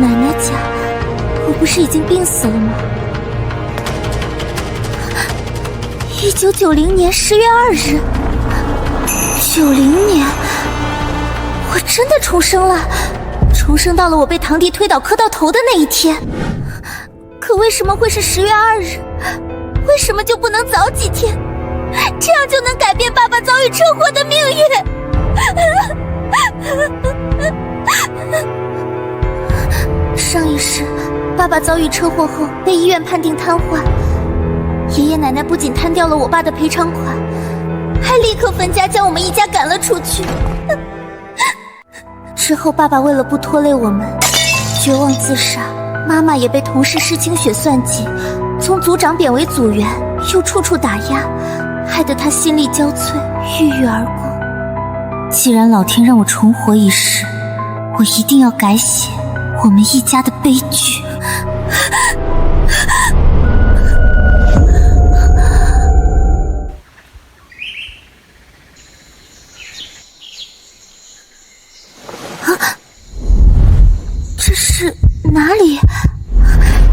奶奶家，我不是已经病死了吗？1990年10月2日，90年，我真的重生了，重生到了我被堂弟推倒磕到头的那一天。可为什么会是10月2日？为什么就不能早几天？这样就能改变爸爸遭遇车祸的命运。上一世，爸爸遭遇车祸后被医院判定瘫痪，爷爷奶奶不仅摊掉了我爸的赔偿款，还立刻分家将我们一家赶了出去。之后爸爸为了不拖累我们，绝望自杀，妈妈也被同事施清血算计，从组长贬为组员，又处处打压，害得他心力交瘁，郁郁而终。既然老天让我重活一世，我一定要改写我们一家的悲剧。这是哪里？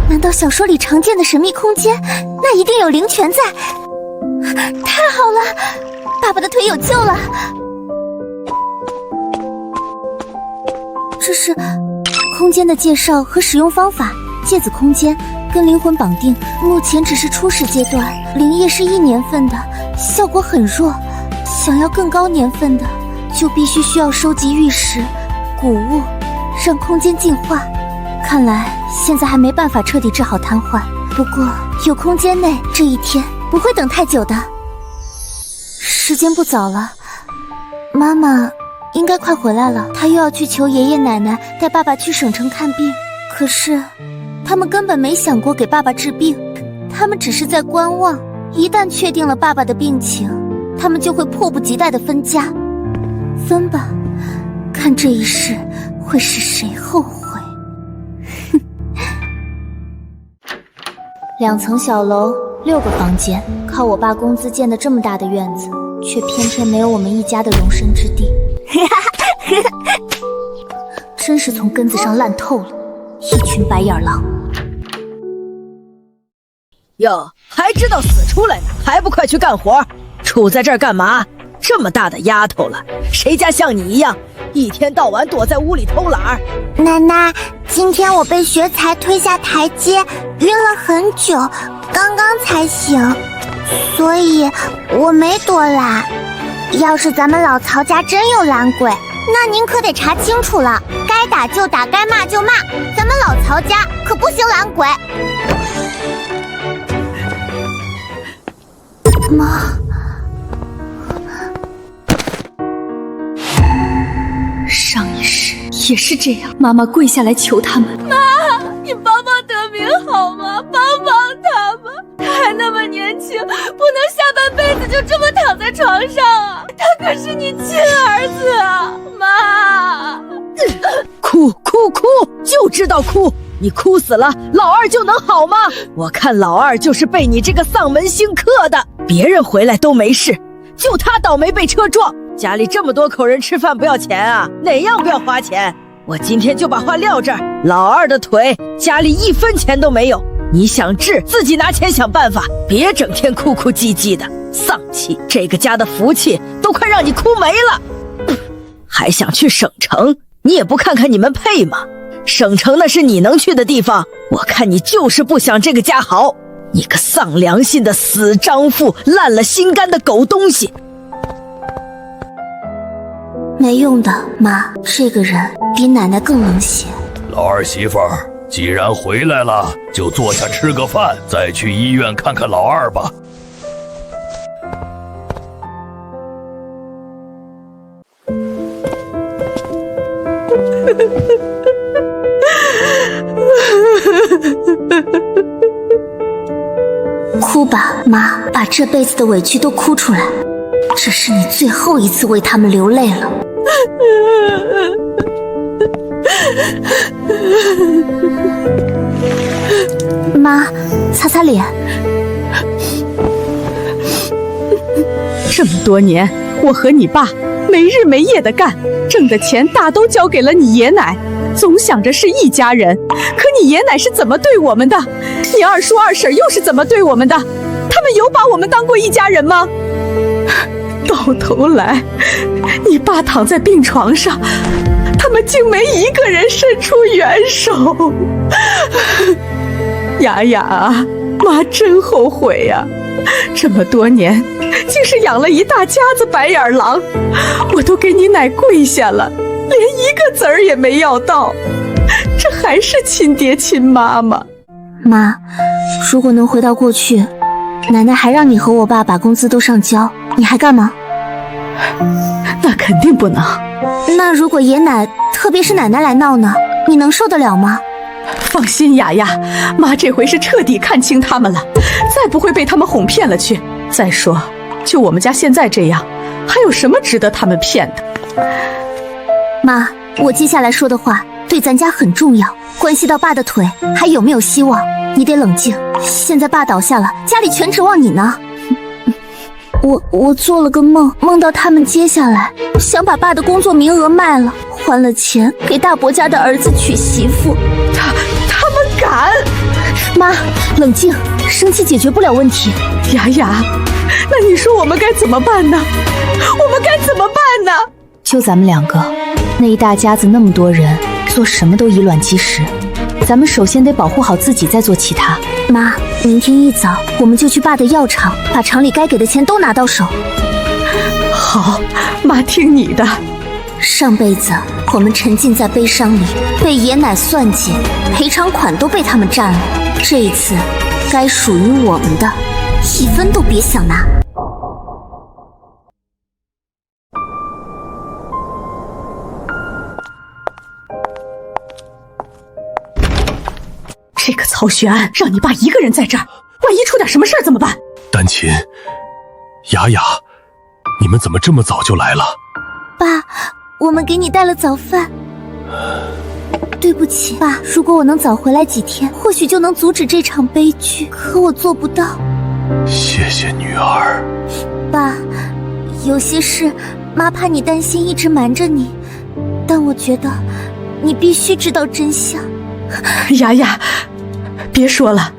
难道小说里常见的神秘空间？那一定有灵泉在。太好了，爸爸的腿有救了。这是空间的介绍和使用方法。芥子空间跟灵魂绑定，目前只是初始阶段，灵液是1年份的，效果很弱。想要更高年份的，就必须需要收集玉石、谷物，让空间进化。看来现在还没办法彻底治好瘫痪，不过有空间内，这一天不会等太久的。时间不早了，妈妈应该快回来了，她又要去求爷爷奶奶带爸爸去省城看病。可是他们根本没想过给爸爸治病，他们只是在观望，一旦确定了爸爸的病情，他们就会迫不及待地分家。分吧，看这一世会是谁后悔。2层小楼，6个房间，靠我爸工资建的这么大的院子，却偏偏没有我们一家的容身之地。真是从根子上烂透了，一群白眼狼。哟，还知道死出来呢，还不快去干活？杵在这儿干嘛？这么大的丫头了，谁家像你一样，一天到晚躲在屋里偷懒儿？奶奶，今天我被学才推下台阶，晕了很久，刚刚才醒，所以我没多懒。要是咱们老曹家真有懒鬼，那您可得查清楚了，该打就打，该骂就骂，咱们老曹家可不行懒鬼。妈，上一世也是这样，妈妈跪下来求他们，妈，你帮帮德明好吗？帮帮他吧，他还那么年轻，不能下半辈子就这么躺在床上啊！他可是你亲儿子啊，妈！哭，就知道哭！你哭死了，老二就能好吗？我看老二就是被你这个丧门星克的，别人回来都没事，就他倒霉被车撞。家里这么多口人吃饭不要钱啊？哪样不要花钱？我今天就把话撂这儿，老二的腿家里1分钱都没有，你想治自己拿钱想办法，别整天哭哭唧唧的，丧气！这个家的福气都快让你哭没了。还想去省城？你也不看看你们配吗？省城那是你能去的地方，我看你就是不想这个家好。你个丧良心的死张父，烂了心肝的狗东西！没用的，妈，这个人比奶奶更冷血。老二媳妇儿，既然回来了，就坐下吃个饭，再去医院看看老二吧。哭吧，妈，把这辈子的委屈都哭出来，这是你最后一次为他们流泪了。妈，擦擦脸。这么多年，我和你爸没日没夜的干，挣的钱大都交给了你爷奶，总想着是一家人。可你爷奶是怎么对我们的？你二叔二婶又是怎么对我们的？他们有把我们当过一家人吗？到头来，你爸躺在病床上，他们竟没一个人伸出援手。雅雅，妈真后悔呀！这么多年，竟是养了一大家子白眼狼，我都给你奶跪下了，连一个子儿也没要到，这还是亲爹亲妈吗？妈，如果能回到过去，奶奶还让你和我爸把工资都上交，你还干吗？那肯定不能。那如果爷奶，特别是奶奶来闹呢，你能受得了吗？放心，雅雅，妈这回是彻底看清他们了，再不会被他们哄骗了去。再说，就我们家现在这样，还有什么值得他们骗的？妈，我接下来说的话对咱家很重要，关系到爸的腿还有没有希望，你得冷静。现在爸倒下了，家里全指望你呢。我做了个梦，梦到他们接下来想把爸的工作名额卖了，还了钱给大伯家的儿子娶媳妇。他们敢？妈，冷静，生气解决不了问题。雅雅，那你说我们该怎么办呢？我们该怎么办呢？就咱们两个，那一大家子那么多人，做什么都以卵击石。咱们首先得保护好自己，再做其他。妈，明天一早我们就去爸的药厂，把厂里该给的钱都拿到手。好，妈听你的。上辈子我们沉浸在悲伤里，被爷奶算计，赔偿款都被他们占了。这一次，该属于我们的，一分都别想拿。这个曹学安让你爸一个人在这儿，万一出点什么事儿怎么办？丹琴、雅雅，你们怎么这么早就来了？爸，我们给你带了早饭。对不起，爸，如果我能早回来几天，或许就能阻止这场悲剧，可我做不到。谢谢女儿。爸，有些事妈怕你担心，一直瞒着你，但我觉得你必须知道真相。雅雅，别说了，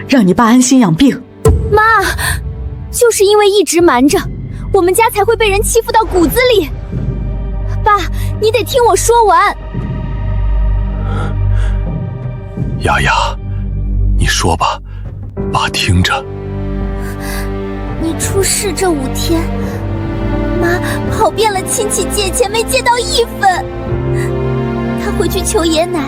让你爸安心养病。妈，就是因为一直瞒着，我们家才会被人欺负到骨子里。爸，你得听我说完。雅雅，你说吧，爸听着。你出事这5天，妈跑遍了亲戚借钱，没借到1分。她回去求爷奶，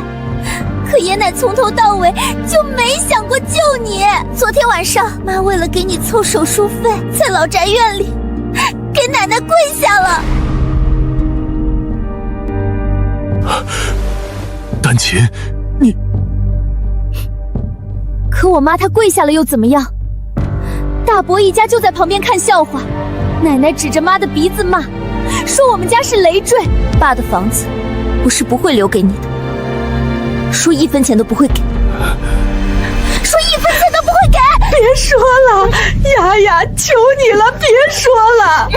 可爷奶从头到尾就没想过救你。昨天晚上，妈为了给你凑手术费，在老宅院里给奶奶跪下了。丹琴，你……可我妈她跪下了又怎么样？大伯一家就在旁边看笑话，奶奶指着妈的鼻子骂，说我们家是累赘。爸的房子我是不会留给你的，说1分钱都不会给，说1分钱都不会给。别说了，雅雅，求你了，别说了。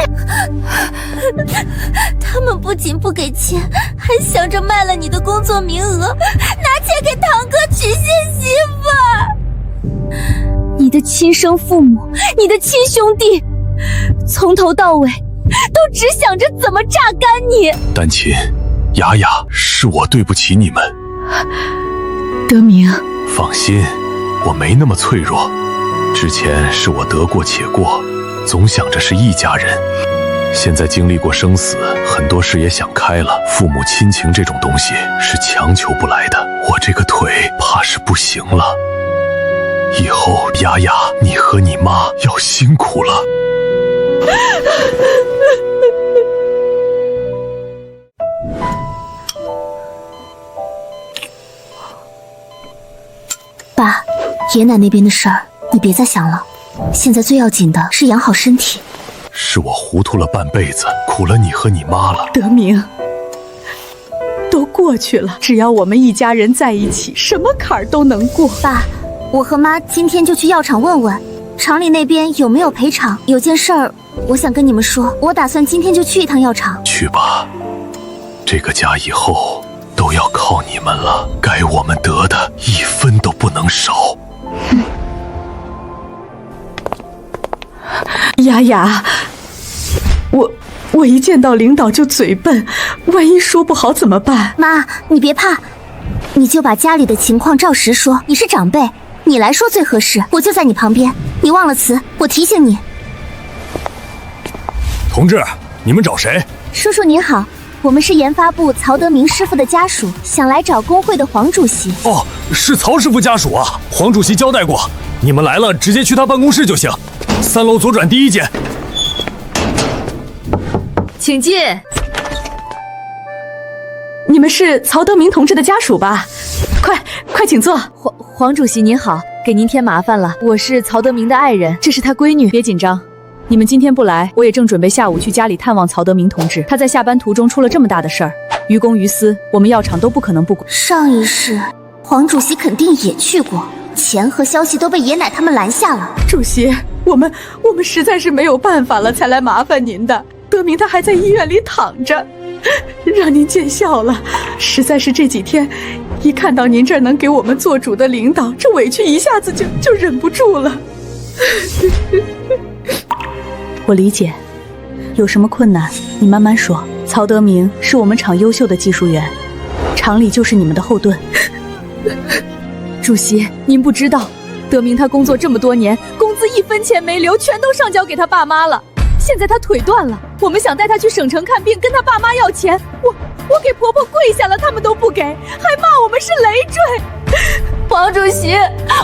他们不仅不给钱，还想着卖了你的工作名额，拿钱给堂哥娶新媳妇儿。你的亲生父母，你的亲兄弟，从头到尾都只想着怎么榨干你。丹琴、雅雅，是我对不起你们。德明，放心，我没那么脆弱。之前是我得过且过，总想着是一家人。现在经历过生死，很多事也想开了。父母亲情这种东西是强求不来的，我这个腿怕是不行了。以后雅雅，你和你妈要辛苦了。爸，爷奶那边的事儿你别再想了，现在最要紧的是养好身体。是我糊涂了半辈子，苦了你和你妈了。德明，都过去了，只要我们一家人在一起，什么坎儿都能过。爸，我和妈今天就去药厂问问，厂里那边有没有赔偿。有件事儿我想跟你们说，我打算今天就去一趟药厂。去吧，这个家以后都要要靠你们了，该我们得的一分都不能少。雅雅，我一见到领导就嘴笨，万一说不好怎么办？妈，你别怕，你就把家里的情况照实说。你是长辈，你来说最合适。我就在你旁边，你忘了词，我提醒你。同志，你们找谁？叔叔您好，我们是研发部曹德明师傅的家属，想来找工会的黄主席。哦，是曹师傅家属啊，黄主席交代过，你们来了直接去他办公室就行，3楼左转第1间。请进。你们是曹德明同志的家属吧？快请坐。黄主席您好，给您添麻烦了，我是曹德明的爱人，这是他闺女。别紧张，你们今天不来，我也正准备下午去家里探望曹德明同志。他在下班途中出了这么大的事儿，于公于私，我们药厂都不可能不管。上一世，黄主席肯定也去过，钱和消息都被爷奶他们拦下了。主席，我们实在是没有办法了，才来麻烦您的。德明他还在医院里躺着，让您见笑了。实在是这几天，一看到您这儿能给我们做主的领导，这委屈一下子就忍不住了。我理解，有什么困难你慢慢说。曹德明是我们厂优秀的技术员，厂里就是你们的后盾。主席，您不知道，德明他工作这么多年，工资1分钱没留，全都上交给他爸妈了。现在他腿断了，我们想带他去省城看病，跟他爸妈要钱，我给婆婆跪下了，他们都不给，还骂我们是累赘。黄主席，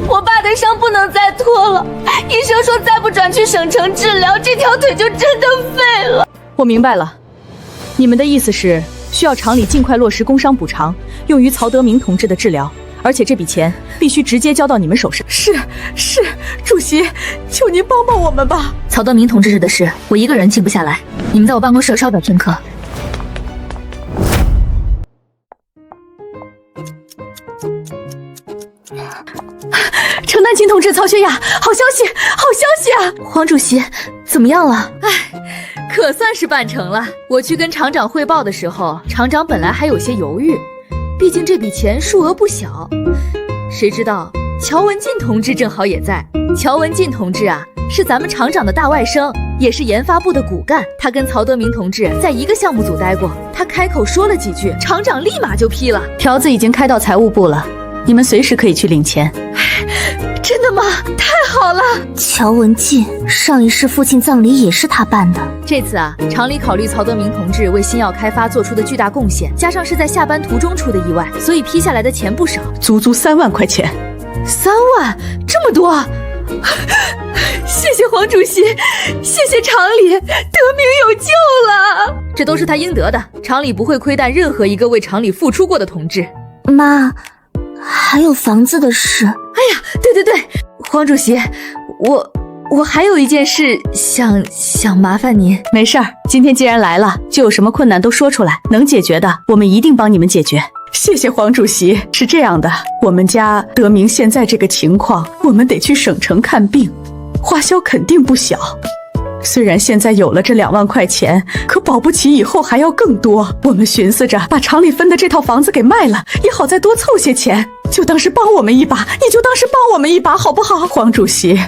我爸的伤不能再拖了，医生说再不转去省城治疗，这条腿就真的废了。我明白了，你们的意思是需要厂里尽快落实工伤补偿，用于曹德明同志的治疗，而且这笔钱必须直接交到你们手上。是，主席，求您帮帮我们吧。曹德明同志的事，我一个人记不下来，你们在我办公室稍等片刻。程丹青同志、曹雪雅，好消息啊！黄主席，怎么样了？可算是办成了。我去跟厂长汇报的时候，厂长本来还有些犹豫，毕竟这笔钱数额不小。谁知道乔文进同志正好也在。乔文进同志啊，是咱们厂长的大外甥，也是研发部的骨干。他跟曹德明同志在一个项目组待过，他开口说了几句，厂长立马就批了。条子已经开到财务部了，你们随时可以去领钱。真的吗？太好了！乔文进上一世父亲葬礼也是他办的。这次啊，厂里考虑曹德明同志为新药开发做出的巨大贡献，加上是在下班途中出的意外，所以批下来的钱不少，足3万块钱。3万，这么多！谢谢黄主席，谢谢厂里，德明有救了。这都是他应得的，厂里不会亏待任何一个为厂里付出过的同志。妈，还有房子的事。哎呀，对，黄主席，我还有一件事想麻烦您。没事儿，今天既然来了，就有什么困难都说出来，能解决的我们一定帮你们解决。谢谢黄主席。是这样的，我们家德明现在这个情况，我们得去省城看病，花销肯定不小。虽然现在有了这2万块钱，可保不齐以后还要更多。我们寻思着把厂里分的这套房子给卖了，也好再多凑些钱，就当是帮我们一把，你就当是帮我们一把，好不好？黄主席，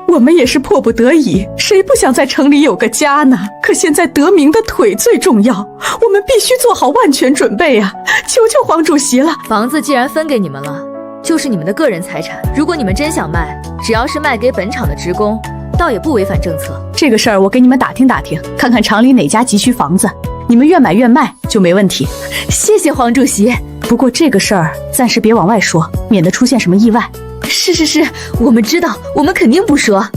我们也是迫不得已，谁不想在城里有个家呢？可现在德明的腿最重要，我们必须做好万全准备啊！求求黄主席了。房子既然分给你们了，就是你们的个人财产，如果你们真想卖，只要是卖给本厂的职工，倒也不违反政策。这个事儿我给你们打听打听，看看厂里哪家急需房子，你们愿买愿卖就没问题。谢谢黄主席。不过这个事儿暂时别往外说，免得出现什么意外。是，我们知道，我们肯定不说。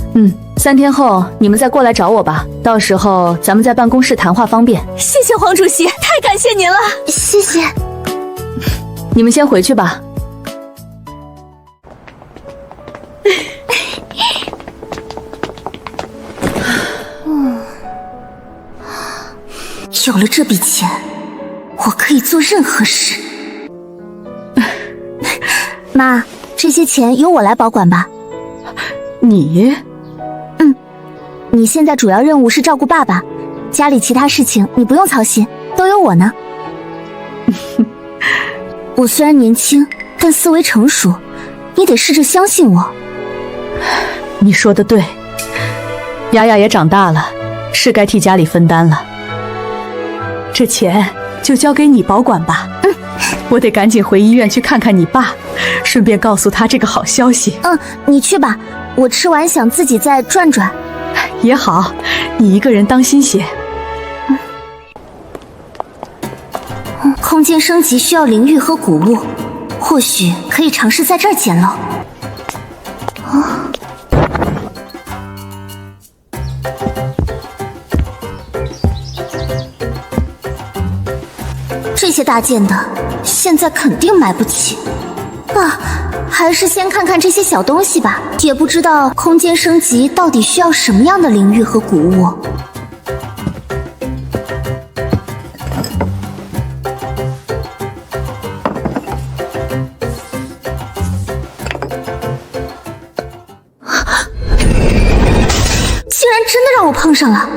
3天后你们再过来找我吧，到时候咱们在办公室谈话方便。谢谢黄主席，太感谢您了。谢谢。你们先回去吧。有了这笔钱，我可以做任何事。妈，这些钱由我来保管吧。你？你现在主要任务是照顾爸爸，家里其他事情你不用操心，都有我呢。我虽然年轻，但思维成熟，你得试着相信我。你说的对，雅雅也长大了，是该替家里分担了。这钱就交给你保管吧。我得赶紧回医院去看看你爸，顺便告诉他这个好消息。你去吧，我吃完想自己再转转。也好，你一个人当心些。空间升级需要灵玉和谷物，或许可以尝试在这儿捡漏。这些大件的，现在肯定买不起。还是先看看这些小东西吧，也不知道空间升级到底需要什么样的灵玉和谷物。竟然真的让我碰上了！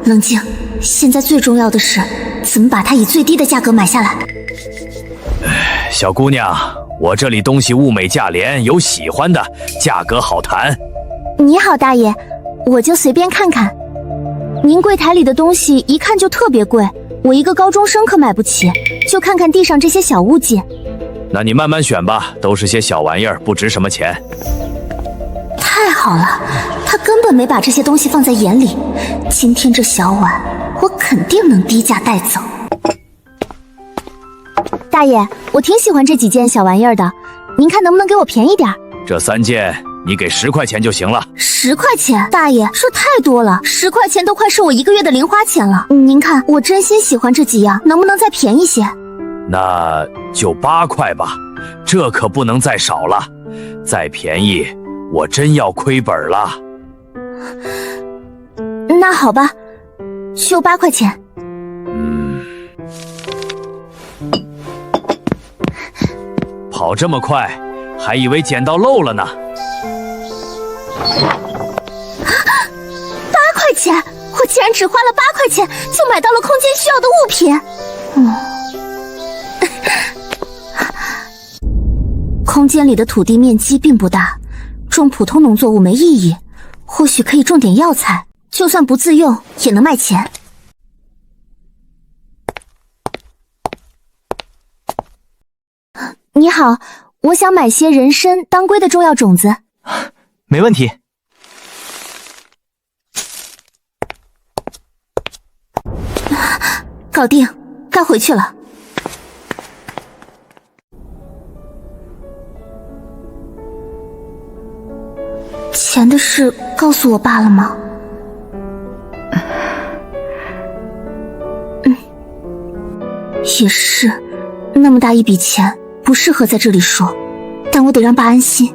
冷静，现在最重要的是怎么把它以最低的价格买下来。小姑娘，我这里东西物美价廉，有喜欢的，价格好谈。你好，大爷，我就随便看看。您柜台里的东西一看就特别贵，我一个高中生可买不起，就看看地上这些小物件。那你慢慢选吧，都是些小玩意儿，不值什么钱。太好了，他根本没把这些东西放在眼里。今天这小碗，我肯定能低价带走。大爷，我挺喜欢这几件小玩意儿的，您看能不能给我便宜点？这3件你给10块钱就行了。10块钱？大爷，这太多了，10块钱都快是我1个月的零花钱了。您看，我真心喜欢这几样，能不能再便宜些？那就8块吧，这可不能再少了，再便宜我真要亏本了。那好吧，就8块钱。跑这么快，还以为捡到漏了呢。8块钱！我竟然只花了8块钱就买到了空间需要的物品。空间里的土地面积并不大，种普通农作物没意义，或许可以种点药材，就算不自用也能卖钱。你好，我想买些人参、当归的中药种子。没问题。搞定，该回去了。钱的事告诉我爸了吗？也是，那么大一笔钱不适合在这里说，但我得让爸安心。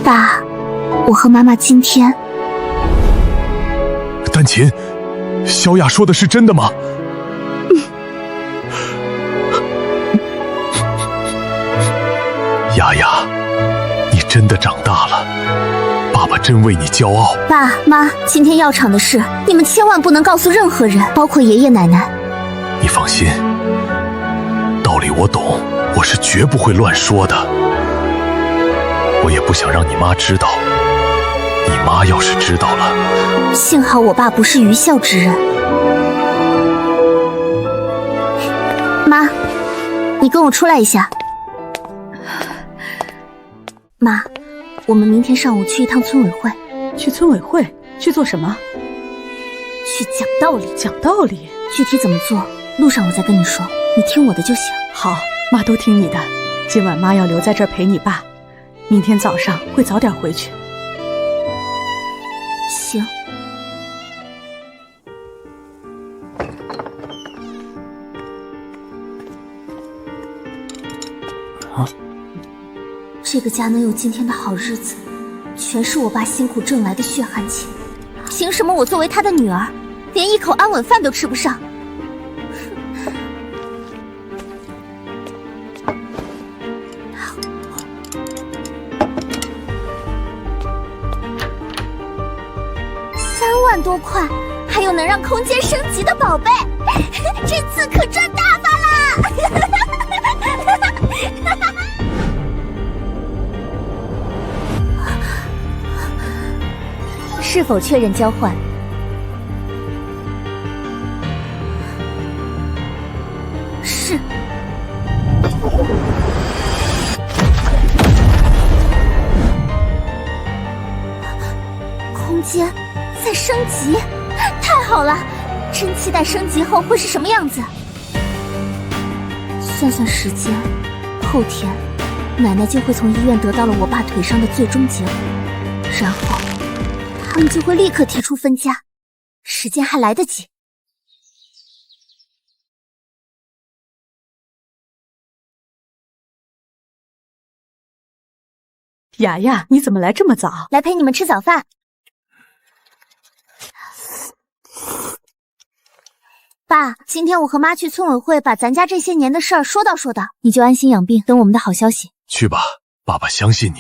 爸，我和妈妈今天……丹琴，小雅说的是真的吗？雅雅，你真的长大了，爸爸真为你骄傲。爸妈，今天药厂的事，你们千万不能告诉任何人，包括爷爷奶奶。你放心，道理我懂，我是绝不会乱说的。我也不想让你妈知道，你妈要是知道了……幸好我爸不是愚孝之人。妈，你跟我出来一下。妈，我们明天上午去一趟村委会。去村委会？去做什么？去讲道理。讲道理？具体怎么做，路上我再跟你说，你听我的就行。好，妈都听你的。今晚妈要留在这儿陪你爸，明天早上会早点回去。行。这个家能有今天的好日子，全是我爸辛苦挣来的血汗钱。凭什么我作为他的女儿，连一口安稳饭都吃不上？3万多块，还还有能让空间升级的宝贝，这次可赚大发啦！是否确认交换？是。空间在升级，太好了！真期待升级后会是什么样子。算算时间，后天奶奶就会从医院得到了我爸腿上的最终结果，然后他们就会立刻提出分家，时间还来得及。雅雅，你怎么来这么早？来陪你们吃早饭。爸，今天我和妈去村委会把咱家这些年的事儿说道，你就安心养病，等我们的好消息。去吧，爸爸相信你。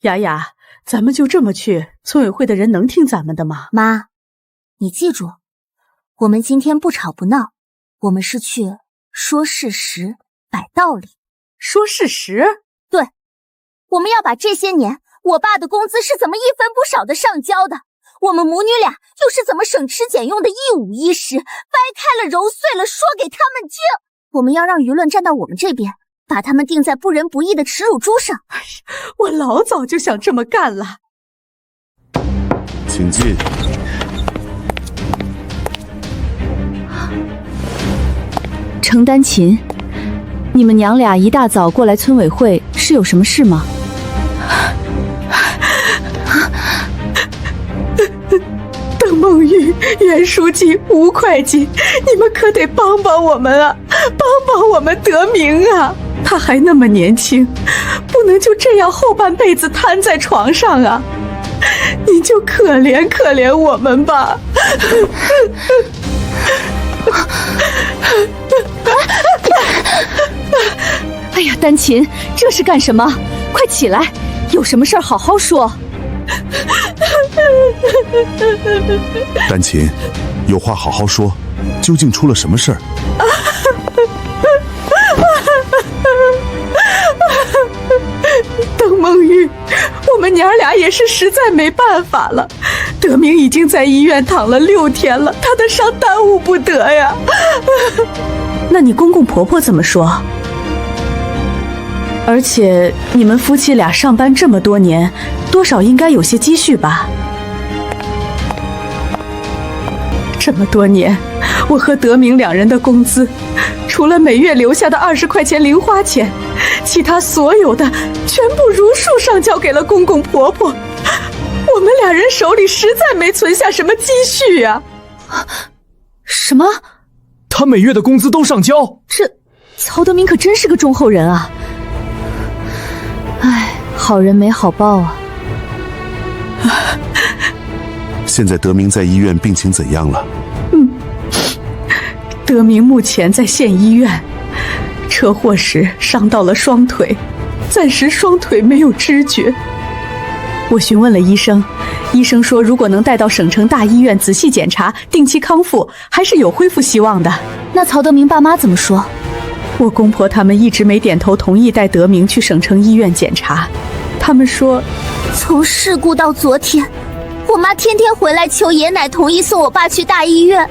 雅雅，咱们就这么去，村委会的人能听咱们的吗？妈，你记住，我们今天不吵不闹，我们是去说事实、摆道理。说事实？对，我们要把这些年我爸的工资是怎么一分不少的上交的，我们母女俩又是怎么省吃俭用的一五一十，掰开了揉碎了说给他们听。我们要让舆论站到我们这边，把他们钉在不仁不义的耻辱柱上。我老早就想这么干了。请进。程丹琴，你们娘俩一大早过来村委会是有什么事吗？邓梦玉、袁书记、吴会计，你们可得帮帮我们啊，帮帮我们德明啊！他还那么年轻，不能就这样后半辈子瘫在床上啊！你就可怜可怜我们吧！哎呀，丹琴，这是干什么？快起来，有什么事儿好好说。丹琴，有话好好说，究竟出了什么事儿？邓梦玉，我们娘俩也是实在没办法了。德明已经在医院躺了6天了，他的伤耽误不得呀。那你公公婆婆怎么说？而且你们夫妻俩上班这么多年，多少应该有些积蓄吧？这么多年，我和德明2人的工资，除了每月留下的20块钱零花钱，其他所有的全部如数上交给了公公婆婆。我们2人手里实在没存下什么积蓄呀。什么？他每月的工资都上交？这曹德明可真是个忠厚人啊！唉，好人没好报啊。现在德明在医院病情怎样了？德明目前在县医院，车祸时伤到了双腿，暂时双腿没有知觉。我询问了医生，医生说如果能带到省城大医院仔细检查，定期康复，还是有恢复希望的。那曹德明爸妈怎么说？我公婆他们一直没点头同意带德明去省城医院检查，他们说，从事故到昨天，我妈天天回来求爷奶同意送我爸去大医院。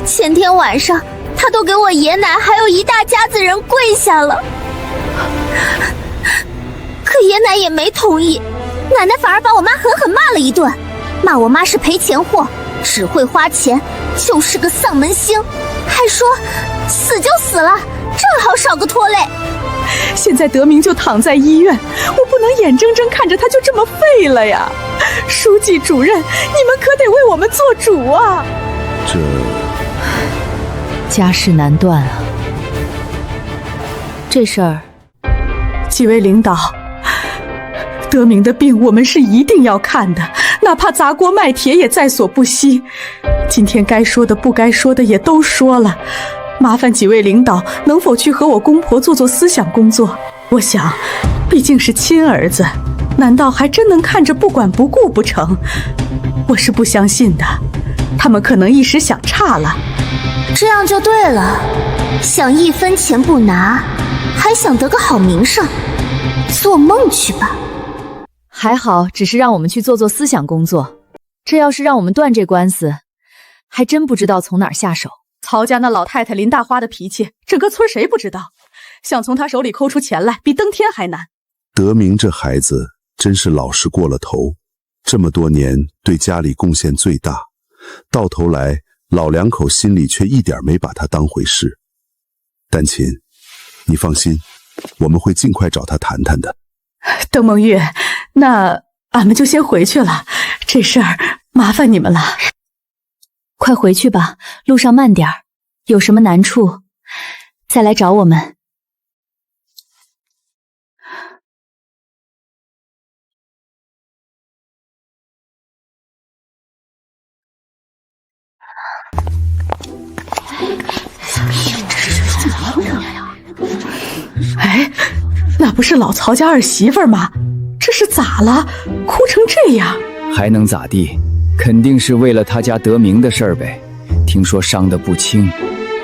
前天晚上，她都给我爷奶还有一大家子人跪下了，可爷奶也没同意，奶奶反而把我妈狠狠骂了一顿，骂我妈是赔钱货，只会花钱，就是个丧门星，还说死就死了，正好少个拖累。现在德明就躺在医院，我不能眼睁睁看着他就这么废了呀！书记主任，你们可得为我们做主啊！这家事难断啊。这事儿，几位领导，德明的病我们是一定要看的，哪怕砸锅卖铁也在所不惜。今天该说的不该说的也都说了，麻烦几位领导能否去和我公婆做思想工作，我想，毕竟是亲儿子，难道还真能看着不管不顾不成？我是不相信的，他们可能一时想差了。这样就对了，想一分钱不拿，还想得个好名声，做梦去吧。还好，只是让我们去做思想工作。这要是让我们断这官司，还真不知道从哪儿下手。曹家那老太太林大花的脾气，整个村谁不知道？想从她手里抠出钱来，比登天还难。德明这孩子真是老实过了头，这么多年对家里贡献最大，到头来老两口心里却一点没把他当回事。丹琴，你放心，我们会尽快找他谈谈的。邓梦月，那俺们就先回去了，这事儿麻烦你们了。快回去吧，路上慢点儿，有什么难处再来找我们。哎，那不是老曹家儿媳妇吗？这是咋了？哭成这样？还能咋地？肯定是为了他家德明的事儿呗。听说伤得不轻，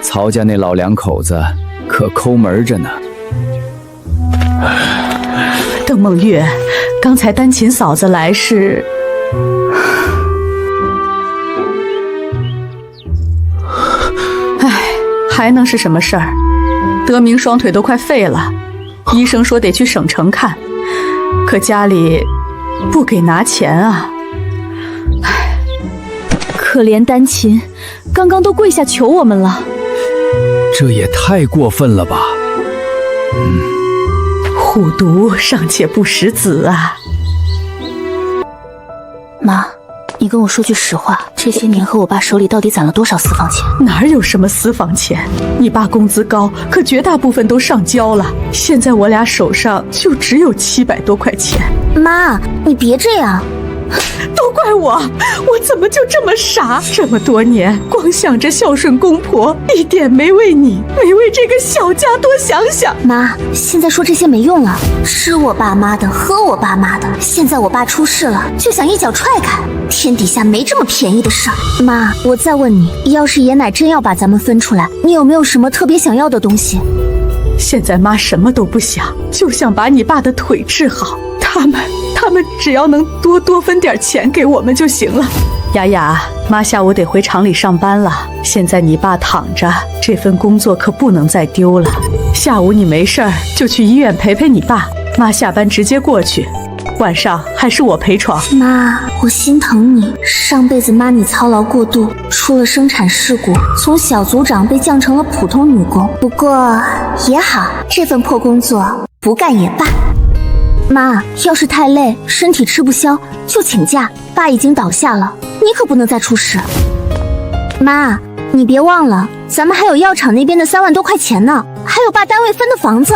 曹家那老两口子可抠门着呢。邓梦月，刚才丹琴嫂子来是……哎，还能是什么事儿？德明双腿都快废了，医生说得去省城看，可家里不给拿钱啊。可怜丹琴，刚刚都跪下求我们了。这也太过分了吧！虎毒尚且不食子啊！妈，你跟我说句实话，这些年和我爸手里到底攒了多少私房钱？哪有什么私房钱？你爸工资高，可绝大部分都上交了。现在我俩手上就只有700多块钱。妈，你别这样。都怪我怎么就这么傻？这么多年光想着孝顺公婆，一点没为你，没为这个小家多想想。妈，现在说这些没用了，吃我爸妈的，喝我爸妈的。现在我爸出事了，就想一脚踹开，天底下没这么便宜的事儿。妈，我再问你，要是爷奶真要把咱们分出来，你有没有什么特别想要的东西？现在妈什么都不想，就想把你爸的腿治好。他们只要能多分点钱给我们就行了。雅雅，妈下午得回厂里上班了，现在你爸躺着，这份工作可不能再丢了。下午你没事儿就去医院陪陪你爸，妈下班直接过去，晚上还是我陪床。妈，我心疼你，上辈子妈你操劳过度，出了生产事故，从小组长被降成了普通女工。不过也好，这份破工作不干也罢。妈，要是太累，身体吃不消，就请假。爸已经倒下了，你可不能再出事。妈，你别忘了，咱们还有药厂那边的3万多块钱呢，还有爸单位分的房子。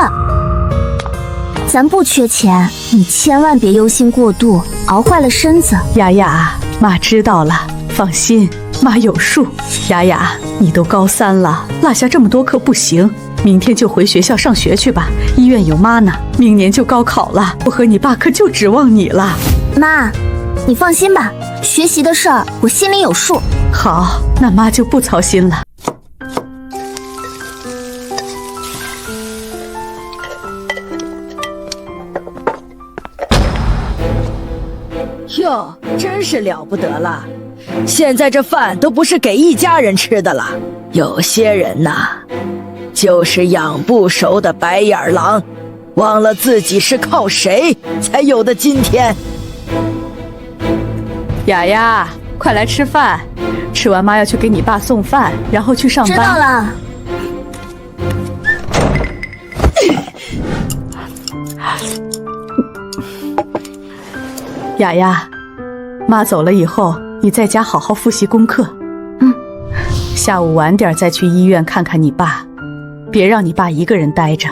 咱不缺钱，你千万别忧心过度，熬坏了身子。雅雅，妈知道了，放心，妈有数。雅雅，你都高3了，落下这么多课不行。明天就回学校上学去吧，医院有妈呢。明年就高考了，我和你爸可就指望你了。妈，你放心吧，学习的事儿我心里有数。好，那妈就不操心了。哟，真是了不得了！现在这饭都不是给一家人吃的了，有些人呐，就是养不熟的白眼狼，忘了自己是靠谁才有的今天。雅雅，快来吃饭，吃完妈要去给你爸送饭，然后去上班。知道了。雅雅，妈走了以后，你在家好好复习功课。下午晚点再去医院看看你爸，别让你爸一个人待着。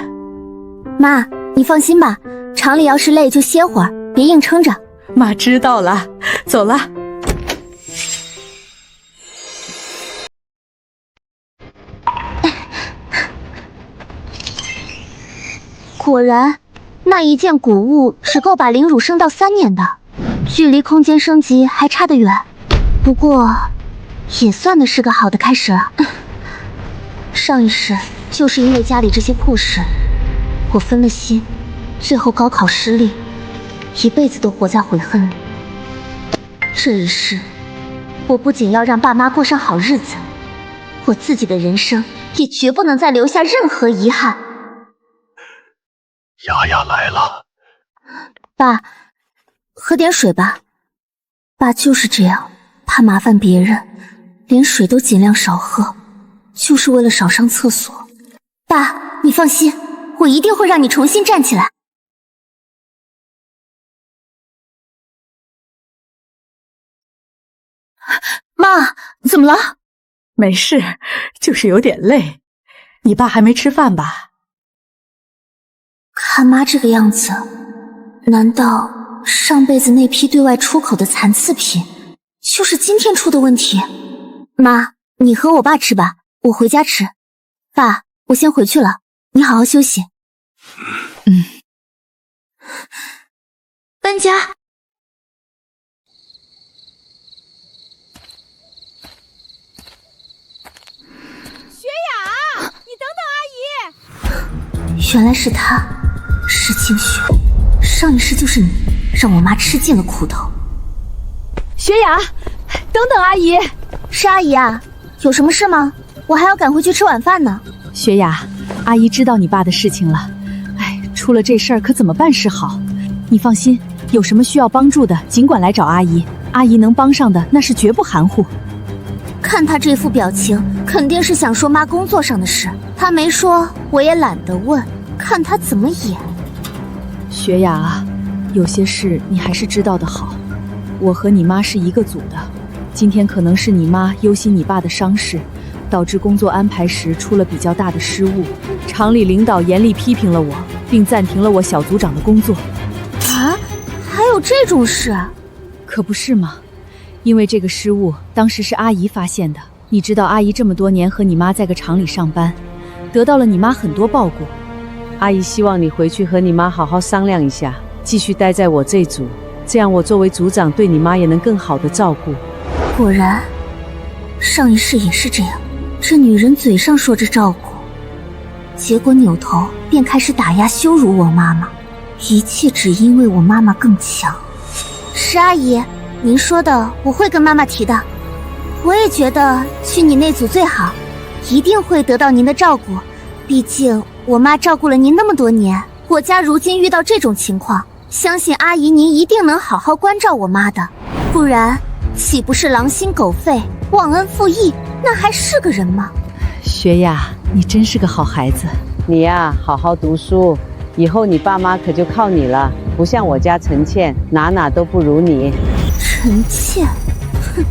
妈，你放心吧，厂里要是累就歇会儿，别硬撑着。妈知道了，走了。果然，那一件古物只够把灵乳升到3年的，距离空间升级还差得远。不过，也算的是个好的开始了。上一世就是因为家里这些破事，我分了心，最后高考失利，一辈子都活在悔恨里。这一世，我不仅要让爸妈过上好日子，我自己的人生也绝不能再留下任何遗憾。雅雅来了，爸，喝点水吧。爸就是这样，怕麻烦别人，连水都尽量少喝，就是为了少上厕所。爸，你放心，我一定会让你重新站起来。妈，怎么了？没事，就是有点累。你爸还没吃饭吧？看妈这个样子，难道上辈子那批对外出口的残次品，就是今天出的问题？妈，你和我爸吃吧，我回家吃。爸，我先回去了，你好好休息。搬家。雪雅，你等等阿姨！原来是他，是清雪。上一世就是你，让我妈吃尽了苦头。雪雅，等等阿姨。是阿姨啊，有什么事吗？我还要赶回去吃晚饭呢。雪雅，阿姨知道你爸的事情了。哎，出了这事儿可怎么办是好？你放心，有什么需要帮助的，尽管来找阿姨。阿姨能帮上的，那是绝不含糊。看他这副表情，肯定是想说妈工作上的事。他没说，我也懒得问，看他怎么演。雪雅啊，有些事你还是知道的好。我和你妈是一个组的，今天可能是你妈忧心你爸的伤势，导致工作安排时出了比较大的失误。厂里领导严厉批评了我，并暂停了我小组长的工作。啊，还有这种事？可不是嘛，因为这个失误当时是阿姨发现的。你知道阿姨这么多年和你妈在个厂里上班，得到了你妈很多报顾。阿姨希望你回去和你妈好好商量一下，继续待在我这组，这样我作为组长对你妈也能更好的照顾。果然，上一世也是这样。这女人嘴上说着照顾，结果扭头便开始打压羞辱我妈妈，一切只因为我妈妈更强。是阿姨，您说的我会跟妈妈提的。我也觉得去你那组最好，一定会得到您的照顾。毕竟我妈照顾了您那么多年，我家如今遇到这种情况，相信阿姨您一定能好好关照我妈的，不然岂不是狼心狗肺、忘恩负义？那还是个人吗？雪雅，你真是个好孩子。你呀，好好读书，以后你爸妈可就靠你了，不像我家陈倩，哪哪都不如你。陈倩，哼，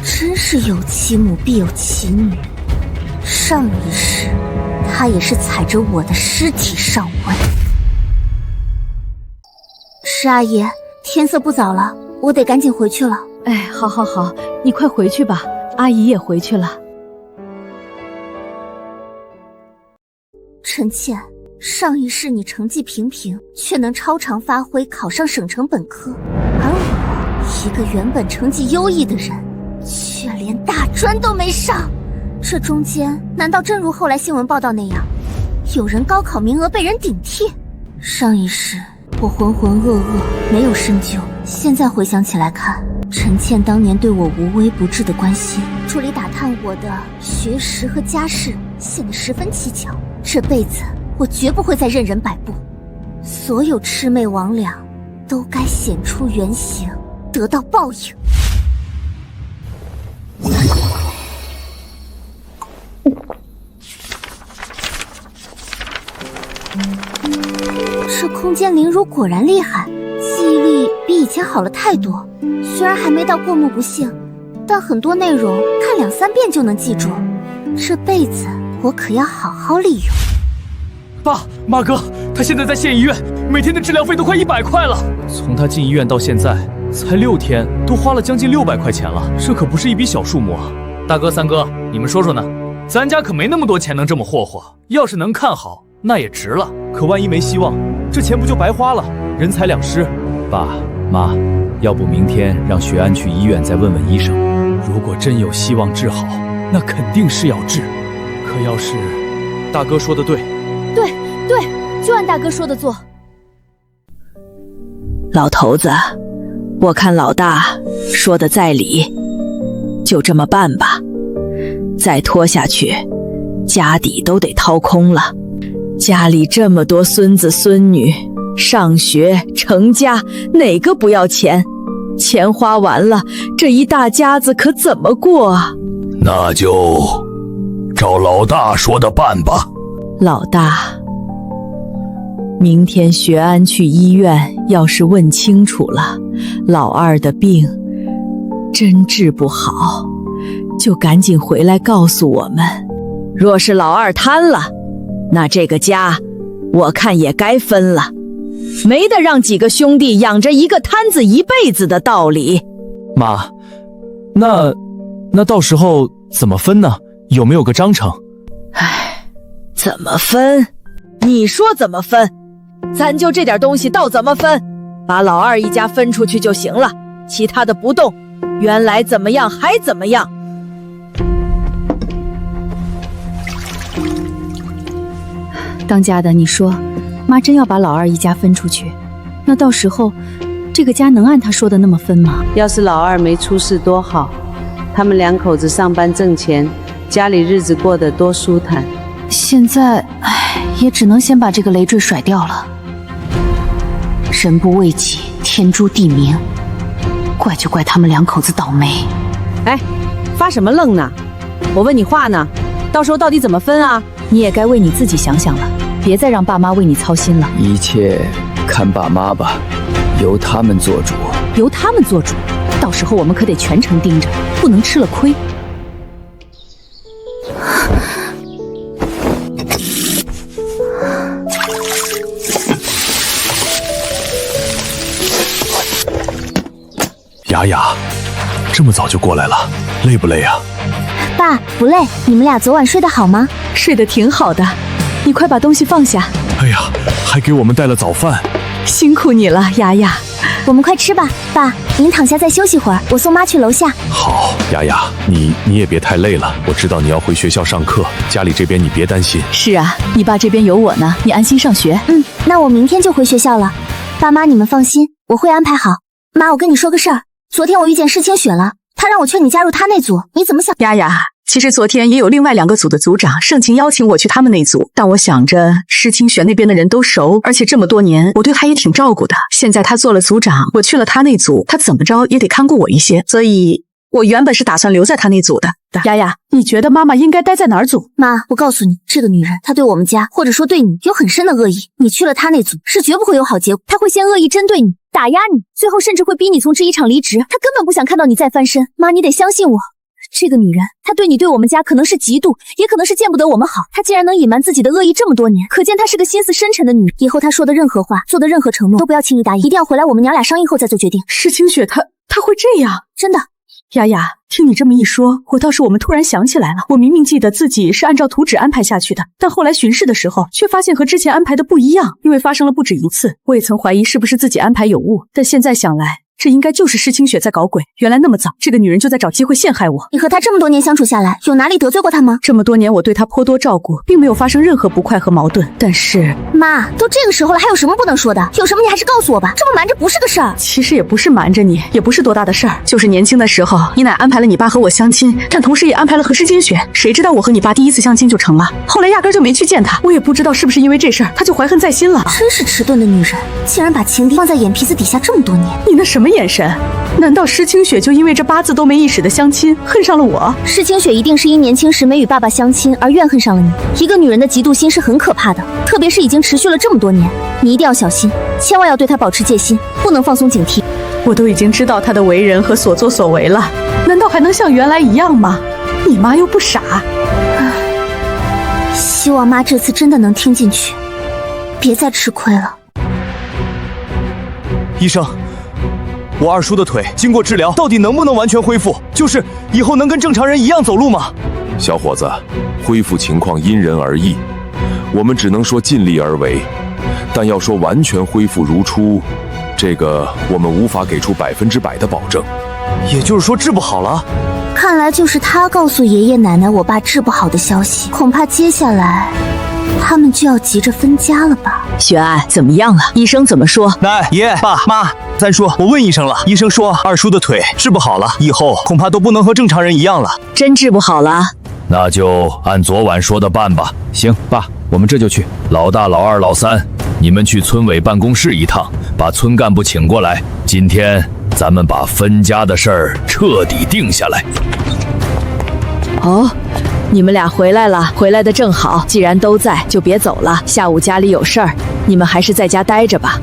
真是有其母必有其女。上一世，她也是踩着我的尸体上位。是阿姨，天色不早了，我得赶紧回去了。哎，好好好，你快回去吧，阿姨也回去了。陈倩，上一世你成绩平平，却能超常发挥，考上省城本科，而我一个原本成绩优异的人，却连大专都没上。这中间难道真如后来新闻报道那样，有人高考名额被人顶替？上一世我浑浑噩噩，没有深究，现在回想起来看，陈倩当年对我无微不至的关心，助理打探我的学识和家世，显得十分蹊跷。这辈子我绝不会再任人摆布，所有魑魅魍魉都该显出原形，得到报应。这空间灵乳果然厉害，记忆力比以前好了太多。虽然还没到过目不性，但很多内容看2、3遍就能记住。这辈子我可要好好利用。爸妈哥，他现在在县医院，每天的治疗费都快100块了。从他进医院到现在才6天，都花了将近600块钱了，这可不是一笔小数目啊！大哥三哥，你们说说呢？咱家可没那么多钱能这么霍霍，要是能看好，那也值了。可万一没希望，这钱不就白花了，人财两失。爸妈，要不明天让学安去医院再问问医生，如果真有希望治好，那肯定是要治。可要是大哥说的对，对，就按大哥说的做。老头子，我看老大说的在理，就这么办吧。再拖下去，家底都得掏空了。家里这么多孙子孙女，上学成家，哪个不要钱？钱花完了，这一大家子可怎么过啊？那就照老大说的办吧。老大，明天学安去医院，要是问清楚了，老二的病真治不好，就赶紧回来告诉我们。若是老二瘫了，那这个家我看也该分了，没得让几个兄弟养着一个瘫子一辈子的道理。妈，那到时候怎么分呢？有没有个章程？怎么分？你说怎么分？咱就这点东西倒怎么分？把老二一家分出去就行了，其他的不动，原来怎么样还怎么样。当家的，你说，妈真要把老二一家分出去，那到时候这个家能按她说的那么分吗？要是老二没出事多好，他们两口子上班挣钱，家里日子过得多舒坦。现在，也只能先把这个累赘甩掉了。人不为己，天诛地灭，怪就怪他们两口子倒霉。发什么愣呢？我问你话呢，到时候到底怎么分啊？你也该为你自己想想了，别再让爸妈为你操心了。一切看爸妈吧，由他们做主。由他们做主，到时候我们可得全程盯着，不能吃了亏。雅雅，这么早就过来了，累不累啊？爸，不累。你们俩昨晚睡得好吗？睡得挺好的，你快把东西放下。哎呀，还给我们带了早饭，辛苦你了，雅雅。我们快吃吧。爸，您躺下再休息会儿，我送妈去楼下。好，雅雅，你也别太累了，我知道你要回学校上课，家里这边你别担心。是啊，你爸这边有我呢，你安心上学。那我明天就回学校了。爸妈，你们放心，我会安排好。妈，我跟你说个事儿，昨天我遇见施清雪了，她让我劝你加入她那组，你怎么想？雅雅，其实昨天也有另外2个组的组长盛情邀请我去他们那组，但我想着施清雪那边的人都熟，而且这么多年我对她也挺照顾的。现在她做了组长，我去了她那组，她怎么着也得看顾我一些，所以我原本是打算留在她那组的。雅雅，你觉得妈妈应该待在哪儿组？妈，我告诉你，这个女人她对我们家或者说对你有很深的恶意，你去了她那组是绝不会有好结果，她会先恶意针对你，打压你，最后甚至会逼你从这一场离职，她根本不想看到你再翻身。妈，你得相信我，这个女人她对你对我们家可能是嫉妒，也可能是见不得我们好，她竟然能隐瞒自己的恶意这么多年，可见她是个心思深沉的女人。以后她说的任何话，做的任何承诺都不要轻易答应，一定要回来我们娘俩商议后再做决定。施清雪她会这样？真的。雅雅，听你这么一说，我们突然想起来了，我明明记得自己是按照图纸安排下去的，但后来巡视的时候，却发现和之前安排的不一样，因为发生了不止一次。我也曾怀疑是不是自己安排有误，但现在想来，这应该就是施清雪在搞鬼。原来那么早，这个女人就在找机会陷害我。你和她这么多年相处下来，有哪里得罪过她吗？这么多年我对她颇多照顾，并没有发生任何不快和矛盾。但是妈，都这个时候了，还有什么不能说的？有什么你还是告诉我吧，这么瞒着不是个事儿。其实也不是瞒着你，也不是多大的事儿，就是年轻的时候，你奶安排了你爸和我相亲，但同时也安排了和施清雪。谁知道我和你爸第一次相亲就成了，后来压根就没去见他。我也不知道是不是因为这事儿，他就怀恨在心了。真是迟钝的女人，竟然把情敌放在眼皮子底下这么多年。你那什么眼神？难道施清雪就因为这8字都没一使的相亲恨上了我？施清雪一定是因年轻时没与爸爸相亲而怨恨上了你。一个女人的嫉妒心是很可怕的，特别是已经持续了这么多年，你一定要小心，千万要对她保持戒心，不能放松警惕。我都已经知道她的为人和所作所为了，难道还能像原来一样吗？你妈又不傻。希望妈这次真的能听进去，别再吃亏了。医生，我二叔的腿经过治疗，到底能不能完全恢复？就是以后能跟正常人一样走路吗？小伙子，恢复情况因人而异，我们只能说尽力而为。但要说完全恢复如初，这个我们无法给出100%的保证。也就是说治不好了？看来就是他告诉爷爷奶奶我爸治不好的消息，恐怕接下来他们就要急着分家了吧？雪爱怎么样了？医生怎么说？奶、爷、爸妈、三叔，我问医生了，医生说二叔的腿治不好了，以后恐怕都不能和正常人一样了。真治不好了？那就按昨晚说的办吧。行，爸，我们这就去。老大、老二、老三，你们去村委办公室一趟，把村干部请过来。今天咱们把分家的事儿彻底定下来。哦，你们俩回来了，回来的正好。既然都在，就别走了。下午家里有事儿，你们还是在家待着吧。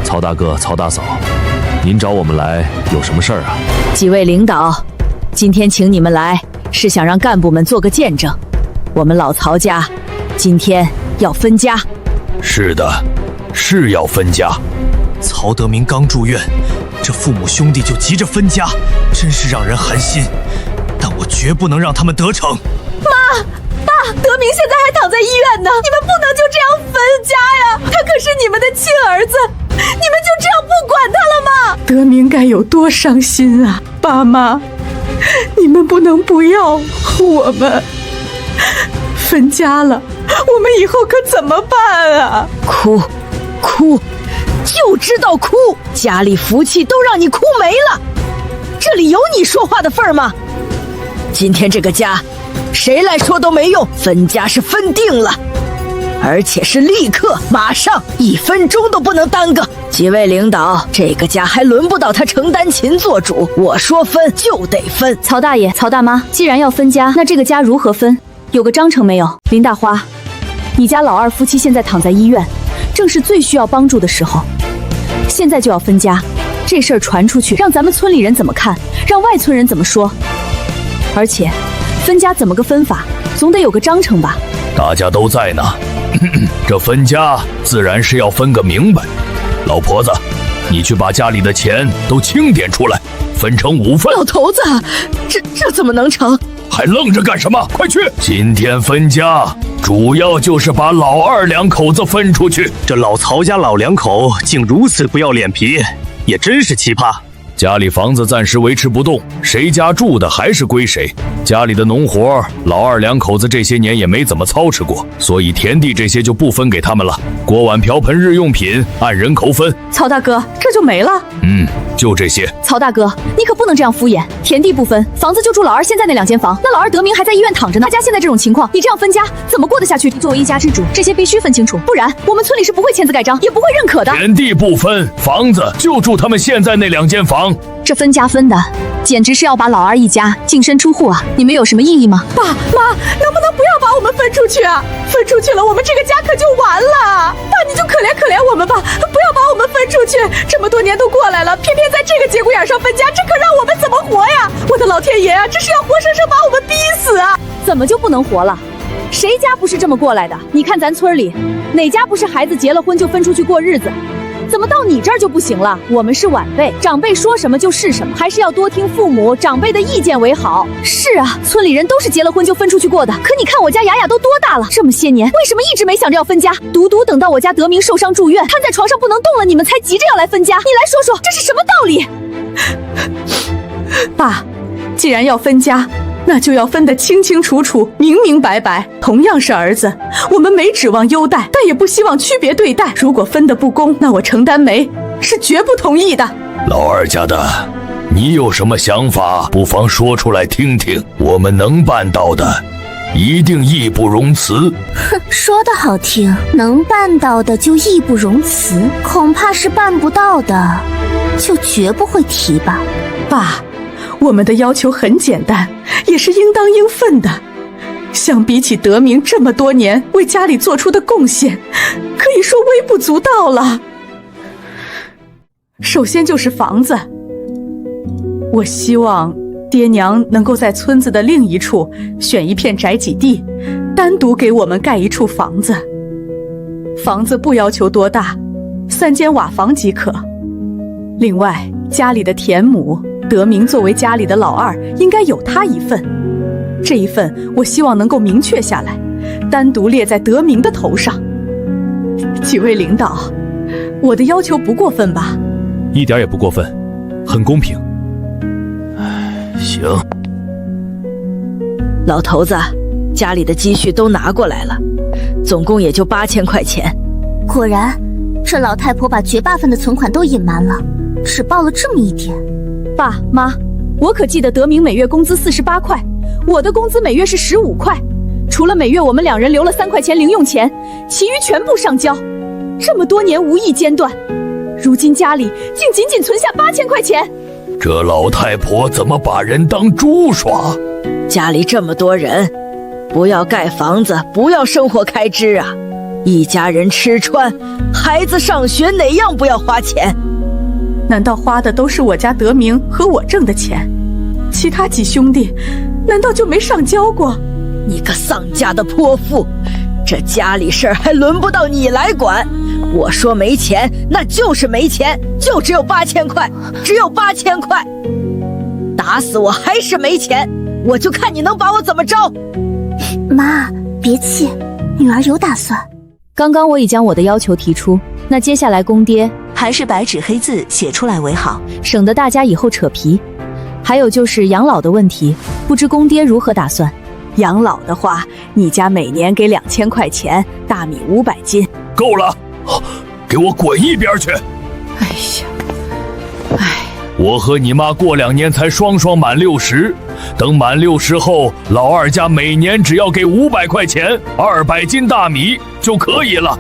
曹大哥、曹大嫂，您找我们来有什么事儿啊？几位领导，今天请你们来，是想让干部们做个见证。我们老曹家今天要分家。是的，是要分家。曹德明刚住院，这父母兄弟就急着分家，真是让人寒心。但我绝不能让他们得逞。妈，爸，德明现在还躺在医院呢，你们不能就这样分家呀！他可是你们的亲儿子，你们就这样不管他了吗？德明该有多伤心啊！爸妈，你们不能不要我们。分家了，我们以后可怎么办啊？哭，就知道哭，家里福气都让你哭没了，这里有你说话的份儿吗？今天这个家，谁来说都没用，分家是分定了，而且是立刻、马上，1分钟都不能耽搁。几位领导，这个家还轮不到他承担勤做主，我说分就得分。曹大爷、曹大妈，既然要分家，那这个家如何分？有个章程没有？林大花，你家老二夫妻现在躺在医院，正是最需要帮助的时候，现在就要分家，这事儿传出去，让咱们村里人怎么看？让外村人怎么说？而且，分家怎么个分法？总得有个章程吧？大家都在呢，这分家自然是要分个明白。老婆子，你去把家里的钱都清点出来，分成5份。老头子，这怎么能成？还愣着干什么？快去！今天分家主要就是把老二2口子分出去。这老曹家老2口竟如此不要脸皮，也真是奇葩。家里房子暂时维持不动，谁家住的还是归谁。家里的农活，老二2口子这些年也没怎么操持过，所以田地这些就不分给他们了。锅碗瓢盆日用品按人口分。曹大哥，这就没了？就这些。曹大哥，你可不能这样敷衍。田地不分，房子就住老二现在那2间房。那老二德明还在医院躺着呢，他家现在这种情况，你这样分家怎么过得下去？作为一家之主，这些必须分清楚，不然我们村里是不会签字盖章，也不会认可的。田地不分，房子就住他们现在那2间房。这分家分的，简直是要把老二一家净身出户啊！你们有什么异议吗？爸妈，能不能不要把我们分出去啊？分出去了，我们这个家可就完了。爸，你就可怜可怜我们吧，不要把我们分出去。这么多年都过来了，偏偏在这个节骨眼上分家，这可让我们怎么活呀？我的老天爷啊，这是要活生生把我们逼死啊！怎么就不能活了？谁家不是这么过来的？你看咱村里哪家不是孩子结了婚就分出去过日子？怎么到你这儿就不行了？我们是晚辈，长辈说什么就是什么，还是要多听父母长辈的意见为好。是啊，村里人都是结了婚就分出去过的。可你看我家雅雅都多大了，这么些年为什么一直没想着要分家？独独等到我家德明受伤住院，瘫在床上不能动了，你们才急着要来分家。你来说说，这是什么道理？爸，既然要分家，那就要分得清清楚楚、明明白白。同样是儿子，我们没指望优待，但也不希望区别对待。如果分得不公，那我程丹梅是绝不同意的。老二家的，你有什么想法，不妨说出来听听。我们能办到的，一定义不容辞。哼，说得好听，能办到的就义不容辞，恐怕是办不到的，就绝不会提吧。爸，我们的要求很简单，也是应当应分的。相比起德明这么多年为家里做出的贡献，可以说微不足道了。首先就是房子，我希望爹娘能够在村子的另一处选一片宅基地，单独给我们盖一处房子。房子不要求多大，3间瓦房即可。另外，家里的田亩，德明作为家里的老二，应该有他一份。这一份我希望能够明确下来，单独列在德明的头上。几位领导，我的要求不过分吧？一点也不过分，很公平。行，老头子，家里的积蓄都拿过来了，总共也就8000块钱。果然，这老太婆把绝大部分的存款都隐瞒了，只报了这么一点。爸妈，我可记得德明每月工资48块，我的工资每月是15块，除了每月我们2人留了3块钱零用钱，其余全部上交。这么多年无意间断，如今家里竟仅仅存下8000块钱。这老太婆怎么把人当猪耍？家里这么多人，不要盖房子，不要生活开支啊！一家人吃穿，孩子上学，哪样不要花钱？难道花的都是我家德明和我挣的钱？其他几兄弟难道就没上交过？你个丧家的泼妇，这家里事儿还轮不到你来管。我说没钱，那就是没钱，就只有8000块，只有8000块。打死我还是没钱，我就看你能把我怎么着。妈，别气，女儿有打算。刚刚我已将我的要求提出，那接下来公爹还是白纸黑字写出来为好，省得大家以后扯皮。还有就是养老的问题，不知公爹如何打算？养老的话，你家每年给2000块钱，大米500斤，够了，给我滚一边去！哎呀，我和你妈过2年才双满60，等满60后，老二家每年只要给500块钱，200斤大米就可以了。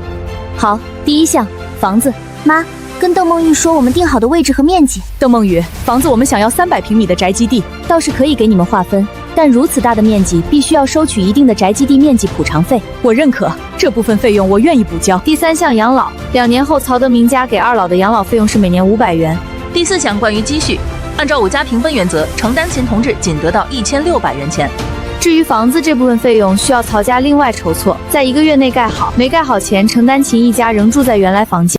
好，第一项房子，妈，跟邓梦玉说我们定好的位置和面积。邓梦雨，房子我们想要300平米的宅基地，倒是可以给你们划分，但如此大的面积，必须要收取一定的宅基地面积补偿费。我认可，这部分费用我愿意补交。第3项养老，2年后曹德明家给2老的养老费用是每年500元。第4项关于积蓄，按照5家平分原则，程丹琴同志仅得到1600元钱。至于房子这部分费用，需要曹家另外筹措，在1个月内盖好。没盖好前，程丹琴一家仍住在原来房间。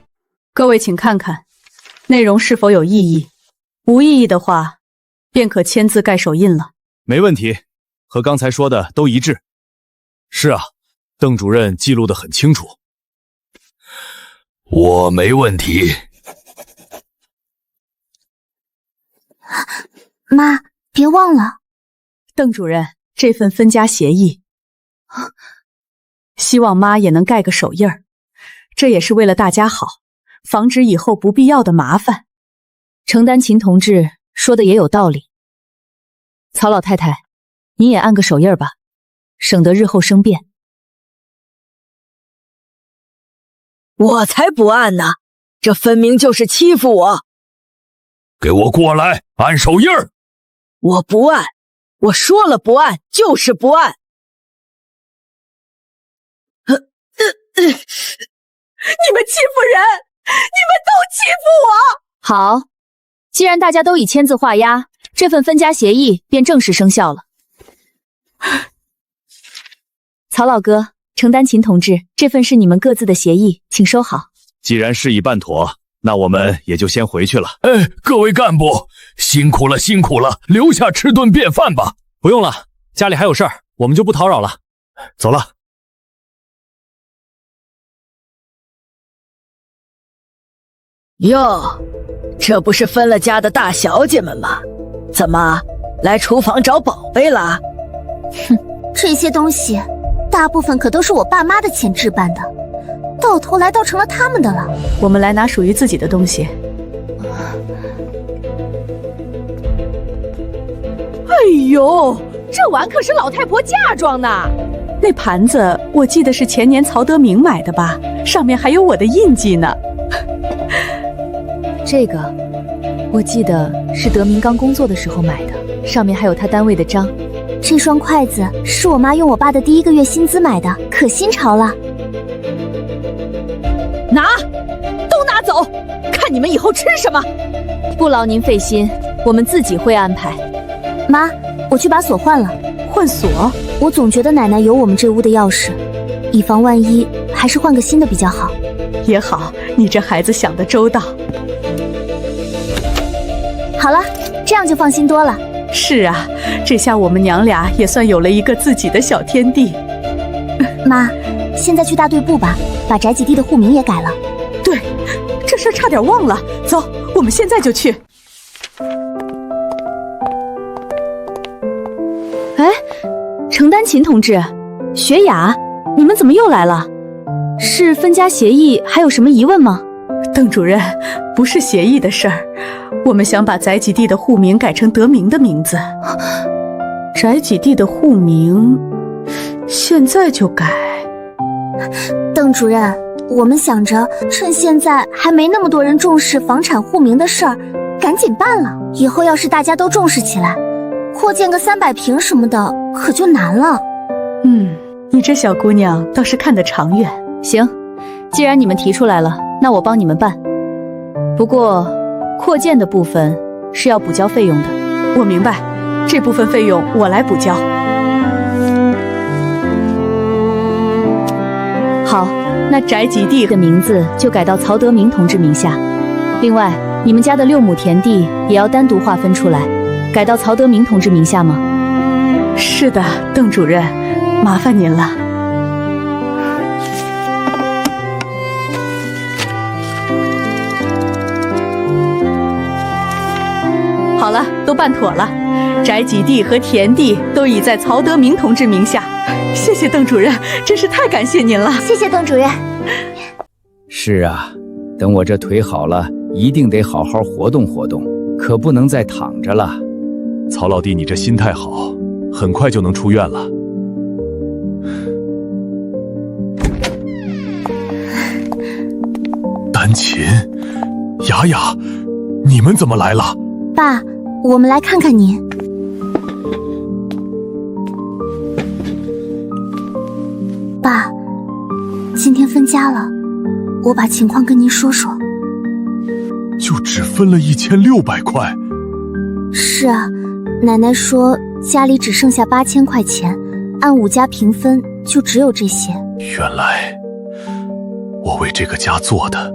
各位请看看，内容是否有异议？无异议的话，便可签字盖手印了。没问题，和刚才说的都一致。是啊，邓主任记录得很清楚。我没问题。妈，别忘了，邓主任，这份分家协议，希望妈也能盖个手印儿，这也是为了大家好，防止以后不必要的麻烦。程丹琴同志说的也有道理。曹老太太，你也按个手印吧，省得日后生变。我才不按呢，这分明就是欺负我。给我过来，按手印儿！我不按，我说了不按，就是不按。你们欺负人，你们都欺负我！好，既然大家都已签字画押，这份分家协议便正式生效了。曹老哥，程丹琴同志，这份是你们各自的协议，请收好。既然事已办妥，那我们也就先回去了。各位干部，辛苦了，辛苦了，留下吃顿便饭吧。不用了，家里还有事儿，我们就不叨扰了。走了。哟，这不是分了家的大小姐们吗？怎么来厨房找宝贝了？哼，这些东西大部分可都是我爸妈的钱置办的，到头来倒成了他们的了。我们来拿属于自己的东西。哎呦，这碗可是老太婆嫁妆呢。那盘子我记得是前年曹德明买的吧，上面还有我的印记呢。这个我记得是德明刚工作的时候买的，上面还有他单位的章。这双筷子是我妈用我爸的第1个月薪资买的，可新潮了。拿，都拿走，看你们以后吃什么。不劳您费心，我们自己会安排。妈，我去把锁换了。换锁？我总觉得奶奶有我们这屋的钥匙，以防万一，还是换个新的比较好。也好，你这孩子想得周到。好了，这样就放心多了。是啊，这下我们娘俩也算有了一个自己的小天地。妈，现在去大队部吧，把宅基地的户名也改了。对，这事儿差点忘了。走，我们现在就去。哎，程丹琴同志，雪雅，你们怎么又来了？是分家协议，还有什么疑问吗？邓主任，不是协议的事儿，我们想把宅基地的户名改成德明的名字。宅基地的户名现在就改。邓主任，我们想着趁现在还没那么多人重视房产户名的事儿，赶紧办了。以后要是大家都重视起来，扩建个300平什么的可就难了。你这小姑娘倒是看得长远。行，既然你们提出来了，那我帮你们办。不过，扩建的部分是要补交费用的。我明白，这部分费用我来补交。好，那宅基地的名字就改到曹德明同志名下。另外，你们家的6亩田地也要单独划分出来，改到曹德明同志名下吗？是的，邓主任，麻烦您了。好了，都办妥了，宅基地和田地都已在曹德明同志名下。谢谢邓主任，真是太感谢您了。谢谢邓主任。是啊，等我这腿好了，一定得好好活动活动，可不能再躺着了。曹老弟，你这心态好，很快就能出院了。丹琴、雅雅，你们怎么来了？爸，我们来看看您。爸，今天分家了，我把情况跟您说说。就只分了1600块？是啊，奶奶说家里只剩下8000块钱，按5家平分就只有这些。原来我为这个家做的，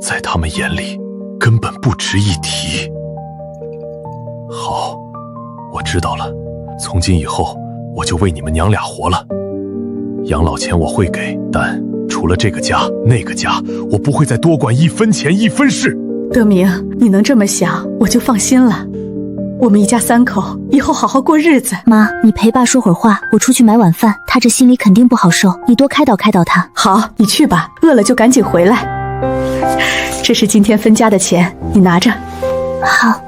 在他们眼里根本不值一提。好，我知道了，从今以后我就为你们娘俩活了。养老钱我会给，但除了这个家那个家，我不会再多管1分钱1分事。德明，你能这么想，我就放心了。我们一家3口以后好好过日子。妈，你陪爸说会儿话，我出去买晚饭，他这心里肯定不好受，你多开导开导他。好，你去吧，饿了就赶紧回来。这是今天分家的钱，你拿着。好。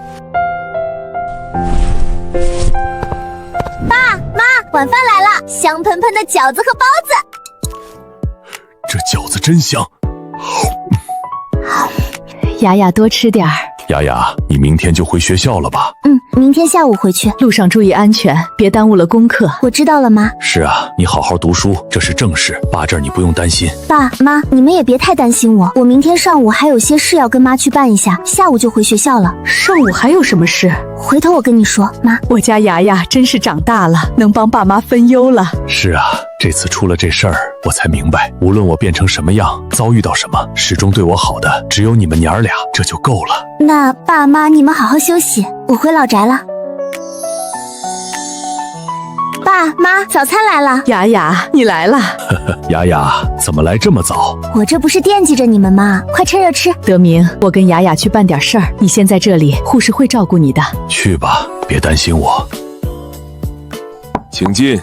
爸妈，晚饭来了，香喷喷的饺子和包子。这饺子真香。雅雅多吃点儿。雅雅，你明天就回学校了吧？明天下午回去。路上注意安全，别耽误了功课。我知道了，妈。是啊，你好好读书，这是正事，爸这儿你不用担心。爸妈，你们也别太担心我，我明天上午还有些事要跟妈去办一下，下午就回学校了。上午还有什么事？回头我跟你说，妈。我家雅雅真是长大了，能帮爸妈分忧了。是啊，这次出了这事儿，我才明白，无论我变成什么样，遭遇到什么，始终对我好的只有你们娘儿俩，这就够了。那爸妈，你们好好休息，我回老宅了。爸妈，早餐来了。雅雅，你来了。雅雅，怎么来这么早？我这不是惦记着你们吗？快趁热吃。德明，我跟雅雅去办点事儿，你先在这里，护士会照顾你的。去吧，别担心我。请进。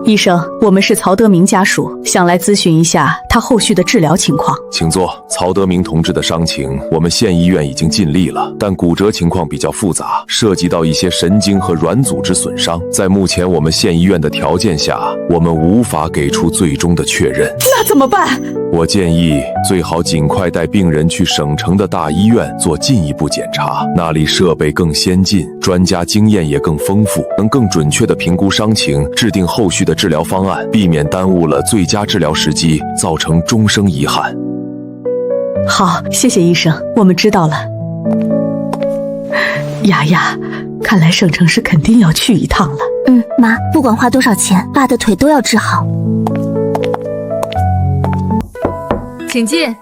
医生，我们是曹德明家属，想来咨询一下他后续的治疗情况。请坐。曹德明同志的伤情，我们县医院已经尽力了，但骨折情况比较复杂，涉及到一些神经和软组织损伤，在目前我们县医院的条件下，我们无法给出最终的确认。那怎么办？我建议最好尽快带病人去省城的大医院做进一步检查，那里设备更先进，专家经验也更丰富，能更准确地评估伤情，制定后续的治疗方案，避免耽误了最佳治疗时机，造成终生遗憾。好，谢谢医生，我们知道了。雅雅，看来省城市肯定要去一趟了。妈，不管花多少钱，爸的腿都要治好。请进。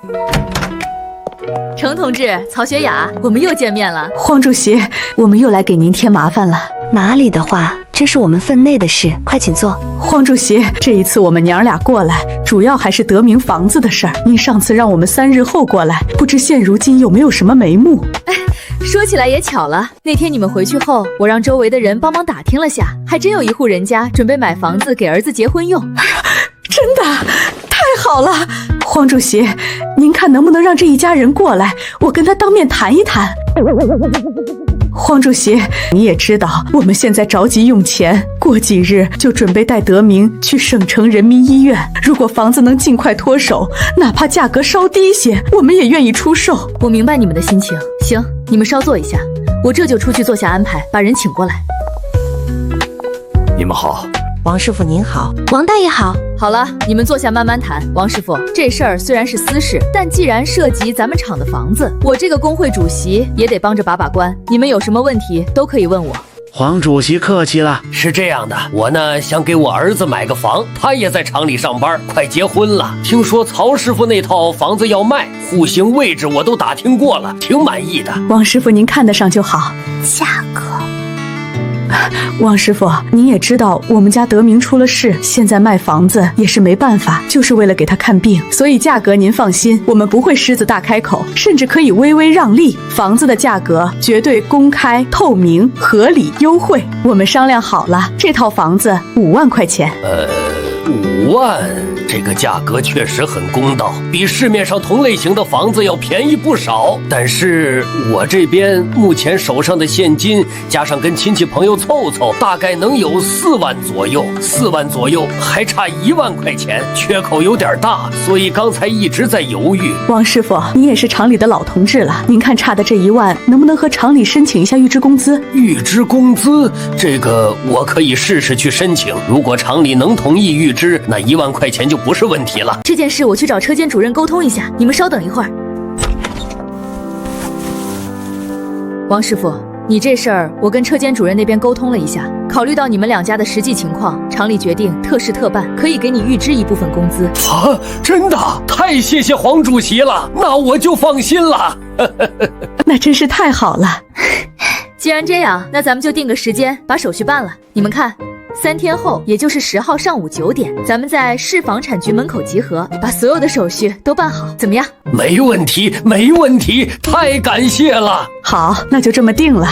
程同志，曹雪雅，我们又见面了。黄主席，我们又来给您添麻烦了。哪里的话这是我们分内的事，快请坐。黄主席，这一次我们娘俩过来，主要还是德明房子的事儿。您上次让我们3日后过来，不知现如今有没有什么眉目？说起来也巧了，那天你们回去后，我让周围的人帮忙打听了下，还真有一户人家准备买房子给儿子结婚用。真的太好了！黄主席，您看能不能让这一家人过来，我跟他当面谈一谈。黄主席，你也知道我们现在着急用钱，过几日就准备带德明去省城人民医院。如果房子能尽快脱手，哪怕价格稍低些，我们也愿意出售。我明白你们的心情，行，你们稍坐一下，我这就出去做下安排，把人请过来。你们好。王师傅您好，王大爷好。好了，你们坐下慢慢谈。王师傅，这事儿虽然是私事，但既然涉及咱们厂的房子，我这个工会主席也得帮着把把关。你们有什么问题都可以问我。黄主席客气了。是这样的，我呢想给我儿子买个房，他也在厂里上班，快结婚了。听说曹师傅那套房子要卖，户型位置我都打听过了，挺满意的。王师傅您看得上就好。价格。王师傅，您也知道我们家德明出了事，现在卖房子也是没办法，就是为了给他看病，所以价格您放心，我们不会狮子大开口，甚至可以微微让利。房子的价格绝对公开、透明、合理、优惠。我们商量好了，这套房子5万块钱。5万，这个价格确实很公道，比市面上同类型的房子要便宜不少。但是我这边目前手上的现金加上跟亲戚朋友凑凑，大概能有4万左右，4万左右还差1万块钱，缺口有点大，所以刚才一直在犹豫。王师傅，您也是厂里的老同志了，您看差的这1万，能不能和厂里申请一下预支工资？预支工资，这个我可以试试去申请，如果厂里能同意预支，那1万块钱就不是问题了。这件事我去找车间主任沟通一下，你们稍等一会儿。王师傅，你这事儿我跟车间主任那边沟通了一下，考虑到你们2家的实际情况，厂里决定特事特办，可以给你预支一部分工资。啊，真的？太谢谢黄主席了，那我就放心了。那真是太好了。既然这样，那咱们就定个时间把手续办了。你们看，3天后，也就是10号上午9点，咱们在市房产局门口集合，把所有的手续都办好，怎么样？没问题，没问题，太感谢了。好，那就这么定了。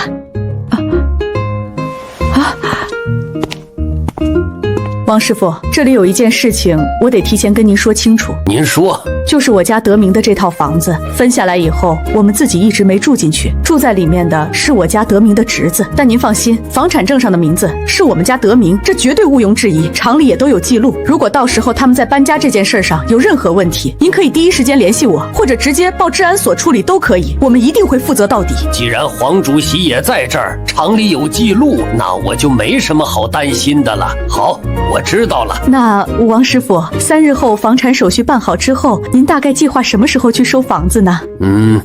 王师傅，这里有一件事情，我得提前跟您说清楚。您说。就是我家德明的这套房子分下来以后，我们自己一直没住进去，住在里面的是我家德明的侄子。但您放心，房产证上的名字是我们家德明，这绝对毋庸置疑，厂里也都有记录。如果到时候他们在搬家这件事上有任何问题，您可以第一时间联系我，或者直接报治安所处理都可以，我们一定会负责到底。既然黄主席也在这儿，厂里有记录，那我就没什么好担心的了。好，我知道了。那王师傅，3日后房产手续办好之后，您大概计划什么时候去收房子呢？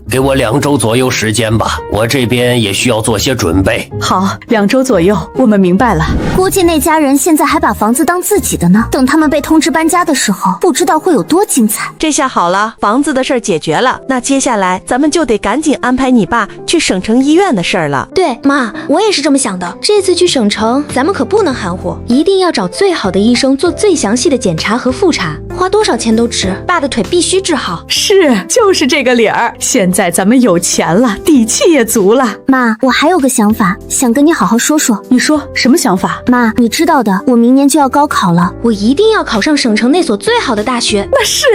给我2周左右时间吧，我这边也需要做些准备。好，2周左右，我们明白了。估计那家人现在还把房子当自己的呢，等他们被通知搬家的时候，不知道会有多精彩。这下好了，房子的事儿解决了，那接下来咱们就得赶紧安排你爸去省城医院的事儿了。对，妈，我也是这么想的。这次去省城，咱们可不能含糊，一定要找最好的医生做最详细的检查和复查，花多少钱都值。爸的腿必须治好。是，就是这个理儿。现在咱们有钱了，底气也足了。妈，我还有个想法，想跟你好好说说。你说什么想法？妈，你知道的，我明年就要高考了，我一定要考上省城那所最好的大学。那是，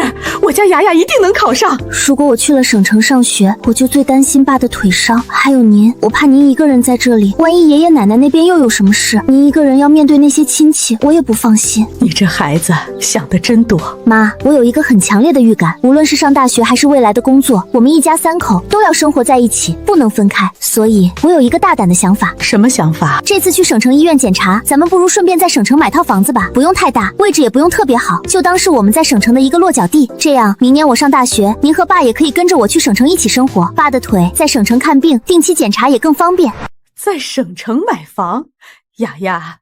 我家雅雅一定能考上。如果我去了省城上学，我就最担心爸的腿伤，还有您，我怕您一个人在这里，万一爷爷奶奶那边又有什么事，您一个人要面对那些亲戚，我也不放心。你这孩子想得真多。妈，我有一个很强烈的预感，无论是上大学还是未来的工作，我们一家3口都要生活在一起，不能分开。所以我有一个大胆的想法。什么想法？这次去省城医院检查，咱们不如顺便在省城买套房子吧，不用太大，位置也不用特别好，就当是我们在省城的一个落脚地。这样明年我上大学，您和爸也可以跟着我去省城一起生活，爸的腿在省城看病，定期检查也更方便。在省城买房？雅雅，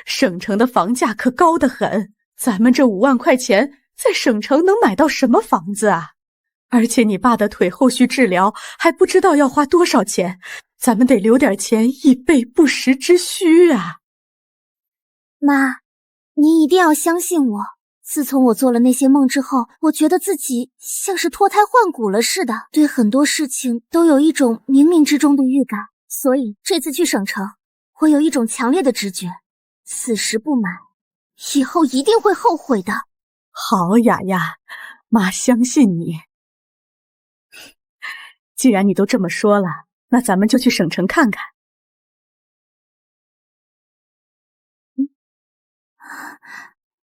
省城的房价可高得很，咱们这5万块钱在省城能买到什么房子啊？而且你爸的腿后续治疗还不知道要花多少钱，咱们得留点钱以备不时之需啊。妈，您一定要相信我。自从我做了那些梦之后，我觉得自己像是脱胎换骨了似的，对很多事情都有一种冥冥之中的预感。所以这次去省城，我有一种强烈的直觉，此时不买，以后一定会后悔的。好，雅雅，妈相信你。既然你都这么说了，那咱们就去省城看看。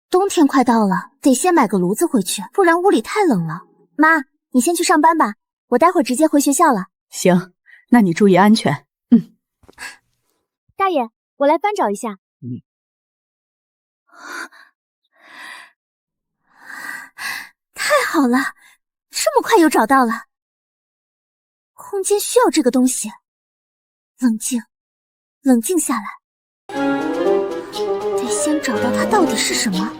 冬天快到了，得先买个炉子回去，不然屋里太冷了。妈，你先去上班吧，我待会儿直接回学校了。行，那你注意安全。大爷，我来翻找一下。太好了，这么快又找到了。空间需要这个东西。冷静，冷静下来。得先找到它到底是什么。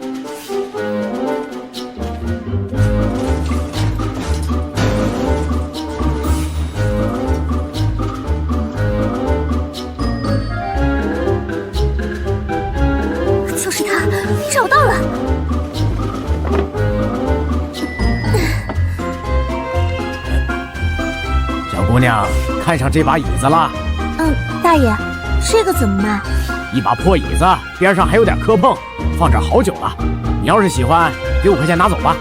就是它，找到了。小姑娘，看上这把椅子了？大爷，这个怎么卖？一把破椅子，边上还有点磕碰，放这儿好久了。你要是喜欢，给5块钱拿走吧。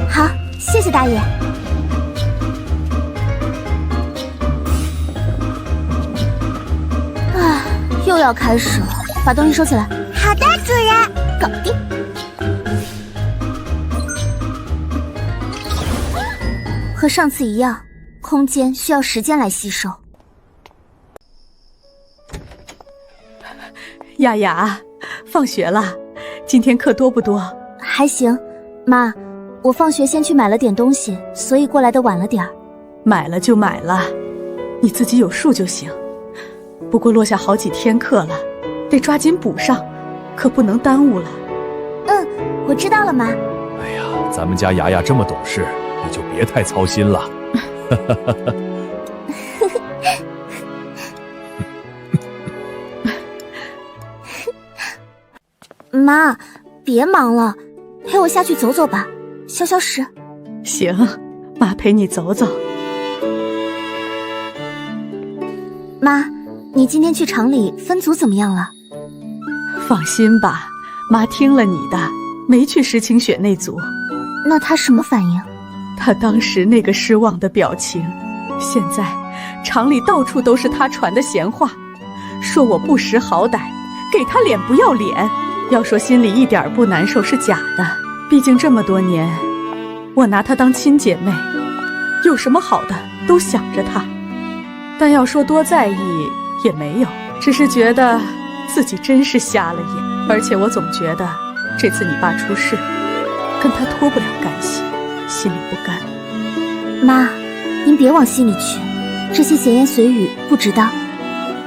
好，谢谢大爷。又要开始了，把东西收起来。好的，主人。搞定。和上次一样，空间需要时间来吸收。雅雅，放学了，今天课多不多？还行，妈，我放学先去买了点东西，所以过来的晚了点儿。买了就买了，你自己有数就行。不过落下好几天课了，得抓紧补上，可不能耽误了。我知道了，妈。哎呀，咱们家雅雅这么懂事，你就别太操心了。妈，别忙了，陪我下去走走吧，消消食。行，妈陪你走走。妈，你今天去厂里分组怎么样了？放心吧，妈听了你的，没去石清雪那组。那他什么反应？他当时那个失望的表情，现在厂里到处都是他传的闲话，说我不识好歹，给他脸不要脸。要说心里一点不难受是假的，毕竟这么多年，我拿她当亲姐妹，有什么好的都想着她。但要说多在意也没有，只是觉得自己真是瞎了眼。而且我总觉得这次你爸出事，跟他脱不了干系，心里不甘。妈，您别往心里去，这些闲言碎语不值当。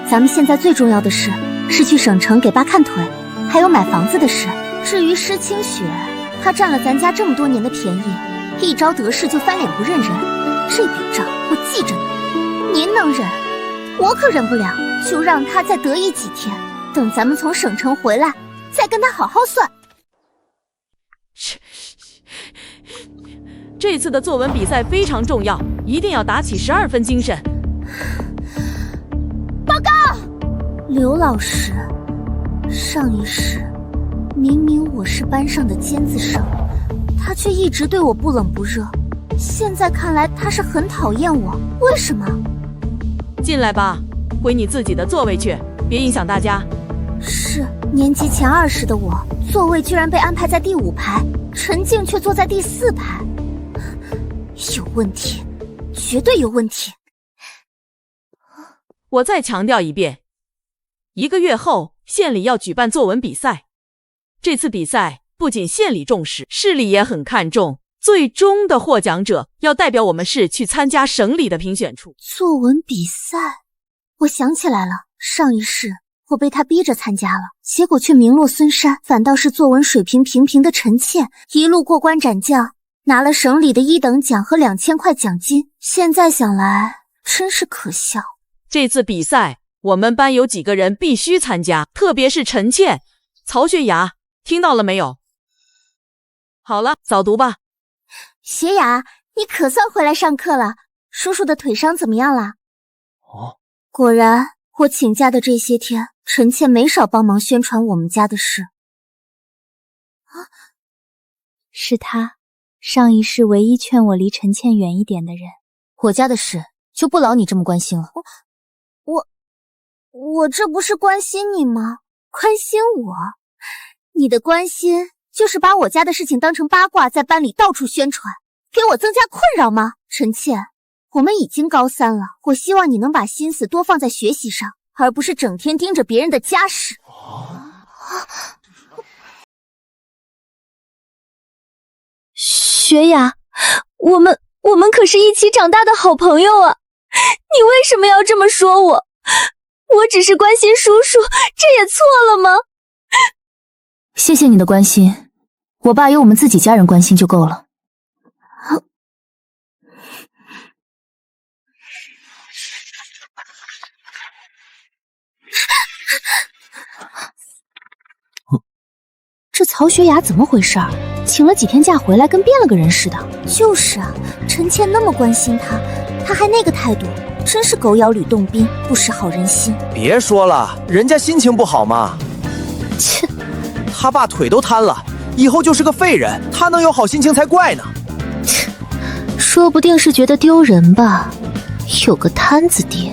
咱们现在最重要的事是去省城给爸看腿，还有买房子的事。至于施清雪，她占了咱家这么多年的便宜，一朝得势就翻脸不认人，这笔账我记着呢。您能忍，我可忍不了，就让她再得意几天，等咱们从省城回来，再跟她好好算。这次的作文比赛非常重要，一定要打起12分精神。报告，刘老师，上一世明明我是班上的尖子生，他却一直对我不冷不热，现在看来他是很讨厌我，为什么？进来吧，回你自己的座位去，别影响大家。是，年级前20的我，座位居然被安排在第5排，陈静却坐在第4排，有问题，绝对有问题。我再强调一遍，1个月后县里要举办作文比赛，这次比赛不仅县里重视，市里也很看重，最终的获奖者要代表我们市去参加省里的评选处。作文比赛，我想起来了，上一世我被他逼着参加了，结果却名落孙山，反倒是作文水平平平的陈倩一路过关斩将，拿了省里的1等奖和2000块奖金。现在想来真是可笑。这次比赛我们班有几个人必须参加，特别是陈倩，曹雪雅，听到了没有？好了，早读吧。雪雅，你可算回来上课了。叔叔的腿伤怎么样了？果然，我请假的这些天，臣妾没少帮忙宣传我们家的事。是他，上一世唯一劝我离陈倩远一点的人。我家的事就不劳你这么关心了。我这不是关心你吗？关心我？你的关心就是把我家的事情当成八卦，在班里到处宣传，给我增加困扰吗？臣妾，我们已经高3了，我希望你能把心思多放在学习上，而不是整天盯着别人的家事。雪雅，我们可是一起长大的好朋友啊！你为什么要这么说我？我只是关心叔叔，这也错了吗？谢谢你的关心，我爸有我们自己家人关心就够了。这曹雪雅怎么回事？请了几天假回来，跟变了个人似的。就是啊，臣妾那么关心他，他还那个态度，真是狗咬吕洞宾，不识好人心。别说了，人家心情不好嘛。切，他爸腿都瘫了，以后就是个废人，他能有好心情才怪呢。切，说不定是觉得丢人吧，有个瘫子爹。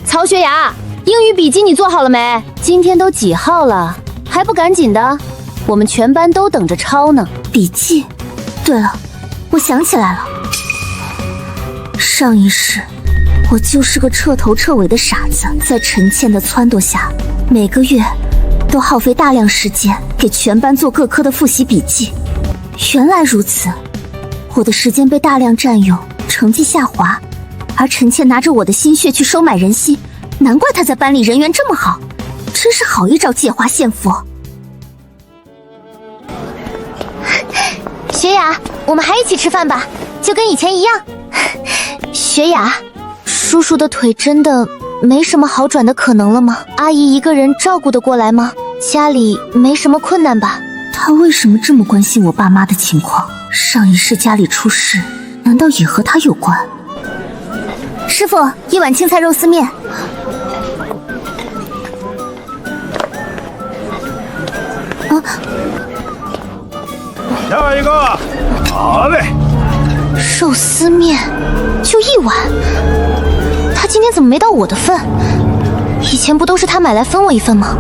曹雪雅，英语笔记你做好了没？今天都几号了，还不赶紧的？我们全班都等着抄呢。笔记？对了，我想起来了，上一世我就是个彻头彻尾的傻子，在陈倩的撺掇下，每个月都耗费大量时间给全班做各科的复习笔记。原来如此，我的时间被大量占用，成绩下滑，而陈倩拿着我的心血去收买人心，难怪她在班里人缘这么好，真是好一招借花献佛。雪雅，我们还一起吃饭吧，就跟以前一样。雪雅，叔叔的腿真的没什么好转的可能了吗？阿姨一个人照顾得过来吗？家里没什么困难吧？他为什么这么关心我爸妈的情况？上一世家里出事，难道也和他有关？师傅，一碗青菜肉丝面。下一个，好嘞。肉丝面就一碗，他今天怎么没到我的份？以前不都是他买来分我一份吗？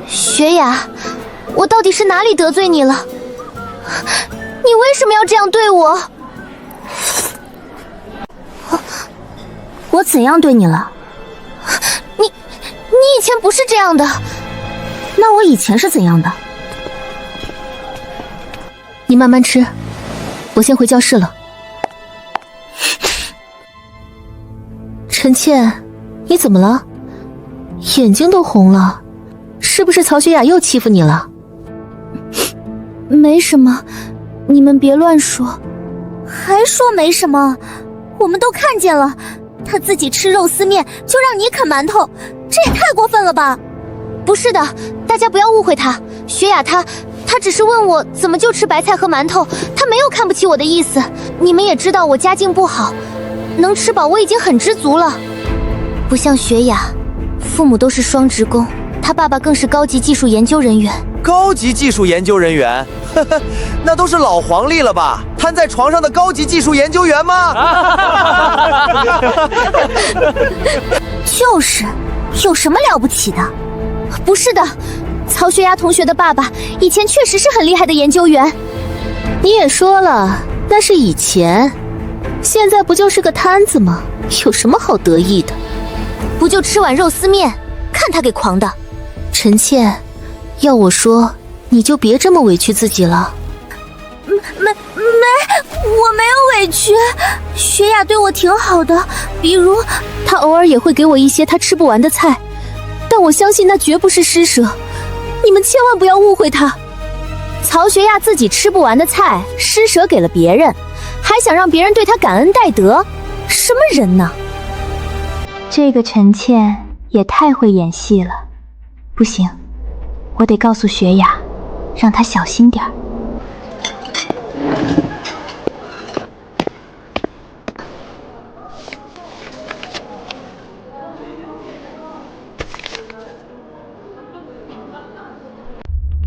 雪雅，我到底是哪里得罪你了？你为什么要这样对我？我怎样对你了？你以前不是这样的。那我以前是怎样的？你慢慢吃，我先回教室了。陈倩，你怎么了？眼睛都红了，是不是曹雪雅又欺负你了？没什么，你们别乱说。还说没什么？我们都看见了，他自己吃肉丝面就让你啃馒头，这也太过分了吧？不是的，大家不要误会他。雪雅他只是问我怎么就吃白菜和馒头，他没有看不起我的意思。你们也知道我家境不好，能吃饱我已经很知足了。不像雪雅，父母都是双职工，他爸爸更是高级技术研究人员。高级技术研究人员？呵呵，那都是老黄历了吧？瘫在床上的高级技术研究员吗？就是，有什么了不起的？不是的，曹雪雅同学的爸爸以前确实是很厉害的研究员。你也说了，那是以前，现在不就是个摊子吗？有什么好得意的？不就吃碗肉丝面，看他给狂的。陈倩，要我说，你就别这么委屈自己了。我没有委屈，雪雅对我挺好的，比如她偶尔也会给我一些她吃不完的菜，但我相信那绝不是施舍，你们千万不要误会她。曹学亚自己吃不完的菜施舍给了别人，还想让别人对他感恩戴德，什么人呢？这个陈倩也太会演戏了，不行，我得告诉学雅，让她小心点儿。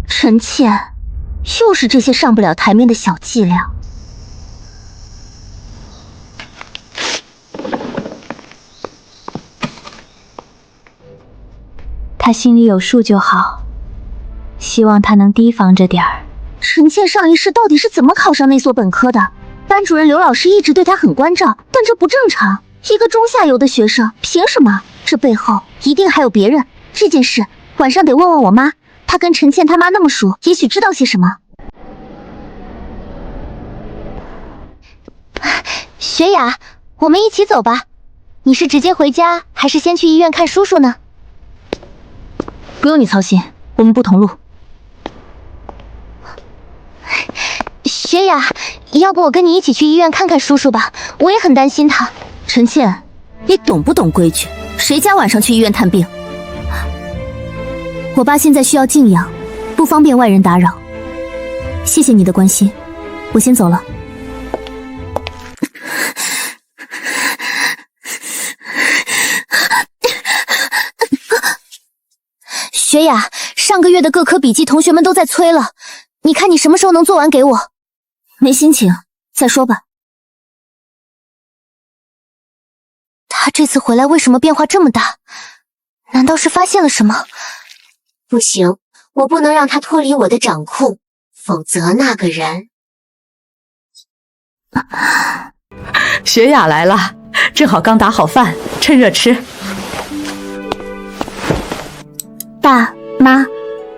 陈倩，又是这些上不了台面的小伎俩。他心里有数就好，希望他能提防着点儿。陈倩上一世到底是怎么考上那所本科的？班主任刘老师一直对他很关照，但这不正常。一个中下游的学生，凭什么？这背后一定还有别人。这件事晚上得问问我妈，她跟陈倩他妈那么熟，也许知道些什么。学雅，我们一起走吧。你是直接回家，还是先去医院看叔叔呢？不用你操心，我们不同路。学雅，要不我跟你一起去医院看看叔叔吧，我也很担心他。陈倩，你懂不懂规矩？谁家晚上去医院探病？我爸现在需要静养，不方便外人打扰。谢谢你的关心，我先走了。学雅，上个月的各科笔记同学们都在催了，你看你什么时候能做完给我？没心情，再说吧。他这次回来为什么变化这么大？难道是发现了什么？不行，我不能让他脱离我的掌控，否则那个人……学雅来了，正好刚打好饭，趁热吃。爸妈，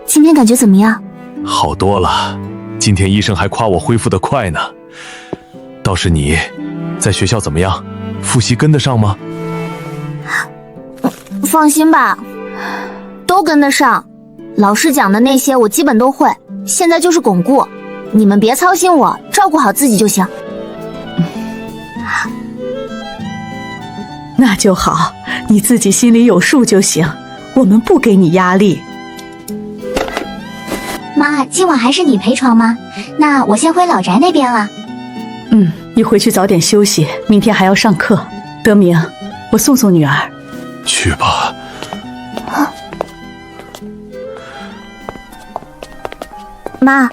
今天感觉怎么样？好多了，今天医生还夸我恢复得快呢。倒是你，在学校怎么样？复习跟得上吗？放心吧，都跟得上。老师讲的那些我基本都会，现在就是巩固。你们别操心我，照顾好自己就行。那就好，你自己心里有数就行，我们不给你压力。妈，今晚还是你陪床吗？那我先回老宅那边了。你回去早点休息，明天还要上课。德明，我送送女儿。去吧。妈，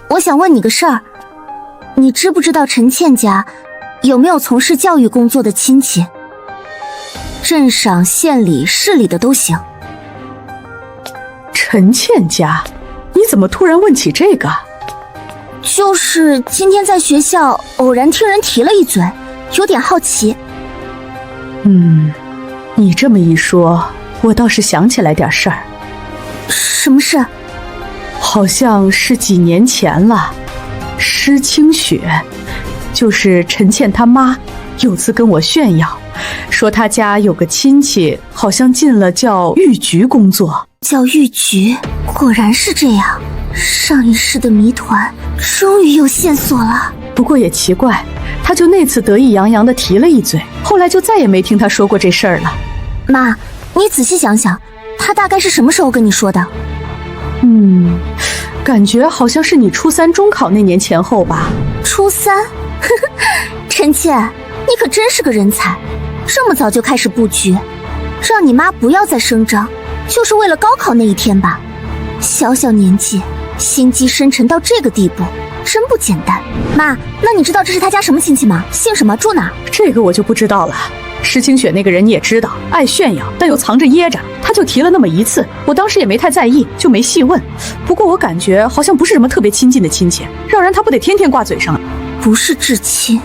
我想问你个事儿，你知不知道陈倩家有没有从事教育工作的亲戚？镇上、县里、市里的都行。陈倩家？你怎么突然问起这个？就是今天在学校偶然听人提了一嘴，有点好奇。你这么一说，我倒是想起来点事儿。什么事？好像是几年前了。施清雪，就是陈倩他妈，有次跟我炫耀，说他家有个亲戚好像进了教育局工作。教育局，果然是这样。上一世的谜团终于有线索了。不过也奇怪，他就那次得意洋洋地提了一嘴，后来就再也没听他说过这事儿了。妈，你仔细想想，他大概是什么时候跟你说的？感觉好像是你初3中考那年前后吧。初3？陈倩，你可真是个人才，这么早就开始布局，让你妈不要再声张，就是为了高考那一天吧？小小年纪，心机深沉到这个地步，真不简单。妈，那你知道这是他家什么亲戚吗？姓什么？住哪？这个我就不知道了。施清雪那个人你也知道，爱炫耀，但又藏着掖着，他就提了那么一次，我当时也没太在意，就没细问。不过我感觉好像不是什么特别亲近的亲戚，让人他不得天天挂嘴上。不是至亲。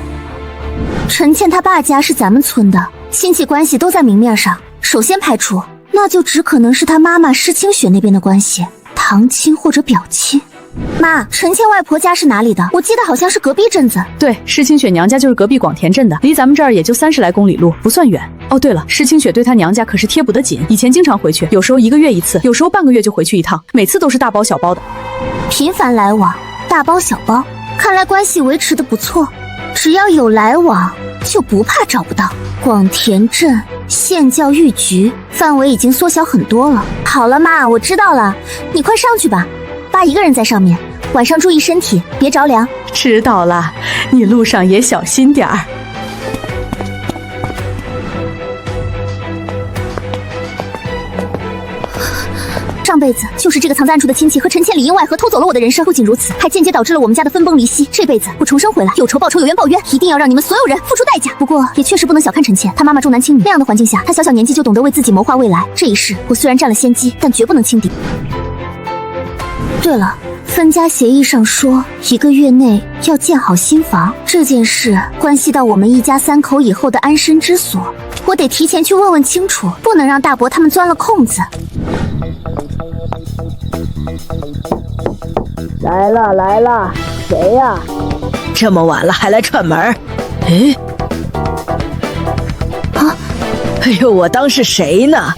陈倩他爸家是咱们村的，亲戚关系都在明面上，首先排除，那就只可能是他妈妈施清雪那边的关系，堂亲或者表亲。妈，陈倩外婆家是哪里的？我记得好像是隔壁镇子。对，施清雪娘家就是隔壁广田镇的，离咱们这儿也就30来公里路，不算远。哦，对了，施清雪对她娘家可是贴补得紧，以前经常回去，有时候1个月一次，有时候半个月就回去一趟，每次都是大包小包的，频繁来往，大包小包，看来关系维持的不错。只要有来往，就不怕找不到。广田镇县教育局范围已经缩小很多了。好了妈，我知道了，你快上去吧，爸一个人在上面，晚上注意身体，别着凉。知道了，你路上也小心点儿。上辈子就是这个藏在暗处的亲戚和陈倩里应外合偷走了我的人生，不仅如此，还间接导致了我们家的分崩离析。这辈子我重生回来，有仇报仇，有冤报冤，一定要让你们所有人付出代价。不过也确实不能小看陈倩，她妈妈重男轻女，那样的环境下，她小年纪就懂得为自己谋划未来。这一世我虽然占了先机，但绝不能轻敌。对了，分家协议上说1个月内要建好新房，这件事关系到我们一家3口以后的安身之所，我得提前去问问清楚，不能让大伯他们钻了空子。来了，谁呀？这么晚了还来串门？哎，哎呦，我当是谁呢？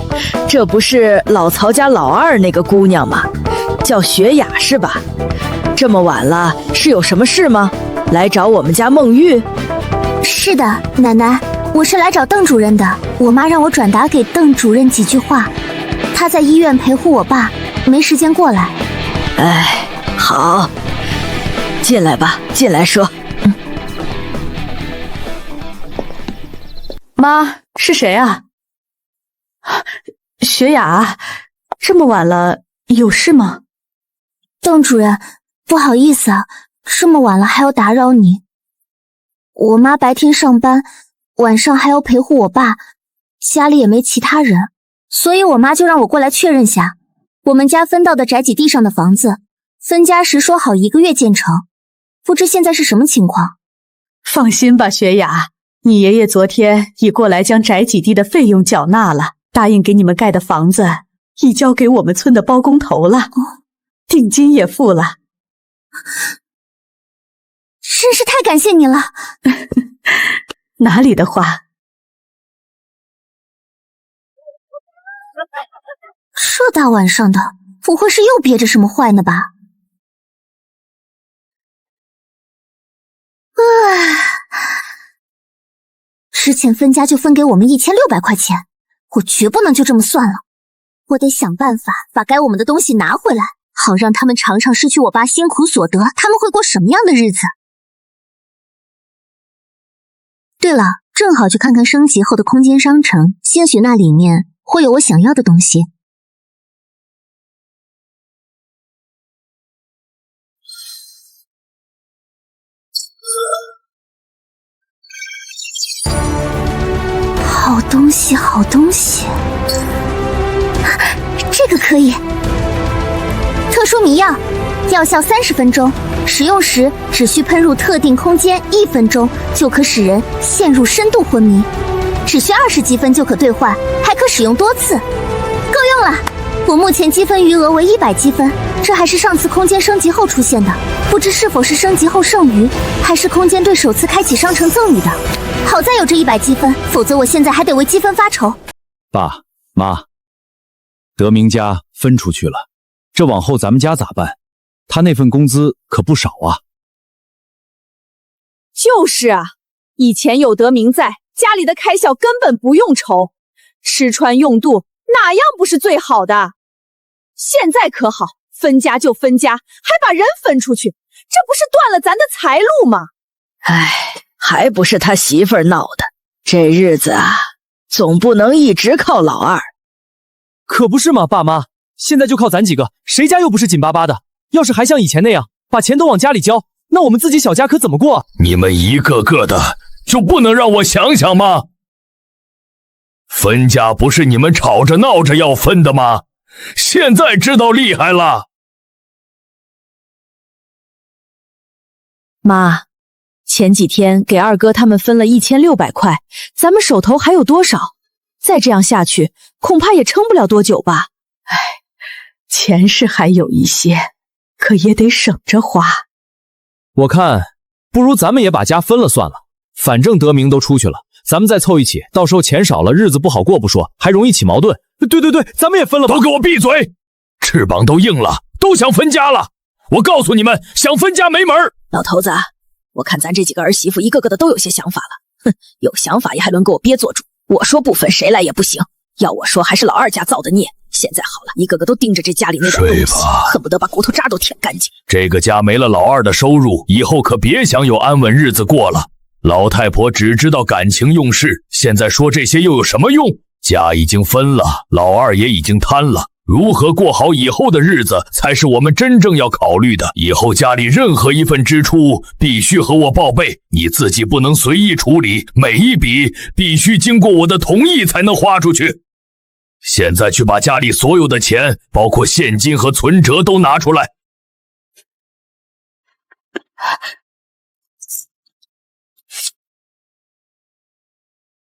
这不是老曹家老二那个姑娘吗？叫雪雅是吧？这么晚了是有什么事吗？来找我们家孟玉？是的，奶奶，我是来找邓主任的。我妈让我转达给邓主任几句话，她在医院陪护我爸，没时间过来。哎，好，进来吧，进来说。妈，是谁啊？雪雅，这么晚了，有事吗？邓主任，不好意思啊，这么晚了还要打扰你。我妈白天上班，晚上还要陪护我爸，家里也没其他人，所以我妈就让我过来确认下，我们家分到的宅基地上的房子，分家时说好1个月建成，不知现在是什么情况。放心吧，雪雅，你爷爷昨天已过来将宅基地的费用缴纳了，答应给你们盖的房子已交给我们村的包工头了，定金也付了。真是太感谢你了。哪里的话。这大晚上的，不会是又憋着什么坏呢吧？之前分家就分给我们1600块钱，我绝不能就这么算了。我得想办法把该我们的东西拿回来，好让他们尝尝失去我爸辛苦所得，他们会过什么样的日子。对了，正好去看看升级后的空间商城，兴许那里面会有我想要的东西。好东西，好东西，这个可以。特殊迷药，药效30分钟，使用时只需喷入特定空间1分钟，就可使人陷入深度昏迷，只需20积分就可兑换，还可使用多次，够用了。我目前积分余额为100积分，这还是上次空间升级后出现的，不知是否是升级后剩余，还是空间对首次开启商城赠予的。好在有这100积分，否则我现在还得为积分发愁。爸妈，德明家分出去了，这往后咱们家咋办？他那份工资可不少啊。就是啊，以前有德明在，家里的开销根本不用愁，吃穿用度哪样不是最好的？现在可好，分家就分家，还把人分出去，这不是断了咱的财路吗？唉，还不是他媳妇儿闹的，这日子啊，总不能一直靠老二。可不是嘛，爸妈，现在就靠咱几个，谁家又不是紧巴巴的？要是还像以前那样，把钱都往家里交，那我们自己小家可怎么过？你们一个个的就不能让我想想吗？分家不是你们吵着闹着要分的吗？现在知道厉害了。妈，前几天给二哥他们分了1600块，咱们手头还有多少？再这样下去，恐怕也撑不了多久吧。唉，钱是还有一些，可也得省着花。我看，不如咱们也把家分了算了，反正德明都出去了，咱们再凑一起，到时候钱少了，日子不好过不说，还容易起矛盾。对，咱们也分了吧。都给我闭嘴！翅膀都硬了，都想分家了。我告诉你们，想分家没门儿。老头子，我看咱这几个儿媳妇一个个的都有些想法了。哼，有想法也还能给我憋做主。我说不分，谁来也不行。要我说，还是老二家造的孽。现在好了，一个个都盯着这家里那点东西，恨不得把骨头渣都舔干净。这个家没了老二的收入，以后可别想有安稳日子过了。老太婆只知道感情用事，现在说这些又有什么用？家已经分了，老二也已经摊了，如何过好以后的日子才是我们真正要考虑的。以后家里任何一份支出必须和我报备，你自己不能随意处理，每一笔必须经过我的同意才能花出去。现在去把家里所有的钱，包括现金和存折都拿出来。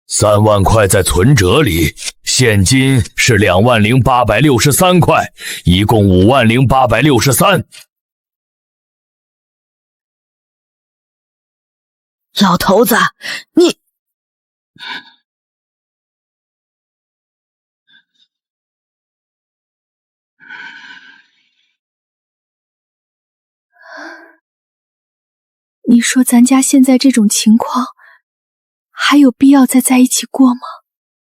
3万块在存折里，现金是20863块，一共50863。老头子，你……你说咱家现在这种情况，还有必要再在一起过吗？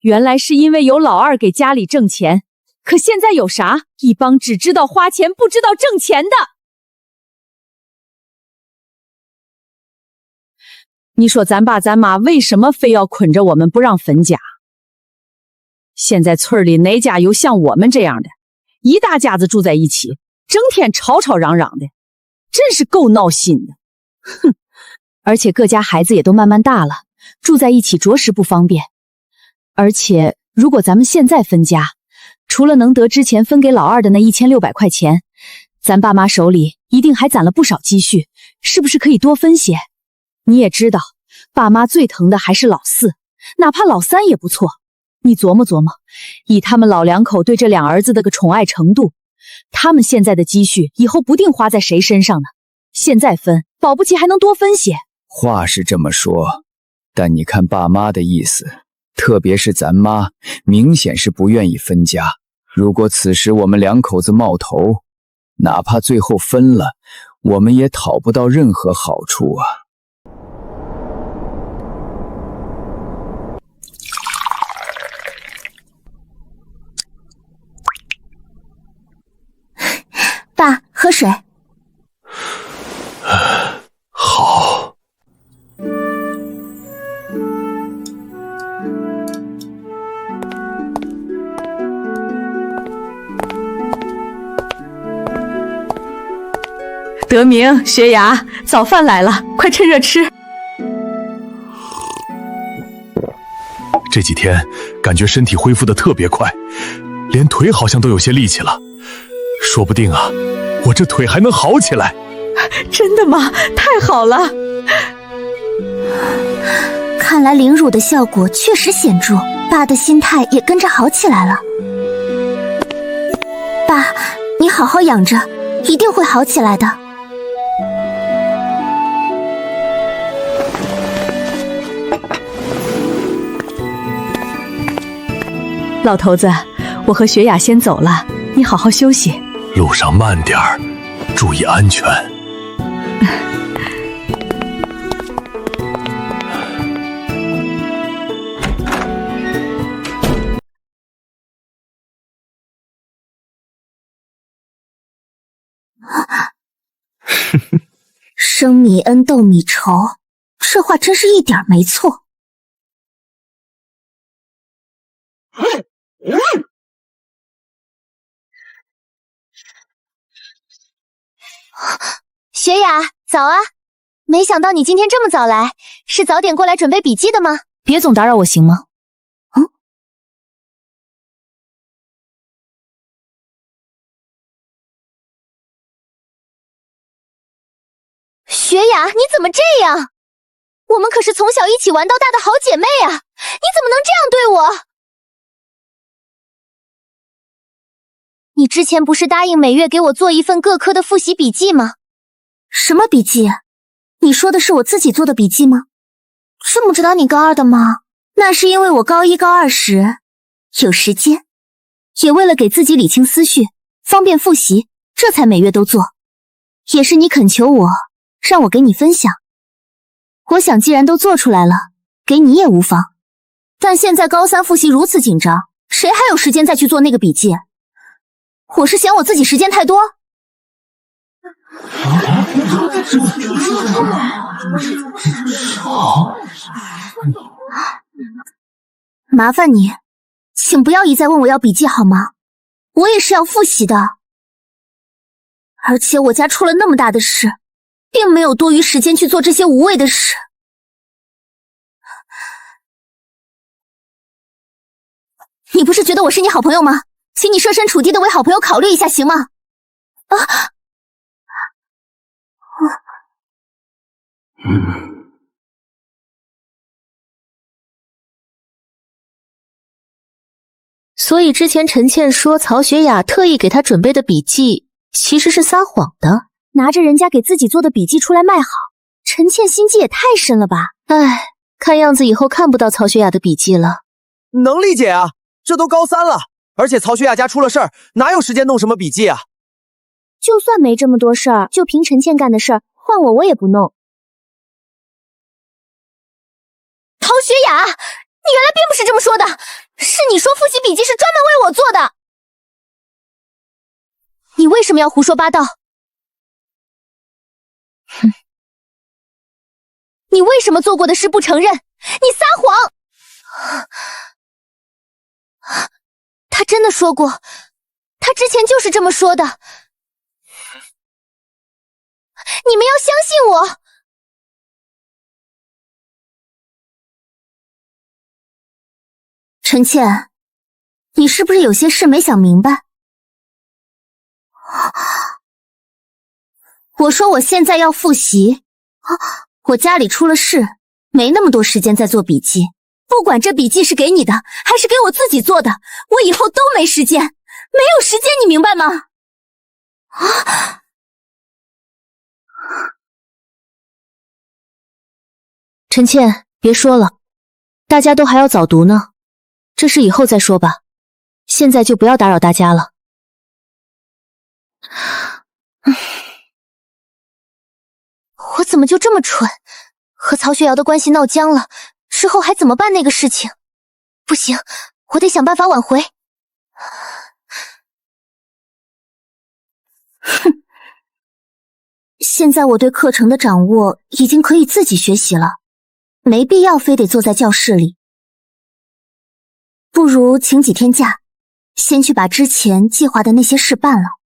原来是因为有老二给家里挣钱，可现在有啥？一帮只知道花钱不知道挣钱的。你说咱爸咱妈为什么非要捆着我们不让分家？现在村里哪家有像我们这样的，一大家子住在一起，整天吵吵嚷嚷的，真是够闹心的。哼，而且各家孩子也都慢慢大了，住在一起着实不方便。而且如果咱们现在分家，除了能得之前分给老二的那1600块钱，咱爸妈手里一定还攒了不少积蓄，是不是可以多分些？你也知道，爸妈最疼的还是老四，哪怕老三也不错。你琢磨琢磨，以他们老两口对这两儿子的个宠爱程度，他们现在的积蓄以后不定花在谁身上呢？现在分，保不齐还能多分些。话是这么说，但你看爸妈的意思，特别是咱妈，明显是不愿意分家。如果此时我们两口子冒头，哪怕最后分了，我们也讨不到任何好处啊。爸，喝水。好。德明、学雅，早饭来了，快趁热吃。这几天感觉身体恢复的特别快，连腿好像都有些力气了。说不定啊，我这腿还能好起来。真的吗？太好了！看来灵乳的效果确实显著，爸的心态也跟着好起来了。爸，你好好养着，一定会好起来的。老头子，我和雪雅先走了，你好好休息。路上慢点儿，注意安全。生米恩，斗米仇，这话真是一点没错。雪雅，早啊！没想到你今天这么早来，是早点过来准备笔记的吗？别总打扰我行吗？雪雅，你怎么这样？我们可是从小一起玩到大的好姐妹啊！你怎么能这样对我？你之前不是答应每月给我做一份各科的复习笔记吗？什么笔记？你说的是我自己做的笔记吗？这么指导你高二的吗？那是因为我高一高二时有时间，也为了给自己理清思绪，方便复习，这才每月都做。也是你恳求我，让我给你分享。我想既然都做出来了，给你也无妨。但现在高三复习如此紧张，谁还有时间再去做那个笔记？我是嫌我自己时间太多？麻烦你，请不要一再问我要笔记好吗？我也是要复习的。而且我家出了那么大的事，并没有多余时间去做这些无谓的事。你不是觉得我是你好朋友吗？请你设身处地的为好朋友考虑一下，行吗？所以之前陈倩说曹雪雅特意给她准备的笔记其实是撒谎的，拿着人家给自己做的笔记出来卖好，陈倩心机也太深了吧。唉，看样子以后看不到曹雪雅的笔记了。能理解啊，这都高三了，而且曹雪雅家出了事儿，哪有时间弄什么笔记啊？就算没这么多事儿，就凭陈倩干的事儿，换我也不弄。曹雪雅，你原来并不是这么说的，是你说复习笔记是专门为我做的。你为什么要胡说八道？哼！你为什么做过的事不承认？你撒谎！他真的说过，他之前就是这么说的。你们要相信我。陈倩，你是不是有些事没想明白？我说我现在要复习，我家里出了事，没那么多时间再做笔记。不管这笔记是给你的，还是给我自己做的，我以后都没时间，没有时间，你明白吗？陈倩，别说了，大家都还要早读呢，这事以后再说吧，现在就不要打扰大家了。我怎么就这么蠢，和曹雪瑶的关系闹僵了，之后还怎么办那个事情？不行，我得想办法挽回。哼，现在我对课程的掌握已经可以自己学习了，没必要非得坐在教室里。不如请几天假，先去把之前计划的那些事办了。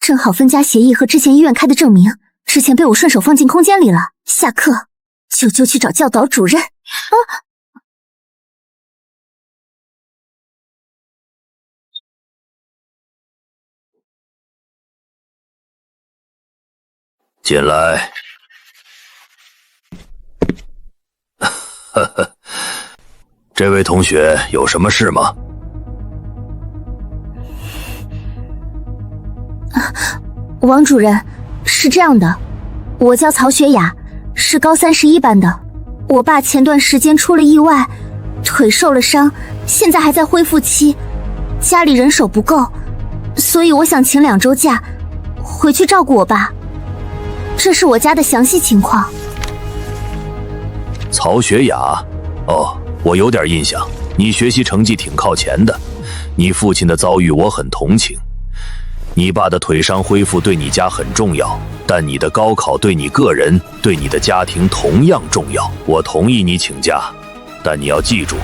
正好分家协议和之前医院开的证明，之前被我顺手放进空间里了。下课就去找教导主任。进来。呵呵，这位同学有什么事吗？王主任，是这样的，我叫曹雪雅，是高三11班的。我爸前段时间出了意外，腿受了伤，现在还在恢复期，家里人手不够，所以我想请2周假，回去照顾我爸。这是我家的详细情况。曹雪雅，哦，我有点印象，你学习成绩挺靠前的，你父亲的遭遇我很同情。你爸的腿伤恢复对你家很重要，但你的高考对你个人、对你的家庭同样重要。我同意你请假，但你要记住，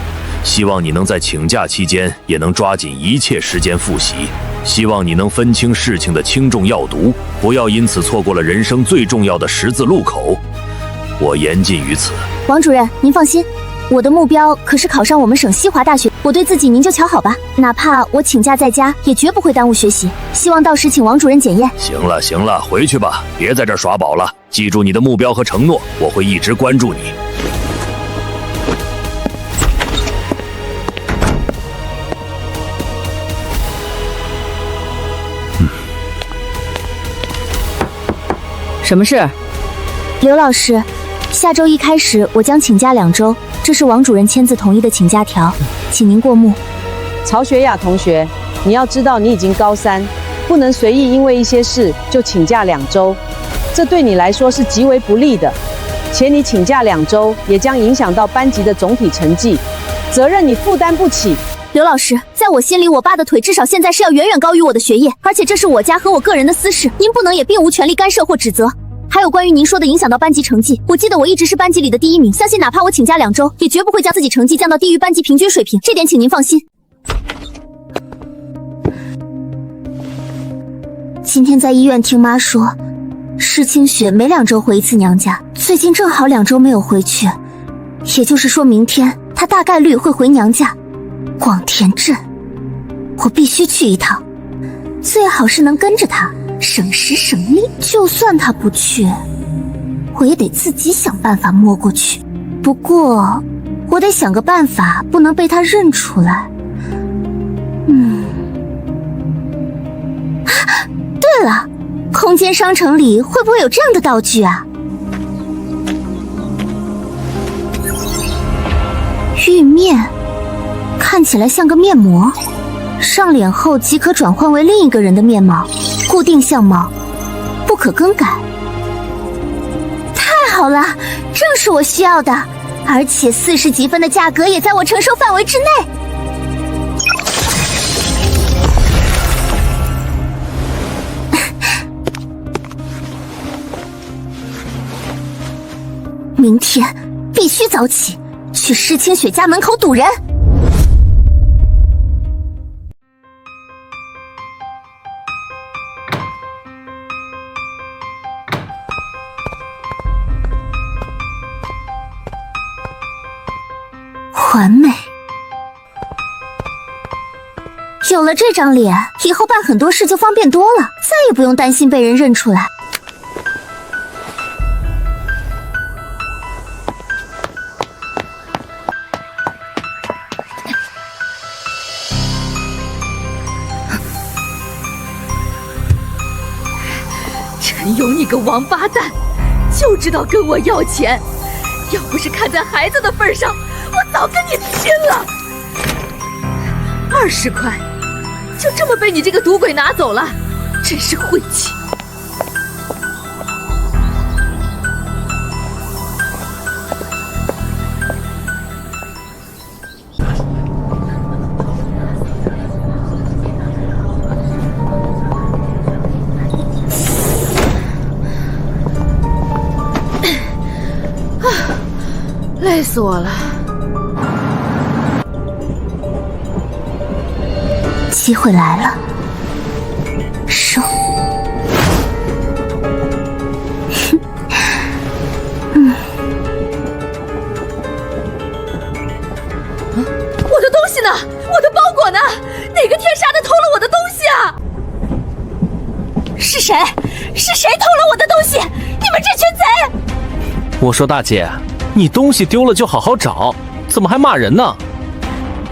希望你能在请假期间也能抓紧一切时间复习。希望你能分清事情的轻重要毒，不要因此错过了人生最重要的十字路口。我言尽于此。王主任，您放心，我的目标可是考上我们省西华大学，我对自己您就瞧好吧，哪怕我请假在家，也绝不会耽误学习。希望到时请王主任检验。行了行了，回去吧，别在这儿耍宝了。记住你的目标和承诺，我会一直关注你。什么事？刘老师，下周一开始我将请假2周，这是王主任签字同意的请假条，请您过目。曹雪雅同学，你要知道你已经高3，不能随意因为一些事就请假2周，这对你来说是极为不利的。且你请假2周，也将影响到班级的总体成绩，责任你负担不起。刘老师，在我心里，我爸的腿至少现在是要远远高于我的学业，而且这是我家和我个人的私事，您不能也并无权利干涉或指责。还有关于您说的影响到班级成绩，我记得我一直是班级里的第1名，相信哪怕我请假2周，也绝不会将自己成绩降到低于班级平均水平，这点请您放心。今天在医院听妈说，施清雪每2周回一次娘家，最近正好2周没有回去，也就是说明天她大概率会回娘家。广田镇，我必须去一趟，最好是能跟着她，省时省力。就算她不去，我也得自己想办法摸过去。不过我得想个办法，不能被她认出来。对了，空间商城里会不会有这样的道具啊？玉面，看起来像个面膜，上脸后即可转换为另一个人的面貌，固定相貌，不可更改。太好了，正是我需要的，而且40几分的价格也在我承受范围之内。明天必须早起，去施清雪家门口堵人。完美，有了这张脸，以后办很多事就方便多了，再也不用担心被人认出来。陈勇，你个王八蛋，就知道跟我要钱！要不是看在孩子的份上，我早跟你拼了。20块，就这么被你这个赌鬼拿走了，真是晦气！累死我了！机会来了，收！我的东西呢？我的包裹呢？哪个天杀的偷了我的东西啊？是谁？是谁偷了我的东西？你们这群贼！我说大姐，你东西丢了就好好找，怎么还骂人呢？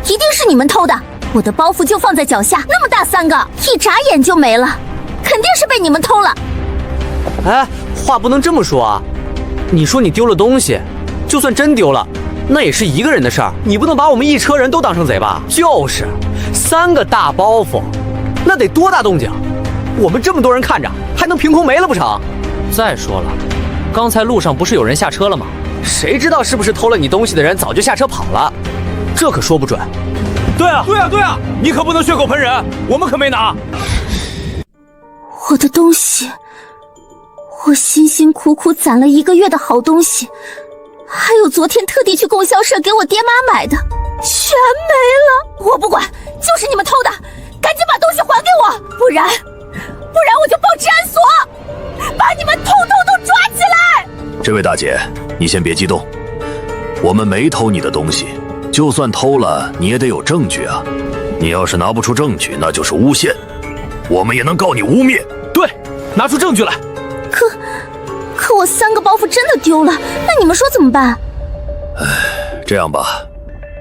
一定是你们偷的！我的包袱就放在脚下，那么大3个，一眨眼就没了，肯定是被你们偷了。哎，话不能这么说啊！你说你丢了东西，就算真丢了，那也是一个人的事儿，你不能把我们一车人都当成贼吧？就是，3个大包袱，那得多大动静？我们这么多人看着，还能凭空没了不成？再说了，刚才路上不是有人下车了吗？谁知道是不是偷了你东西的人早就下车跑了？这可说不准。对啊，你可不能血口喷人，我们可没拿。我的东西，我辛辛苦苦攒了1个月的好东西，还有昨天特地去供销社给我爹妈买的，全没了。我不管，就是你们偷的，赶紧把东西还给我，不然我就报治安所，把你们统统都抓起来。这位大姐，你先别激动，我们没偷你的东西，就算偷了，你也得有证据啊！你要是拿不出证据，那就是诬陷，我们也能告你污蔑。对，拿出证据来。可我3个包袱真的丢了，那你们说怎么办？这样吧，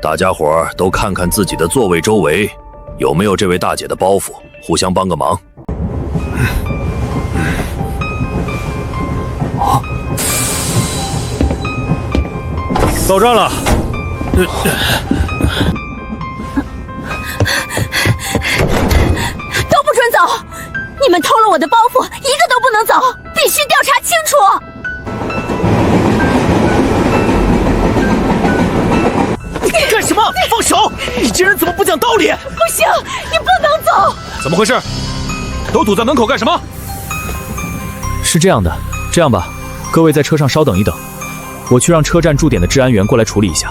大家伙儿都看看自己的座位周围有没有这位大姐的包袱，互相帮个忙。到站了。都不准走！你们偷了我的包袱，一个都不能走，必须调查清楚。干什么？放手！你这人怎么不讲道理？不行，你不能走！怎么回事？都堵在门口干什么？是这样的，这样吧，各位在车上稍等一等，我去让车站驻点的治安员过来处理一下。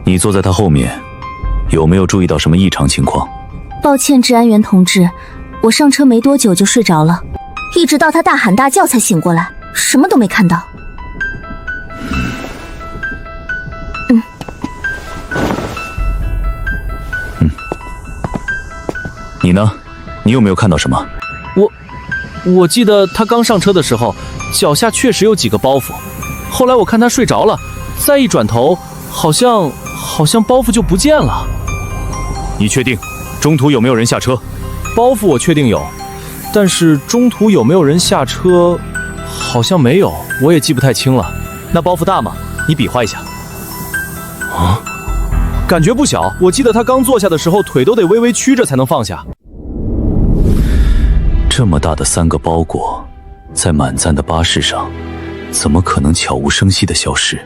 你坐在他后面，有没有注意到什么异常情况？抱歉，治安员同志，我上车没多久就睡着了，一直到他大喊大叫才醒过来，什么都没看到。你呢？你有没有看到什么？我记得他刚上车的时候，脚下确实有几个包袱，后来我看他睡着了，再一转头，好像包袱就不见了。你确定？中途有没有人下车？包袱我确定有，但是中途有没有人下车，好像没有，我也记不太清了。那包袱大吗？你比划一下。啊？感觉不小，我记得他刚坐下的时候，腿都得微微曲着才能放下。这么大的3个包裹，在满载的巴士上，怎么可能悄无声息地消失？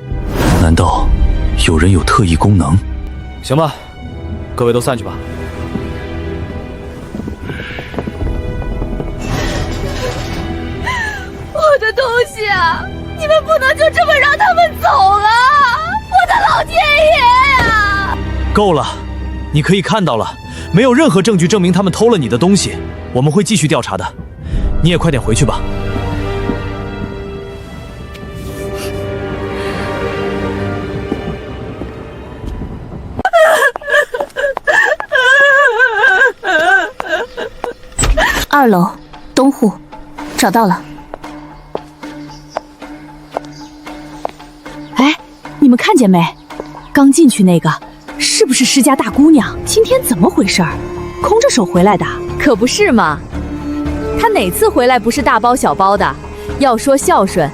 难道有人有特异功能？行吧，各位都散去吧。我的东西啊，你们不能就这么让他们走了！我的老天爷呀！够了，你可以看到了，没有任何证据证明他们偷了你的东西，我们会继续调查的。你也快点回去吧。2楼，东户，找到了。哎，你们看见没？刚进去那个，是不是施家大姑娘？今天怎么回事？空着手回来的？可不是嘛，她哪次回来不是大包小包的？要说孝顺，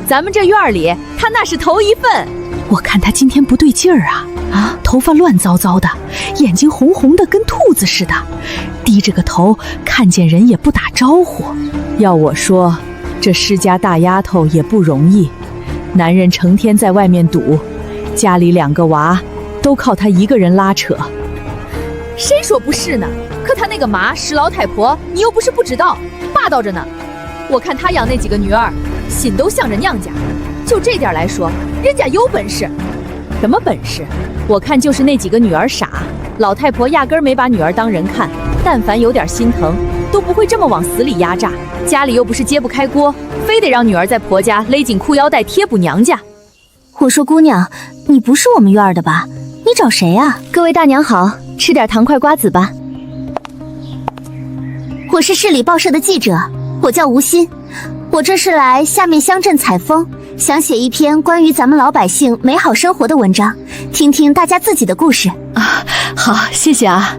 咱们这院里她那是头一份。我看她今天不对劲儿啊！头发乱糟糟的，眼睛红红的，跟兔子似的，低着个头，看见人也不打招呼。要我说，这施家大丫头也不容易，男人成天在外面赌，家里2个娃都靠她一个人拉扯。谁说不是呢？可她那个妈石老太婆，你又不是不知道，霸道着呢。我看她养那几个女儿，心都向着娘家。就这点来说，人家有本事。什么本事？我看就是那几个女儿傻，老太婆压根儿没把女儿当人看，但凡有点心疼，都不会这么往死里压榨。家里又不是揭不开锅，非得让女儿在婆家勒紧裤腰带贴补娘家。我说姑娘，你不是我们院的吧？你找谁啊？各位大娘好，吃点糖块瓜子吧。我是市里报社的记者，我叫吴昕，我这是来下面乡镇采风，想写一篇关于咱们老百姓美好生活的文章，听听大家自己的故事啊。好，谢谢啊。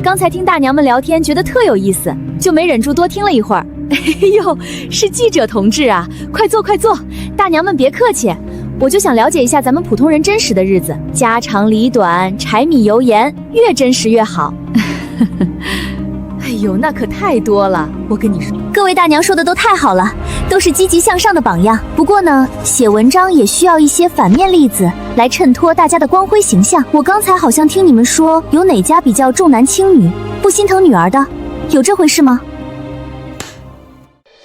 刚才听大娘们聊天，觉得特有意思，就没忍住多听了一会儿。哎呦，是记者同志啊，快坐快坐，大娘们别客气。我就想了解一下咱们普通人真实的日子，家长里短，柴米油盐，越真实越好。哎呦，那可太多了，我跟你说，各位大娘说的都太好了，都是积极向上的榜样。不过呢，写文章也需要一些反面例子来衬托大家的光辉形象。我刚才好像听你们说有哪家比较重男轻女，不心疼女儿的，有这回事吗？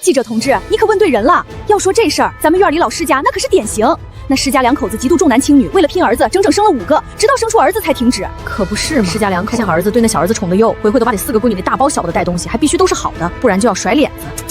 记者同志，你可问对人了。要说这事儿，咱们院里老施家那可是典型。那施家2口子极度重男轻女，为了拼儿子，整整生了5个，直到生出儿子才停止。可不是嘛，施家2口看见儿子对那小儿子宠得又，回回都把那4个闺女那大包小包的带东西，还必须都是好的，不然就要甩脸子。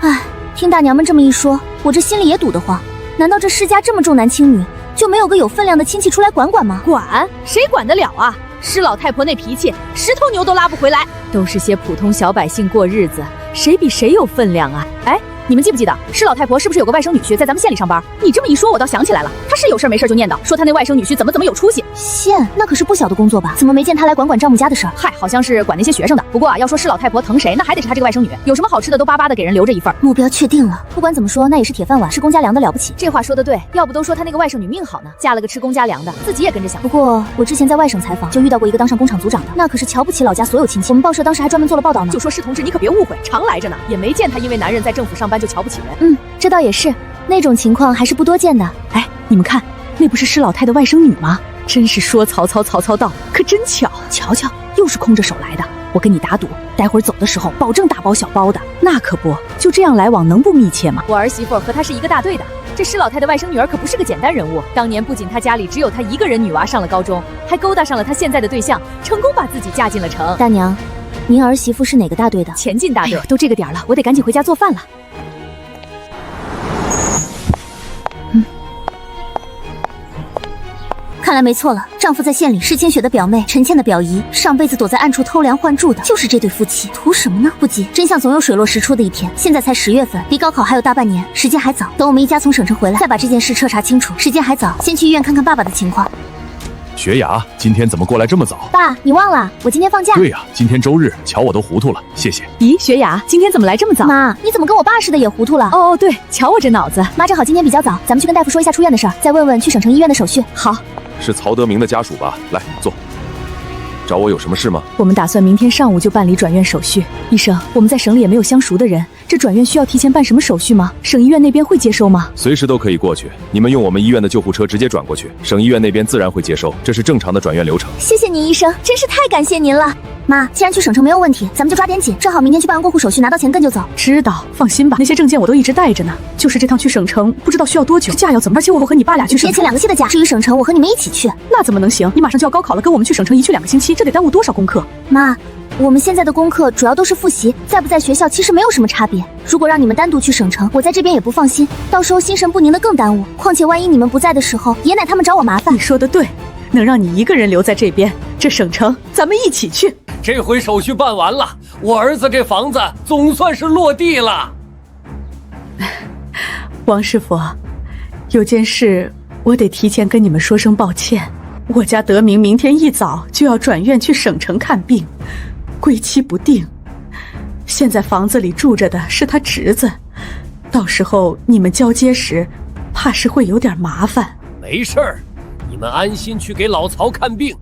唉，听大娘们这么一说，我这心里也堵得慌。难道这施家这么重男轻女，就没有个有分量的亲戚出来管管吗？管？谁管得了啊？施老太婆那脾气，10头牛都拉不回来。都是些普通小百姓过日子，谁比谁有分量啊？哎，你们记不记得施老太婆是不是有个外甥女婿在咱们县里上班？你这么一说，我倒想起来了，她是有事没事就念叨，说她那外甥女婿怎么有出息。县那可是不小的工作吧？怎么没见她来管丈母家的事儿？嗨，好像是管那些学生的。不过啊，要说施老太婆疼谁，那还得是她这个外甥女，有什么好吃的都巴巴的给人留着一份。目标确定了，不管怎么说，那也是铁饭碗，吃公家粮的了不起。这话说得对，要不都说她那个外甥女命好呢，嫁了个吃公家粮的，自己也跟着想。不过我之前在外省采访，就遇到过一个当上工厂组长的，那可是瞧不起老家所有亲戚。我们报社当时还专门做了报道呢。就说施同志，你可别误会，常来着呢，也没见他因为男人在政府上班就瞧不起人。这倒也是，那种情况还是不多见的。哎，你们看，那不是施老太的外甥女吗？真是说曹操，曹操到，可真巧。瞧瞧，又是空着手来的。我跟你打赌，待会儿走的时候，保证大包小包的。那可不，就这样来往能不密切吗？我儿媳妇和她是一个大队的。这施老太的外甥女儿可不是个简单人物，当年不仅她家里只有她一个人女娃上了高中，还勾搭上了她现在的对象，成功把自己嫁进了城。大娘，您儿媳妇是哪个大队的？前进大队。都这个点了，我得赶紧回家做饭了。看来没错了，丈夫在县里是千雪的表妹，陈倩的表姨，上辈子躲在暗处偷梁换柱的就是这对夫妻。图什么呢？不急，真相总有水落石出的一天。现在才10月份，离高考还有大半年，时间还早。等我们一家从省城回来，再把这件事彻查清楚。时间还早，先去医院看看爸爸的情况。雪雅，今天怎么过来这么早？爸，你忘了，我今天放假。对呀，今天周日，瞧我都糊涂了，谢谢。咦，雪雅，今天怎么来这么早？妈，你怎么跟我爸似的也糊涂了？哦，对，瞧我这脑子。妈，正好今天比较早，咱们去跟大夫说一下出院的事儿，再问问去省城医院的手续。好。是曹德明的家属吧？来，坐。找我有什么事吗？我们打算明天上午就办理转院手续。医生，我们在省里也没有相熟的人，这转院需要提前办什么手续吗？省医院那边会接收吗？随时都可以过去，你们用我们医院的救护车直接转过去，省医院那边自然会接收，这是正常的转院流程。谢谢你，医生，真是太感谢您了。妈，既然去省城没有问题，咱们就抓点紧，正好明天去办完过户手续，拿到钱跟就走。知道，放心吧，那些证件我都一直带着呢。就是这趟去省城，不知道需要多久，假要怎么？而且我和你爸俩去省城，别请2个期的假。至于省城，我和你们一起去。那怎么能行？你马上就要高考了，跟我们去省城一去2个星期，这得耽误多少功课？妈，我们现在的功课主要都是复习，在不在学校其实没有什么差别。如果让你们单独去省城，我在这边也不放心，到时候心神不宁的更耽误。况且万一你们不在的时候，爷奶他们找我麻烦。你说的对，能让你一个人留在这边，这省城咱们一起去。这回手续办完了，我儿子这房子总算是落地了。王师傅，有件事我得提前跟你们说声抱歉。我家德明明天一早就要转院去省城看病，归期不定。现在房子里住着的是他侄子，到时候你们交接时，怕是会有点麻烦。没事儿，你们安心去给老曹看病，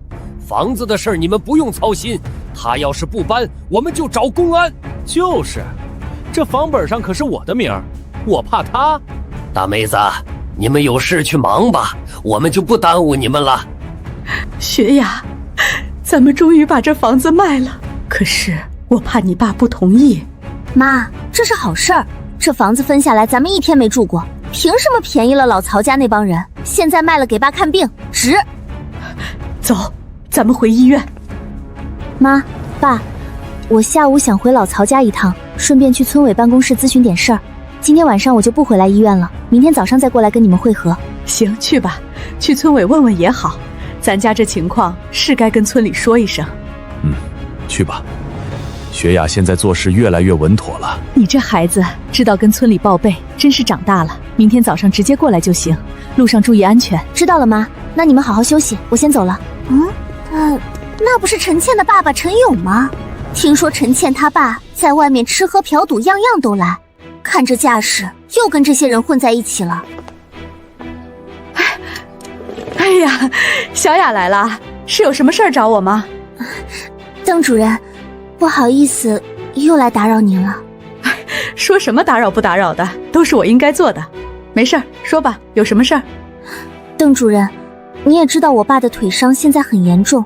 房子的事儿你们不用操心。他要是不搬，我们就找公安。就是，这房本上可是我的名儿，我怕他。大妹子，你们有事去忙吧，我们就不耽误你们了。雪雅，咱们终于把这房子卖了，可是我怕你爸不同意。妈，这是好事儿，这房子分下来咱们1天没住过，凭什么便宜了老曹家那帮人？现在卖了给爸看病，值。走，咱们回医院。妈，爸，我下午想回老曹家一趟，顺便去村委办公室咨询点事儿。今天晚上我就不回来医院了，明天早上再过来跟你们会合。行，去吧，去村委问问也好。咱家这情况是该跟村里说一声。去吧。雪雅现在做事越来越稳妥了。你这孩子知道跟村里报备，真是长大了。明天早上直接过来就行，路上注意安全。知道了，妈。那你们好好休息，我先走了。那不是陈倩的爸爸陈勇吗？听说陈倩他爸在外面吃喝嫖赌样样都来，看这架势又跟这些人混在一起了。哎呀，小雅来了，是有什么事儿找我吗？邓主任，不好意思，又来打扰您了。说什么打扰不打扰的，都是我应该做的。没事儿，说吧，有什么事儿？邓主任，你也知道我爸的腿伤现在很严重，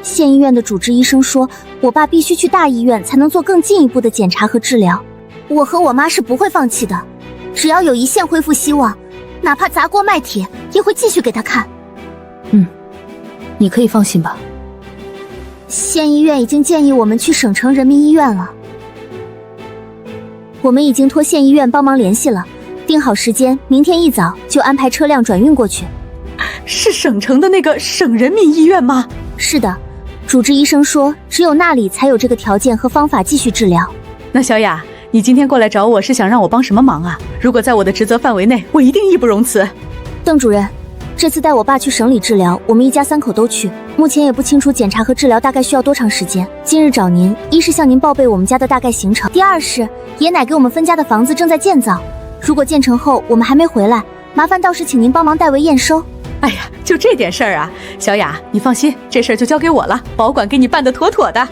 县医院的主治医生说我爸必须去大医院才能做更进一步的检查和治疗。我和我妈是不会放弃的，只要有一线恢复希望，哪怕砸锅卖铁也会继续给他看。你可以放心吧。县医院已经建议我们去省城人民医院了，我们已经托县医院帮忙联系了，定好时间，明天一早就安排车辆转运过去。是省城的那个省人民医院吗？是的，主治医生说只有那里才有这个条件和方法继续治疗。那小雅，你今天过来找我是想让我帮什么忙啊？如果在我的职责范围内，我一定义不容辞。邓主任，这次带我爸去省里治疗，我们一家3口都去，目前也不清楚检查和治疗大概需要多长时间。今日找您，一是向您报备我们家的大概行程，第二是爷奶给我们分家的房子正在建造，如果建成后我们还没回来，麻烦到时请您帮忙代为验收。哎呀，就这点事儿啊，小雅，你放心，这事儿就交给我了，保管给你办得妥妥的。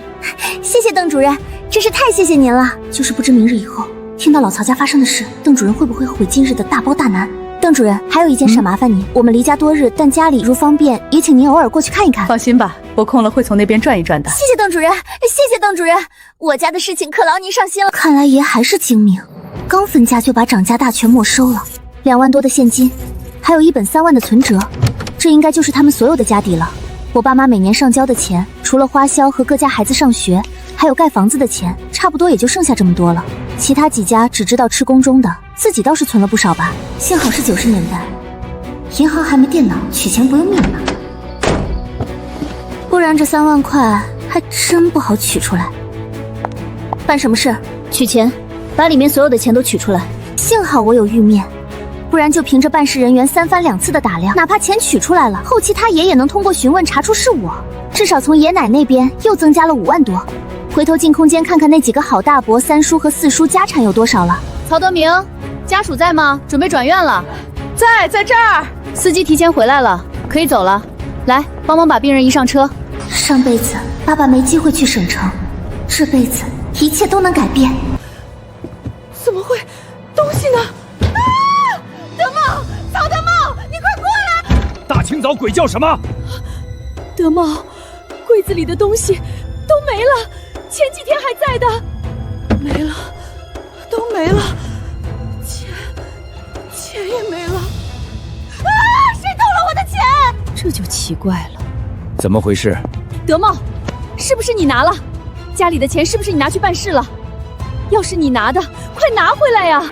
谢谢邓主任，真是太谢谢您了。就是不知明日以后听到老曹家发生的事，邓主任会不会后悔今日的大包大拿？邓主任，还有一件事麻烦您，我们离家多日，但家里如方便，也请您偶尔过去看一看。放心吧，我空了会从那边转一转的。谢谢邓主任，谢谢邓主任，我家的事情可劳您上心了。看来爷还是精明，刚分家就把掌家大权没收了，2万多的现金，还有1本3万的存折，这应该就是他们所有的家底了。我爸妈每年上交的钱，除了花销和各家孩子上学，还有盖房子的钱，差不多也就剩下这么多了。其他几家只知道吃宫中的，自己倒是存了不少吧。幸好是90年代，银行还没电脑，取钱不用密码，不然这3万块还真不好取出来。办什么事？取钱，把里面所有的钱都取出来。幸好我有玉面，不然就凭着办事人员3番2次的打量，哪怕钱取出来了，后期他爷也能通过询问查出是我。至少从爷奶那边又增加了5万多。回头进空间看看那几个好大伯3叔和4叔家产有多少了。曹德明，家属在吗？准备转院了。在这儿。司机提前回来了，可以走了。来，帮忙把病人移上车。上辈子爸爸没机会去省城，这辈子一切都能改变。怎么会？东西呢？啊！德茂，曹德茂，你快过来！大清早鬼叫什么？德茂，柜子里的东西都没了，前几天还在的，没了，都没了，钱也没了。啊！谁偷了我的钱？这就奇怪了，怎么回事？德茂，是不是你拿了？家里的钱是不是你拿去办事了？要是你拿的，快拿回来呀！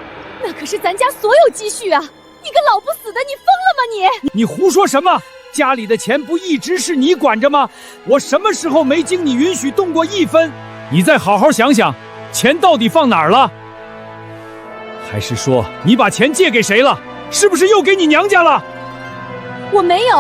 那可是咱家所有积蓄啊！你个老不死的，你疯了吗你？你胡说什么？家里的钱不一直是你管着吗？我什么时候没经你允许动过1分？你再好好想想，钱到底放哪儿了？还是说你把钱借给谁了？是不是又给你娘家了？我没有，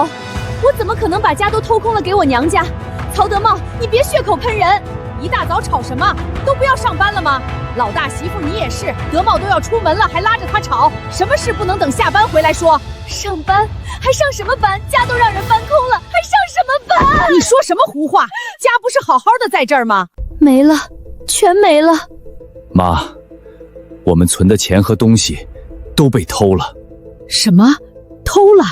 我怎么可能把家都偷空了给我娘家？曹德茂，你别血口喷人！一大早吵什么？都不要上班了吗？老大媳妇你也是，德茂都要出门了，还拉着他吵，什么事不能等下班回来说？上班还上什么班？家都让人搬空了，还上什么班？你说什么胡话？家不是好好的在这儿吗？没了，全没了。妈，我们存的钱和东西都被偷了。什么？偷了？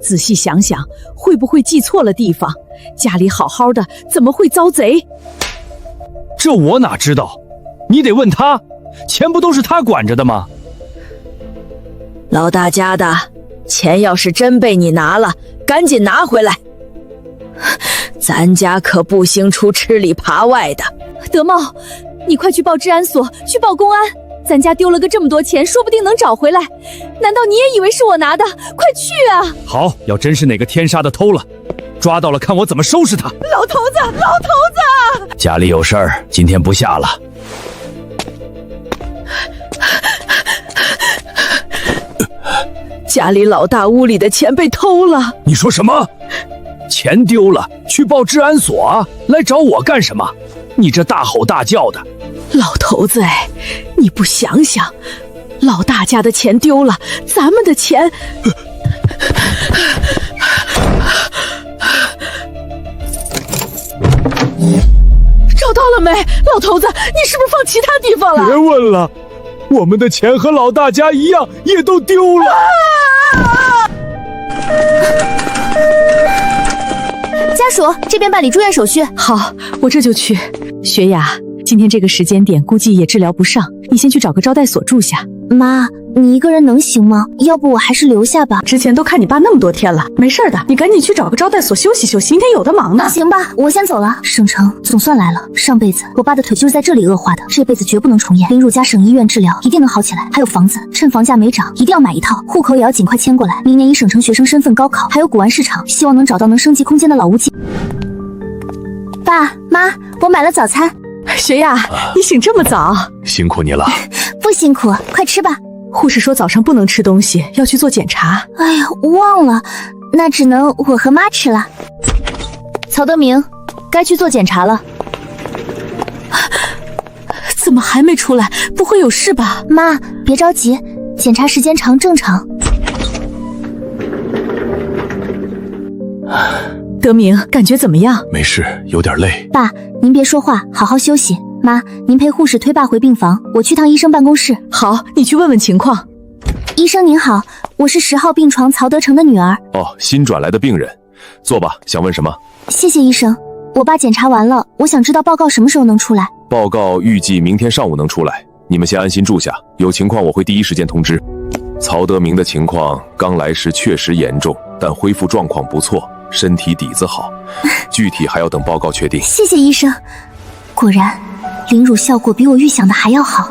仔细想想，会不会记错了地方？家里好好的，怎么会遭贼？这我哪知道？你得问他，钱不都是他管着的吗？老大家的钱要是真被你拿了，赶紧拿回来，咱家可不兴出吃里扒外的。德茂，你快去报治安所，去报公安，咱家丢了个这么多钱，说不定能找回来。难道你也以为是我拿的？快去啊！好，要真是哪个天杀的偷了，抓到了看我怎么收拾他。老头子，老头子！家里有事儿，今天不下了。家里老大屋里的钱被偷了。你说什么？钱丢了，去报治安所啊？来找我干什么？你这大吼大叫的！老头子哎，你不想想，老大家的钱丢了，咱们的钱……找到了没？老头子，你是不是放其他地方了？别问了，我们的钱和老大家一样，也都丢了。家属这边办理住院手续。好，我这就去。雪雅，今天这个时间点估计也治疗不上，你先去找个招待所住下。妈，你一个人能行吗？要不我还是留下吧。之前都看你爸那么多天了，没事的，你赶紧去找个招待所休息休息，明天有的忙呢。行吧，我先走了。省城总算来了，上辈子我爸的腿就是在这里恶化的，这辈子绝不能重演。拎入家省医院治疗，一定能好起来。还有房子，趁房价没涨，一定要买一套，户口也要尽快迁过来。明年以省城学生身份高考，还有古玩市场，希望能找到能升级空间的老屋记。爸妈，我买了早餐。雪雅，你醒这么早？辛苦你了。辛苦，快吃吧。护士说早上不能吃东西，要去做检查。哎呀，忘了，那只能我和妈吃了。曹德明，该去做检查了。怎么还没出来？不会有事吧？妈，别着急，检查时间长，正常。德明，感觉怎么样？没事，有点累。爸，您别说话，好好休息。妈，您陪护士推爸回病房，我去趟医生办公室。好，你去问问情况。医生您好，我是10号病床曹德成的女儿。哦，新转来的病人，坐吧，想问什么？谢谢医生，我爸检查完了，我想知道报告什么时候能出来。报告预计明天上午能出来，你们先安心住下，有情况我会第一时间通知。曹德明的情况刚来时确实严重，但恢复状况不错，身体底子好，具体还要等报告确定。谢谢医生，果然凌辱效果比我预想的还要好。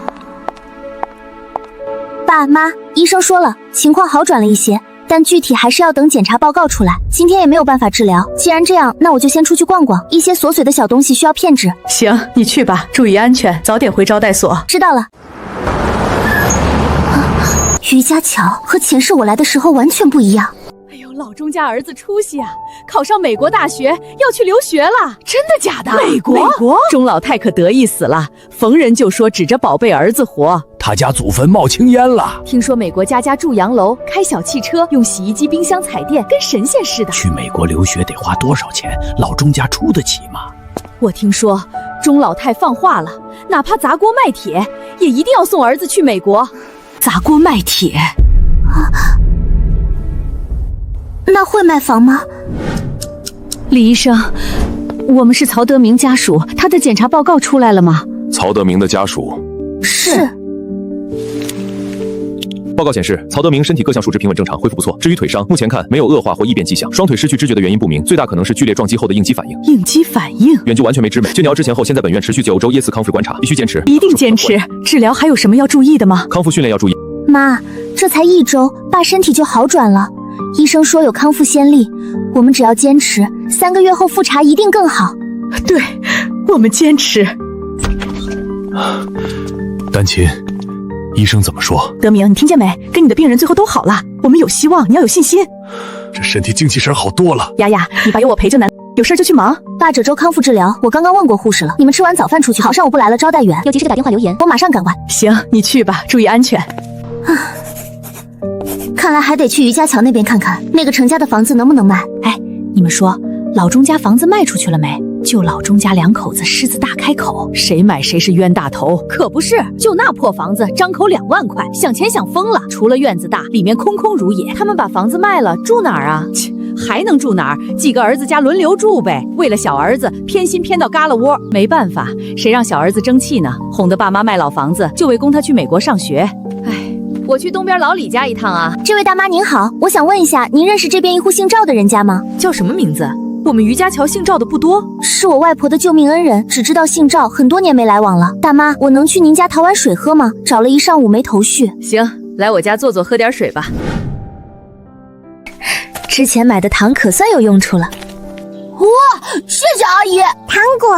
爸妈，医生说了，情况好转了一些，但具体还是要等检查报告出来，今天也没有办法治疗。既然这样，那我就先出去逛逛，一些琐碎的小东西需要骗纸。行，你去吧，注意安全，早点回招待所。知道了。于家桥和前世我来的时候完全不一样。哎呦，老钟家儿子出息啊，考上美国大学，要去留学了，真的假的？美国？钟老太可得意死了，逢人就说指着宝贝儿子活。他家祖坟冒青烟了。听说美国家家住洋楼，开小汽车，用洗衣机、冰箱、彩电，跟神仙似的。去美国留学得花多少钱？老钟家出得起吗？我听说钟老太放话了，哪怕砸锅卖铁，也一定要送儿子去美国。砸锅卖铁？那会卖房吗？李医生，我们是曹德明家属，他的检查报告出来了吗？曹德明的家属是。报告显示，曹德明身体各项数值平稳正常，恢复不错。至于腿伤，目前看没有恶化或异变迹象。双腿失去知觉的原因不明，最大可能是剧烈撞击后的应激反应。应激反应？远距完全没知美。就你要之前后，先在本院持续9周耶次康复观察，必须坚持。一定坚持。治疗还有什么要注意的吗？康复训练要注意。妈，这才1周，爸身体就好转了。医生说有康复先例，我们只要坚持，3个月后复查一定更好。对，我们坚持。丹琴，医生怎么说？德明，你听见没？跟你的病人最后都好了，我们有希望，你要有信心。这身体精气神好多了。雅雅，你爸有我陪着呢，有事就去忙。爸这周康复治疗，我刚刚问过护士了，你们吃完早饭出去，好，上午不来了，招待员要及时给打电话留言，我马上赶完。行，你去吧，注意安全。看来还得去于家桥那边看看，那个程家的房子能不能卖。哎，你们说老钟家房子卖出去了没？就老钟家2口子狮子大开口，谁买谁是冤大头。可不是，就那破房子，张口2万块，想钱想疯了。除了院子大，里面空空如也。他们把房子卖了，住哪儿啊？切，还能住哪儿？几个儿子家轮流住呗。为了小儿子，偏心偏到旮旯窝。没办法，谁让小儿子争气呢？哄得爸妈卖老房子，就为供他去美国上学。哎，我去东边老李家一趟啊。这位大妈您好，我想问一下，您认识这边一户姓赵的人家吗？叫什么名字？我们于家桥姓赵的不多，是我外婆的救命恩人，只知道姓赵，很多年没来往了。大妈，我能去您家讨碗水喝吗？找了一上午没头绪。行，来我家坐坐，喝点水吧。之前买的糖可算有用处了。哇，谢谢阿姨。糖果。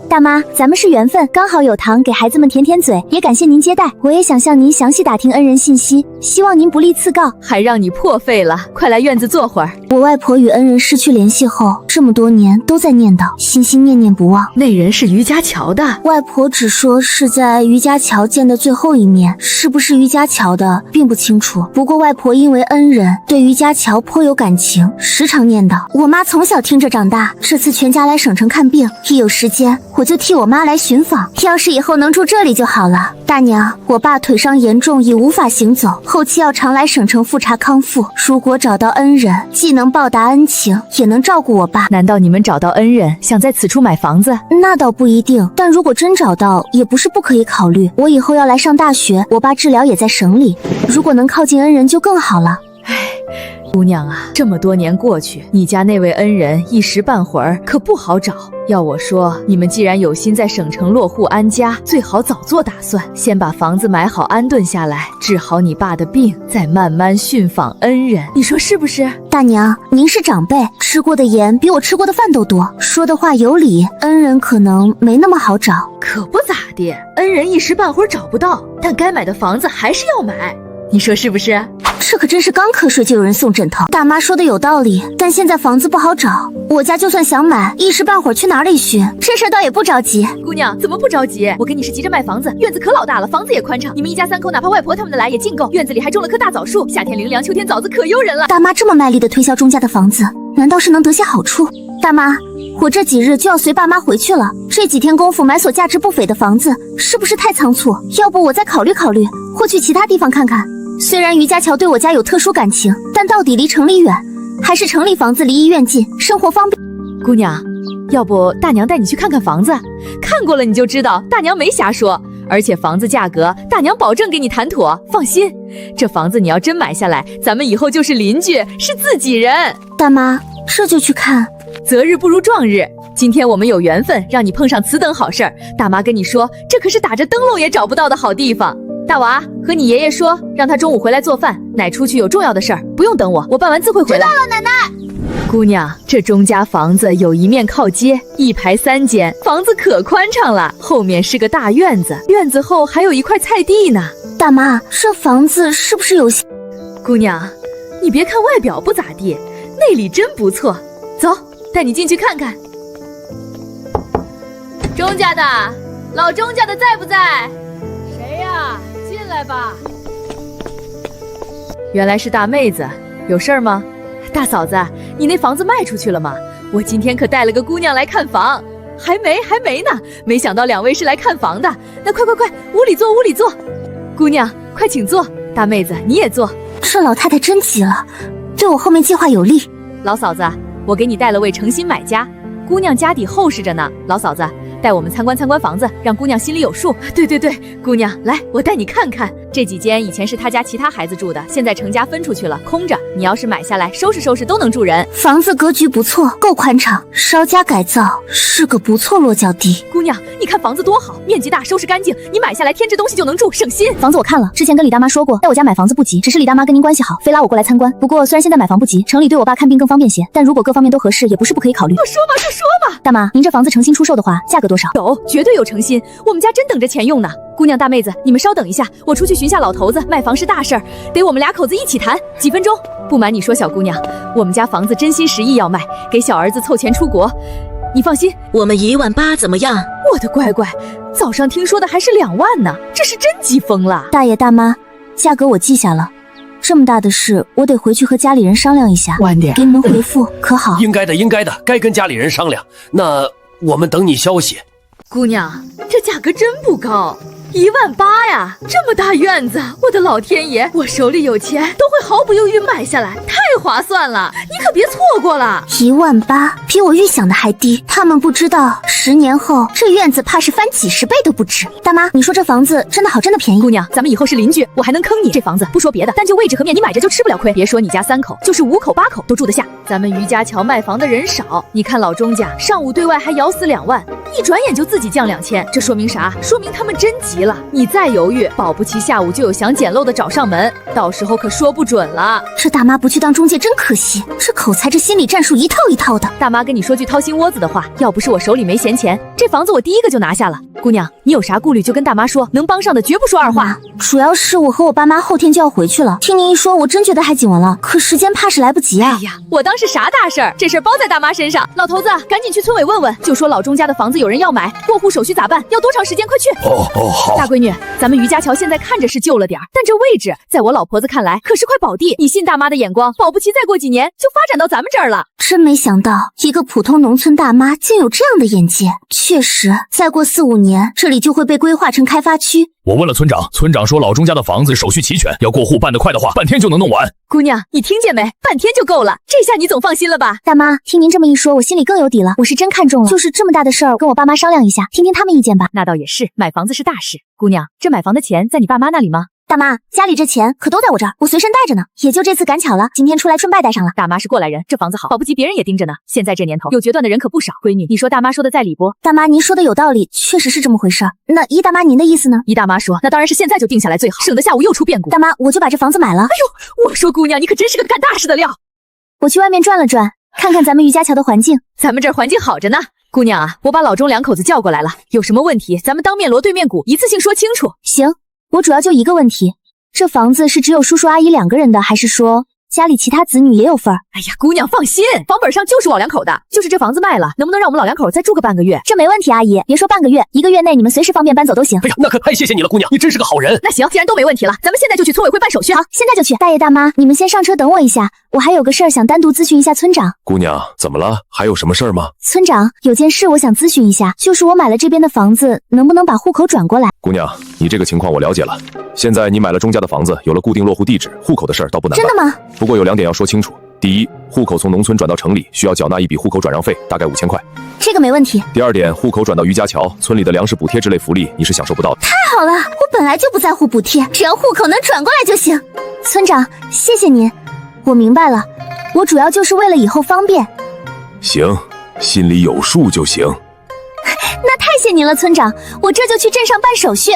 大妈，咱们是缘分，刚好有糖给孩子们甜甜嘴，也感谢您接待。我也想向您详细打听恩人信息，希望您不吝赐告。还让你破费了，快来院子坐会儿。我外婆与恩人失去联系后，这么多年都在念叨，心心念念不忘。那人是于家桥的，外婆只说是在于家桥见的最后一面，是不是于家桥的并不清楚。不过外婆因为恩人对于家桥颇有感情，时常念叨。我妈从小听着长大，这次全家来省城看病，一有时间我就替我妈来寻访，要是以后能住这里就好了。大娘，我爸腿伤严重，已无法行走，后期要常来省城复查康复。如果找到恩人，既能报答恩情，也能照顾我爸。难道你们找到恩人，想在此处买房子？那倒不一定，但如果真找到，也不是不可以考虑。我以后要来上大学，我爸治疗也在省里，如果能靠近恩人就更好了。唉，姑娘啊，这么多年过去，你家那位恩人一时半会儿可不好找。要我说，你们既然有心在省城落户安家，最好早做打算，先把房子买好安顿下来，治好你爸的病，再慢慢寻访恩人。你说是不是？大娘，您是长辈，吃过的盐比我吃过的饭都多，说的话有理，恩人可能没那么好找。可不咋地，恩人一时半会儿找不到，但该买的房子还是要买。你说是不是？这可真是刚瞌睡就有人送枕头。大妈说的有道理，但现在房子不好找，我家就算想买，一时半会儿去哪里寻？这事儿倒也不着急。姑娘怎么不着急？我跟你是急着卖房子，院子可老大了，房子也宽敞，你们一家三口哪怕外婆他们的来也尽够，院子里还种了棵大枣树，夏天淋凉，秋天枣子可诱人了。大妈这么卖力的推销钟家的房子，难道是能得些好处？大妈，我这几日就要随爸妈回去了，这几天功夫买所价值不菲的房子，是不是太仓促？要不我再考虑考虑，或去其他地方看看。虽然余家桥对我家有特殊感情，但到底离城里远，还是城里房子离医院近，生活方便。姑娘，要不大娘带你去看看房子，看过了你就知道，大娘没瞎说。而且房子价格，大娘保证给你谈妥，放心。这房子你要真买下来，咱们以后就是邻居，是自己人。大妈，这就去看？择日不如撞日，今天我们有缘分，让你碰上此等好事儿。大妈跟你说，这可是打着灯笼也找不到的好地方。大娃，和你爷爷说，让他中午回来做饭，奶出去有重要的事儿，不用等我，我办完自会回来。知道了，奶奶。姑娘，这钟家房子有一面靠街，1排3间，房子可宽敞了，后面是个大院子，院子后还有一块菜地呢。大妈，这房子是不是有些……姑娘，你别看外表不咋地，内里真不错。走，带你进去看看。钟家的，老钟家的在不在？谁呀？进来吧。原来是大妹子，有事儿吗？大嫂子，你那房子卖出去了吗？我今天可带了个姑娘来看房。还没呢，没想到2位是来看房的。那快，屋里坐，屋里坐。姑娘，快请坐。大妹子，你也坐。这老太太真急了，对我后面计划有利。老嫂子，我给你带了位诚心买家，姑娘家底厚实着呢。老嫂子，带我们参观参观房子，让姑娘心里有数。对，姑娘，来，我带你看看。这几间以前是他家其他孩子住的，现在成家分出去了，空着。你要是买下来，收拾都能住人。房子格局不错，够宽敞，稍加改造，是个不错落脚地。姑娘，你看房子多好，面积大，收拾干净，你买下来添置东西就能住，省心。房子我看了，之前跟李大妈说过，在我家买房子不急，只是李大妈跟您关系好，非拉我过来参观。不过虽然现在买房不急，城里对我爸看病更方便些，但如果各方面都合适，也不是不可以考虑。就说吧。大妈，您这房子诚心出售的话，价格多少？有，绝对有诚心，我们家真等着钱用呢。姑娘大妹子，你们稍等一下，我出去寻下老头子。卖房是大事儿，得我们2口子一起谈，几分钟。不瞒你说，小姑娘，我们家房子真心实意要卖，给小儿子凑钱出国。你放心，我们1.8万怎么样？我的乖乖，早上听说的还是2万呢，这是真急疯了。大爷大妈，价格我记下了。这么大的事，我得回去和家里人商量一下。晚点给你们回复，可好？应该的，该跟家里人商量。那我们等你消息。姑娘，这价格真不高，1.8万呀！这么大院子，我的老天爷，我手里有钱都会毫不犹豫买下来，太划算了，你可别错过了。1.8万，比我预想的还低。他们不知道，10年后这院子怕是翻几10倍都不止。大妈，你说这房子真的好，真的便宜？姑娘，咱们以后是邻居，我还能坑你？这房子不说别的，单就位置和面，你买着就吃不了亏。别说你家3口，就是5口8口都住得下。咱们余家桥卖房的人少，你看老钟家上午对外还咬死2万，一转眼就自己降2000，这说明啥？说明他们真急了。你再犹豫，保不齐下午就有想捡漏的找上门，到时候可说不准了。这大妈不去当中介真可惜，这口才这心理战术一套一套的。大妈跟你说句掏心窝子的话，要不是我手里没闲钱，这房子我第一个就拿下了。姑娘，你有啥顾虑就跟大妈说，能帮上的绝不说二话。主要是我和我爸妈后天就要回去了，听您一说，我真觉得还紧完了，可时间怕是来不及啊。哎呀，我当是啥大事儿，这事儿包在大妈身上。老头子，赶紧去村委问问，就说老钟家的房子有人要买，过户手续咋办？要多长时间？快去！好。大闺女，咱们余家桥现在看着是旧了点儿，但这位置在我老婆子看来可是块宝地。你信大妈的眼光，保不齐再过几年就发展到咱们这儿了。真没想到，一个普通农村大妈竟有这样的眼界。确实，再过4、5年，这里就会被规划成开发区。我问了村长，村长说老钟家的房子手续齐全，要过户办得快的话，半天就能弄完。姑娘，你听见没？半天就够了，这下你总放心了吧？大妈，听您这么一说，我心里更有底了。我是真看中了，就是这么大的事儿，跟我爸妈商量一下，听听他们意见吧。那倒也是，买房子是大事。姑娘，这买房的钱在你爸妈那里吗？大妈，家里这钱可都在我这儿，我随身带着呢。也就这次赶巧了，今天出来顺拜带上了。大妈是过来人，这房子好，保不齐别人也盯着呢。现在这年头，有决断的人可不少。闺女，你说大妈说的在理不？大妈，您说的有道理，确实是这么回事儿。那姨大妈您的意思呢？姨大妈说，那当然是现在就定下来最好，省得下午又出变故。大妈，我就把这房子买了。哎呦，我说姑娘，你可真是个干大事的料。我去外面转了转，看看咱们余家桥的环境。咱们这儿环境好着呢。姑娘啊，我把老钟两口子叫过来了，有什么问题咱们当面锣对面鼓，一次性说清楚。行，我主要就一个问题，这房子是只有叔叔阿姨2个人的，还是说家里其他子女也有份儿？哎呀，姑娘放心，房本上就是我2口的，就是这房子卖了，能不能让我们老2口再住个半个月？这没问题，阿姨，别说半个月，1个月内你们随时方便搬走都行。哎呀，那可太谢谢你了，姑娘，你真是个好人。那行，既然都没问题了，咱们现在就去村委会办手续。好，现在就去。大爷大妈，你们先上车等我一下，我还有个事儿想单独咨询一下村长。姑娘，怎么了？还有什么事儿吗？村长，有件事我想咨询一下，就是我买了这边的房子，能不能把户口转过来？姑娘，你这个情况我了解了。现在你买了钟家的房子，有了固定落户地址，户口的事儿倒不难办。真的吗？不过有2点要说清楚。第一，户口从农村转到城里需要缴纳一笔户口转让费，大概5000块。这个没问题。第2点，户口转到余家桥，村里的粮食补贴之类福利你是享受不到的。太好了，我本来就不在乎补贴，只要户口能转过来就行。村长，谢谢您，我明白了，我主要就是为了以后方便。行，心里有数就行。那太谢您了，村长，我这就去镇上办手续。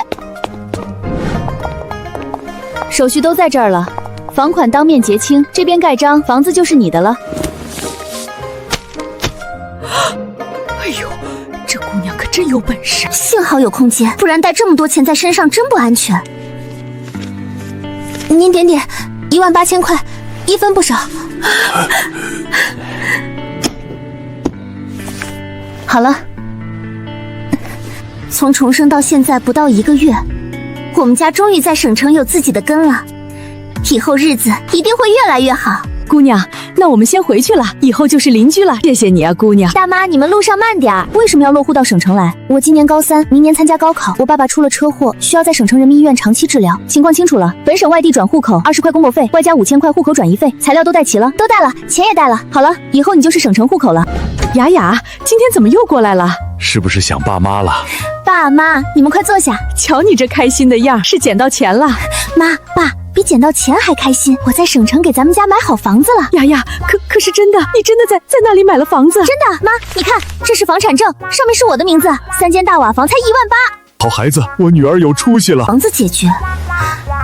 手续都在这儿了，房款当面结清，这边盖章，房子就是你的了。哎呦，这姑娘可真有本事，幸好有空间，不然带这么多钱在身上真不安全。您点点，18000块，1分不少。好了，从重生到现在不到1个月，我们家终于在省城有自己的根了，以后日子一定会越来越好。姑娘，那我们先回去了，以后就是邻居了。谢谢你啊，姑娘。大妈，你们路上慢点。为什么要落户到省城来？我今年高3，明年参加高考。我爸爸出了车祸，需要在省城人民医院长期治疗，情况清楚了。本省外地转户口20块公过费，外加5000块户口转移费，材料都带齐了，都带了，钱也带了。好了，以后你就是省城户口了。雅雅，今天怎么又过来了？是不是想爸妈了？爸妈，你们快坐下。瞧你这开心的样，是捡到钱了。妈爸，比捡到钱还开心，我在省城给咱们家买好房子了。雅雅，可是真的，你真的在那里买了房子？真的，妈，你看，这是房产证，上面是我的名字，3间大瓦房才1万8。好孩子，我女儿有出息了。房子解决，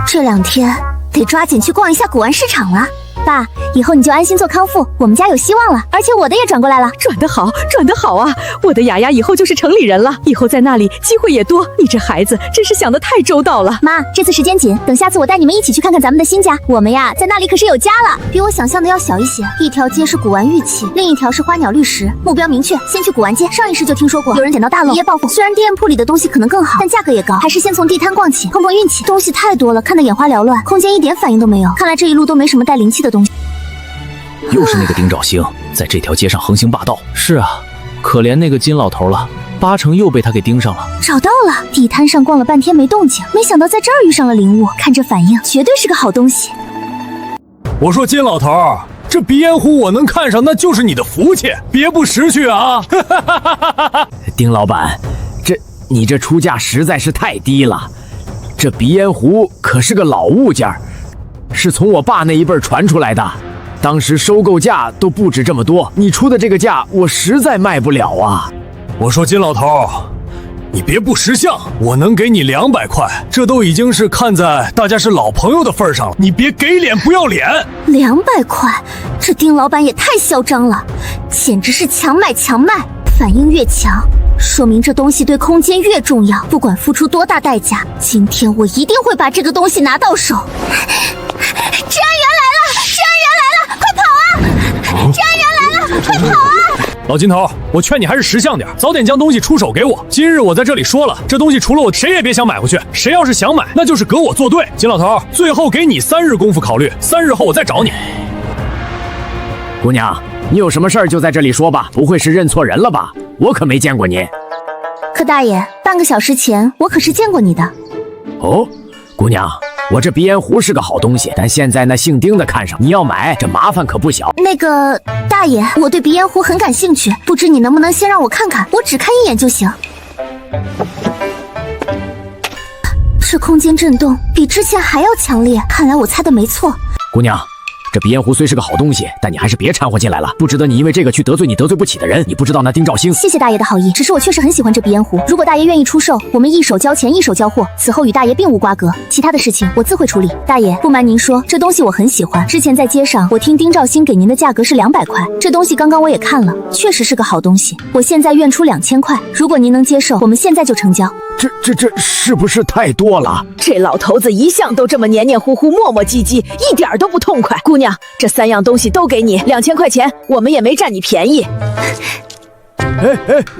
这2天得抓紧去逛一下古玩市场了。爸，以后你就安心做康复，我们家有希望了，而且我的也转过来了。转得好，转得好啊！我的雅雅以后就是城里人了，以后在那里机会也多。你这孩子真是想得太周到了。妈，这次时间紧，等下次我带你们一起去看看咱们的新家。我们呀，在那里可是有家了，比我想象的要小一些。一条街是古玩玉器，另一条是花鸟绿石，目标明确，先去古玩街。上一世就听说过有人捡到大漏，一夜暴富。虽然店铺里的东西可能更好，但价格也高，还是先从地摊逛起，碰碰运气。东西太多了，看得眼花缭乱，空间一点反应都没有。看来这一路都没什么带灵气的东西。又是那个丁兆星，在这条街上横行霸道。是啊，可怜那个金老头了，8成又被他给盯上了。找到了，地摊上逛了半天没动静，没想到在这儿遇上了灵物，看这反应，绝对是个好东西。我说金老头，这鼻烟壶我能看上，那就是你的福气，别不识趣啊！丁老板，你这出价实在是太低了。这鼻烟壶可是个老物件，是从我爸那一辈传出来的。当时收购价都不止这么多，你出的这个价我实在卖不了啊！我说金老头，你别不识相，我能给你200块，这都已经是看在大家是老朋友的份上了，你别给脸不要脸。200块，这丁老板也太嚣张了，简直是强买强卖，反应越强，说明这东西对空间越重要，不管付出多大代价，今天我一定会把这个东西拿到手。治安员来了！治安员来了！快跑啊！治安员来了！快跑啊！老金头，我劝你还是识相点，早点将东西出手给我。今日我在这里说了，这东西除了我，谁也别想买回去。谁要是想买，那就是跟我作对。金老头，最后给你3日功夫考虑，3日后我再找你。姑娘，你有什么事儿就在这里说吧，不会是认错人了吧？我可没见过您。可大爷，半个小时前我可是见过你的。哦，姑娘，我这鼻烟壶是个好东西，但现在那姓丁的看上，你要买，这麻烦可不小。那个大爷，我对鼻烟壶很感兴趣，不知你能不能先让我看看？我只看一眼就行。这空间震动比之前还要强烈，看来我猜的没错。姑娘，这鼻烟壶虽是个好东西，但你还是别掺和进来了，不值得你因为这个去得罪你得罪不起的人。你不知道那丁兆星……谢谢大爷的好意，只是我确实很喜欢这鼻烟壶。如果大爷愿意出售，我们一手交钱一手交货，此后与大爷并无瓜葛，其他的事情我自会处理。大爷，不瞒您说，这东西我很喜欢。之前在街上，我听丁兆星给您的价格是200块，这东西刚刚我也看了，确实是个好东西。我现在愿出2000块，如果您能接受，我们现在就成交。这是不是太多了？这老头子一向都这么黏黏糊糊、磨磨唧唧，一点都不痛快。姑娘，这3样东西都给你，2000块钱，我们也没占你便宜。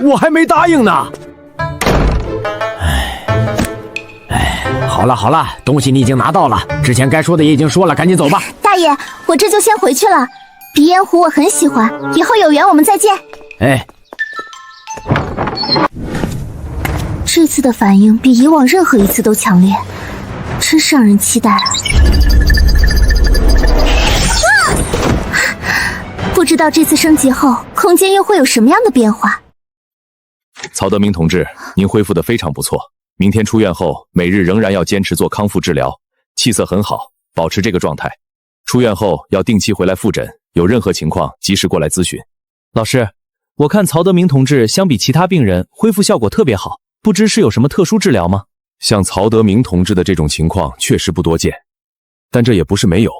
我还没答应呢。好了，东西你已经拿到了，之前该说的也已经说了，赶紧走吧。大爷，我这就先回去了。鼻烟壶我很喜欢，以后有缘我们再见。这次的反应比以往任何一次都强烈，真是让人期待啊！不知道这次升级后，空间又会有什么样的变化？曹德明同志，您恢复得非常不错。明天出院后，每日仍然要坚持做康复治疗，气色很好，保持这个状态。出院后要定期回来复诊，有任何情况及时过来咨询。老师，我看曹德明同志相比其他病人恢复效果特别好，不知是有什么特殊治疗吗？像曹德明同志的这种情况确实不多见，但这也不是没有，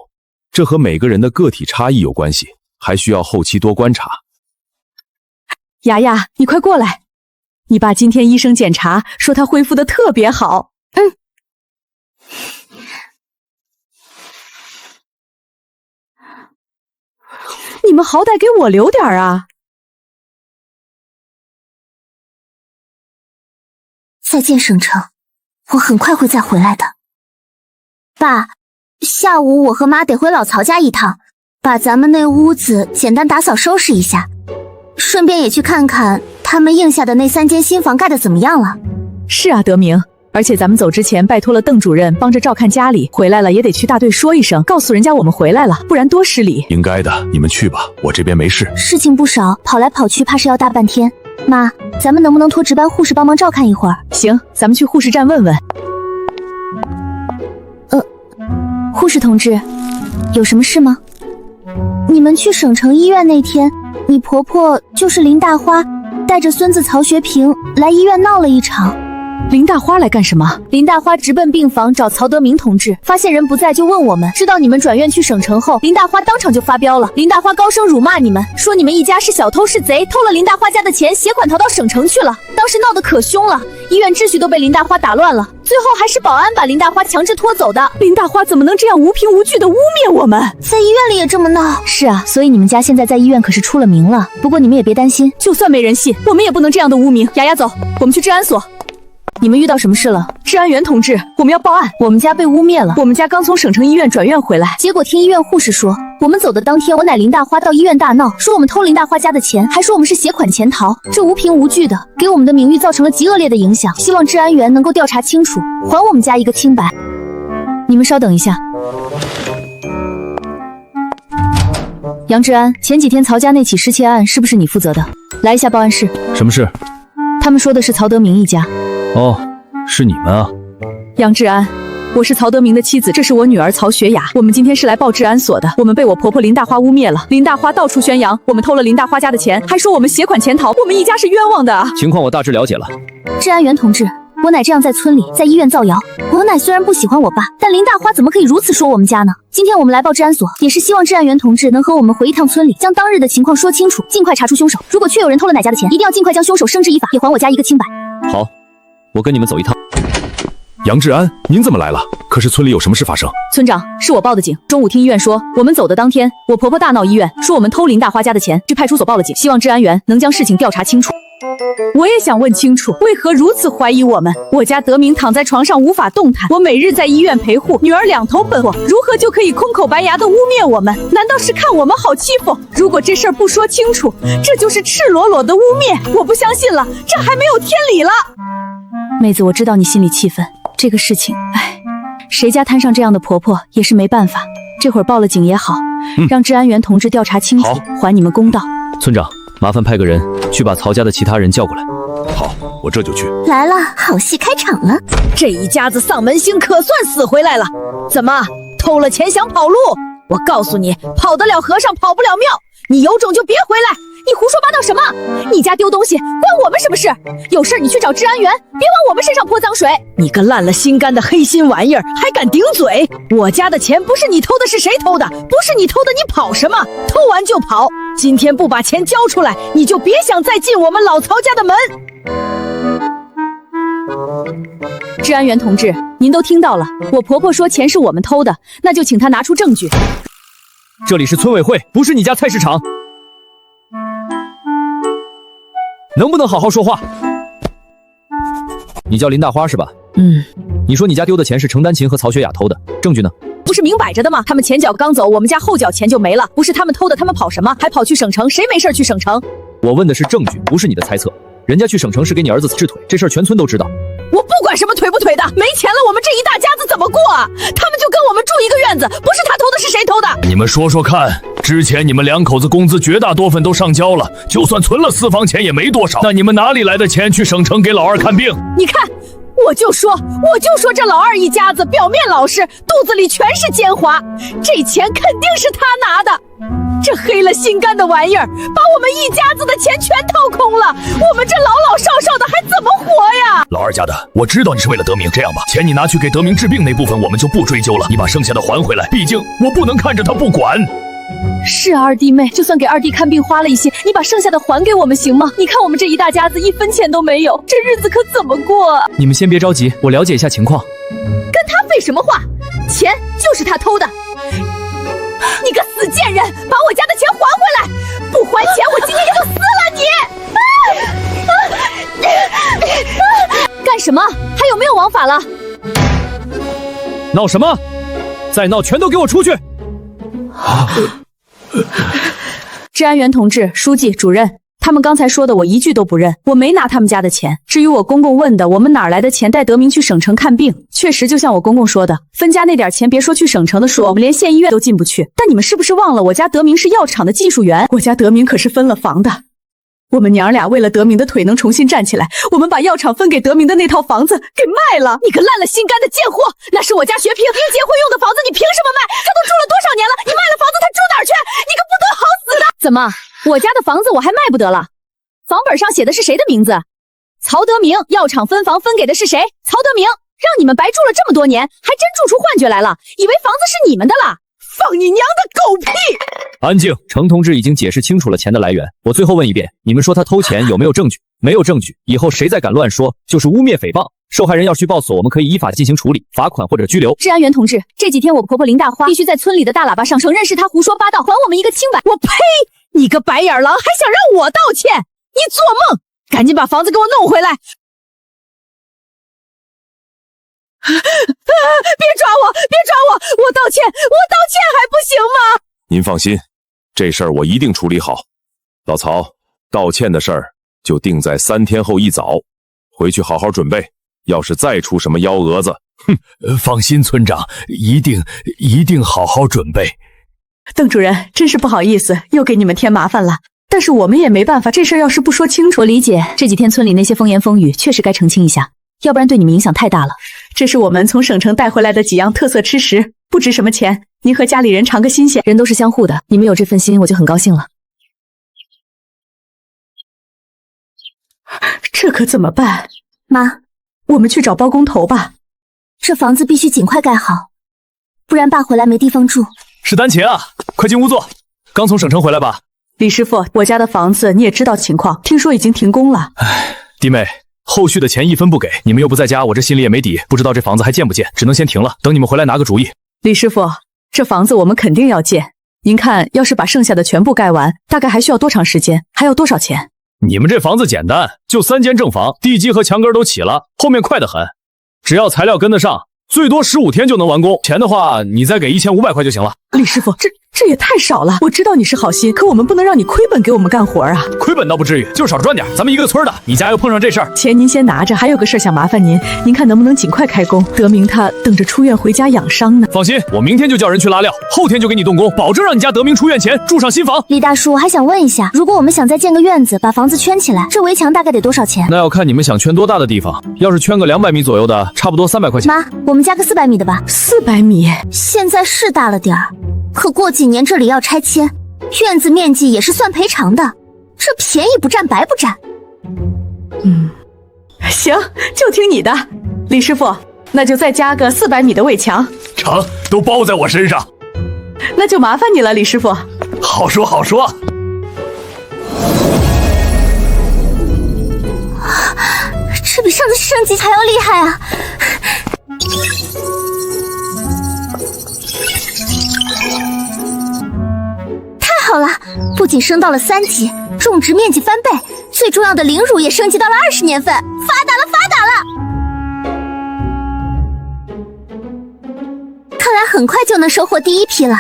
这和每个人的个体差异有关系，还需要后期多观察。雅雅，你快过来！你爸今天医生检查说他恢复的特别好。你们好歹给我留点啊！再见，省城，我很快会再回来的。爸，下午我和妈得回老曹家一趟，把咱们那屋子简单打扫收拾一下，顺便也去看看他们应下的那3间新房盖的怎么样了。是啊，德明，而且咱们走之前拜托了邓主任帮着照看家里，回来了也得去大队说一声，告诉人家我们回来了，不然多失礼。应该的，你们去吧，我这边没事。事情不少，跑来跑去怕是要大半天。妈，咱们能不能托值班护士帮忙照看一会儿？行，咱们去护士站问问。护士同志，有什么事吗？你们去省城医院那天，你婆婆就是林大花，带着孙子曹学平来医院闹了一场。林大花来干什么？林大花直奔病房找曹德明同志，发现人不在就问我们，知道你们转院去省城后，林大花当场就发飙了。林大花高声辱骂你们，说你们一家是小偷是贼，偷了林大花家的钱，携款逃到省城去了。当时闹得可凶了，医院秩序都被林大花打乱了，最后还是保安把林大花强制拖走的。林大花怎么能这样无凭无据的污蔑我们？在医院里也这么闹？是啊，所以你们家现在在医院可是出了名了。不过你们也别担心，就算没人信，我们也不能这样的污名。雅雅，走，我们去治安所。你们遇到什么事了？治安员同志，我们要报案。我们家被污蔑了。我们家刚从省城医院转院回来，结果听医院护士说，我们走的当天，我奶林大花到医院大闹，说我们偷林大花家的钱，还说我们是携款潜逃，这无凭无据的，给我们的名誉造成了极恶劣的影响。希望治安员能够调查清楚，还我们家一个清白。你们稍等一下。杨志安，前几天曹家那起失窃案是不是你负责的？来一下报案室。什么事？他们说的是曹德明一家。哦，是你们啊。杨志安，我是曹德明的妻子，这是我女儿曹雪雅。我们今天是来报治安所的，我们被我婆婆林大花污蔑了。林大花到处宣扬我们偷了林大花家的钱，还说我们携款潜逃，我们一家是冤枉的啊。情况我大致了解了。治安员同志，我奶这样在村里在医院造谣，我奶虽然不喜欢我爸，但林大花怎么可以如此说我们家呢？今天我们来报治安所，也是希望治安员同志能和我们回一趟村里，将当日的情况说清楚，尽快查出凶手。如果确有人偷了奶家的钱，一定要尽快将凶手绳之以法，也还我家一个清白。好，我跟你们走一趟。杨志安，您怎么来了？可是村里有什么事发生？村长，是我报的警。中午听医院说，我们走的当天，我婆婆大闹医院，说我们偷林大花家的钱，去派出所报了警，希望治安员能将事情调查清楚。我也想问清楚，为何如此怀疑我们？我家德明躺在床上无法动弹，我每日在医院陪护，女儿两头奔波，如何就可以空口白牙的污蔑我们？难道是看我们好欺负？如果这事儿不说清楚，这就是赤裸裸的污蔑！我不相信了，这还没有天理了。妹子，我知道你心里气愤，这个事情，谁家摊上这样的婆婆也是没办法。这会儿报了警也好，让治安员同志调查清楚，还你们公道。村长，麻烦派个人去把曹家的其他人叫过来。好。我这就去。来了，好戏开场了。这一家子丧门星可算死回来了。怎么偷了钱想跑路？我告诉你，跑得了和尚跑不了庙。你有种就别回来！你胡说八道什么？你家丢东西关我们什么事？有事你去找治安员，别往我们身上泼脏水！你个烂了心肝的黑心玩意儿，还敢顶嘴！我家的钱不是你偷的，是谁偷的？不是你偷的，你跑什么？偷完就跑！今天不把钱交出来，你就别想再进我们老曹家的门！治安员同志，您都听到了，我婆婆说钱是我们偷的，那就请她拿出证据。这里是村委会，不是你家菜市场，能不能好好说话？你叫林大花是吧？你说你家丢的钱是程丹琴和曹雪雅偷的，证据呢？不是明摆着的吗？他们前脚刚走，我们家后脚钱就没了，不是他们偷的，他们跑什么？还跑去省城？谁没事去省城？我问的是证据，不是你的猜测。人家去省城是给你儿子治腿，这事儿全村都知道。我不管什么腿不腿的，没钱了，我们这一大家子怎么过啊？他们就跟我们住一个院子，不是他偷的，是谁偷的？你们说说看，之前你们两口子工资绝大多分都上交了，就算存了私房钱也没多少，那你们哪里来的钱去省城给老二看病？你看，我就说这老二一家子表面老实，肚子里全是奸猾，这钱肯定是他拿的。这黑了心肝的玩意儿，把我们一家子的钱全掏空了，我们这老老少少的还怎么活呀？老二家的，我知道你是为了德明，这样吧，钱你拿去给德明治病那部分我们就不追究了，你把剩下的还回来，毕竟我不能看着他不管。是啊，二弟妹，就算给二弟看病花了一些，你把剩下的还给我们行吗？你看我们这一大家子一分钱都没有，这日子可怎么过啊？你们先别着急，我了解一下情况。跟他废什么话？钱就是他偷的。你个死贱人，把我家的钱还回来！不还钱，我今天就撕了你！干什么？还有没有王法了？闹什么？再闹全都给我出去！治安员同志、书记、主任，他们刚才说的我一句都不认，我没拿他们家的钱。至于我公公问的我们哪来的钱带德明去省城看病，确实就像我公公说的，分家那点钱别说去省城的数，我们连县医院都进不去。但你们是不是忘了我家德明是药厂的技术员？我家德明可是分了房的。我们娘俩为了德明的腿能重新站起来，我们把药厂分给德明的那套房子给卖了。你个烂了心肝的贱货，那是我家学平结婚用的房子，你凭什么卖？这都住了多少年了，你卖了房子他住哪儿去？你个不得好死的！怎么，我家的房子我还卖不得了？房本上写的是谁的名字？曹德明。药厂分房分给的是谁？曹德明。让你们白住了这么多年，还真住出幻觉来了，以为房子是你们的了。放你娘的狗屁！安静，程同志已经解释清楚了钱的来源。我最后问一遍，你们说他偷钱有没有证据？没有证据，以后谁再敢乱说，就是污蔑诽谤。受害人要去报所，我们可以依法进行处理，罚款或者拘留。治安员同志，这几天我婆婆林大花必须在村里的大喇叭上承认是她胡说八道，还我们一个清白。我呸！你个白眼狼，还想让我道歉？你做梦！赶紧把房子给我弄回来！别抓我！别抓我！我道歉还不行吗？您放心，这事儿我一定处理好。老曹，道歉的事儿就定在3天后一早，回去好好准备。要是再出什么幺蛾子，放心，村长，一定好好准备。邓主任，真是不好意思，又给你们添麻烦了。但是我们也没办法，这事儿要是不说清楚，我理解这几天村里那些风言风语确实该澄清一下，要不然对你们影响太大了。这是我们从省城带回来的几样特色吃食，不值什么钱，您和家里人尝个新鲜。人都是相互的，你们有这份心我就很高兴了。这可怎么办？妈，我们去找包工头吧。这房子必须尽快盖好，不然爸回来没地方住。是丹琴啊，快进屋坐。刚从省城回来吧？李师傅，我家的房子你也知道情况，听说已经停工了。弟妹，后续的钱一分不给，你们又不在家，我这心里也没底，不知道这房子还建不建，只能先停了，等你们回来拿个主意。李师傅，这房子我们肯定要建，您看要是把剩下的全部盖完，大概还需要多长时间，还要多少钱？你们这房子简单，就3间正房，地基和墙根都起了，后面快得很，只要材料跟得上，最多15天就能完工。钱的话，你再给1500块就行了。李师傅，这也太少了。我知道你是好心，可我们不能让你亏本给我们干活啊。亏本倒不至于，就是少赚点。咱们一个村的，你家又碰上这事儿，钱您先拿着，还有个事儿想麻烦您，您看能不能尽快开工？德明他等着出院回家养伤呢。放心，我明天就叫人去拉料，后天就给你动工，保证让你家德明出院前住上新房。李大叔，我还想问一下，如果我们想再建个院子，把房子圈起来，这围墙大概得多少钱？那要看你们想圈多大的地方，要是圈个200米左右的，差不多300块钱。妈，我们加个400米的吧。400米，现在是大了点儿，可过几年这里要拆迁，院子面积也是算赔偿的，这便宜不占白不占。行，就听你的，李师傅，那就再加个400米的围墙。成，都包在我身上。那就麻烦你了，李师傅。好说好说。这比上次升级还要厉害啊！太好了，不仅升到了3级，种植面积翻倍，最重要的灵乳也升级到了20年份，发达了发达了！看来很快就能收获第一批了。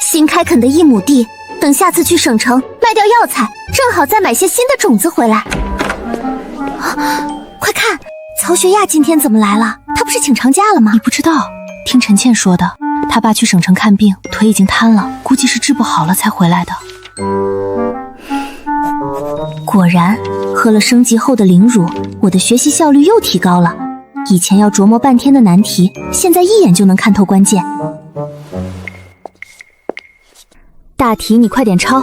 新开垦的1亩地，等下次去省城卖掉药材，正好再买些新的种子回来。快看，曹学亚今天怎么来了？他不是请长假了吗？你不知道，听陈倩说的，他爸去省城看病，腿已经瘫了，估计是治不好了才回来的。果然，喝了升级后的灵乳，我的学习效率又提高了。以前要琢磨半天的难题，现在一眼就能看透关键。大题你快点抄。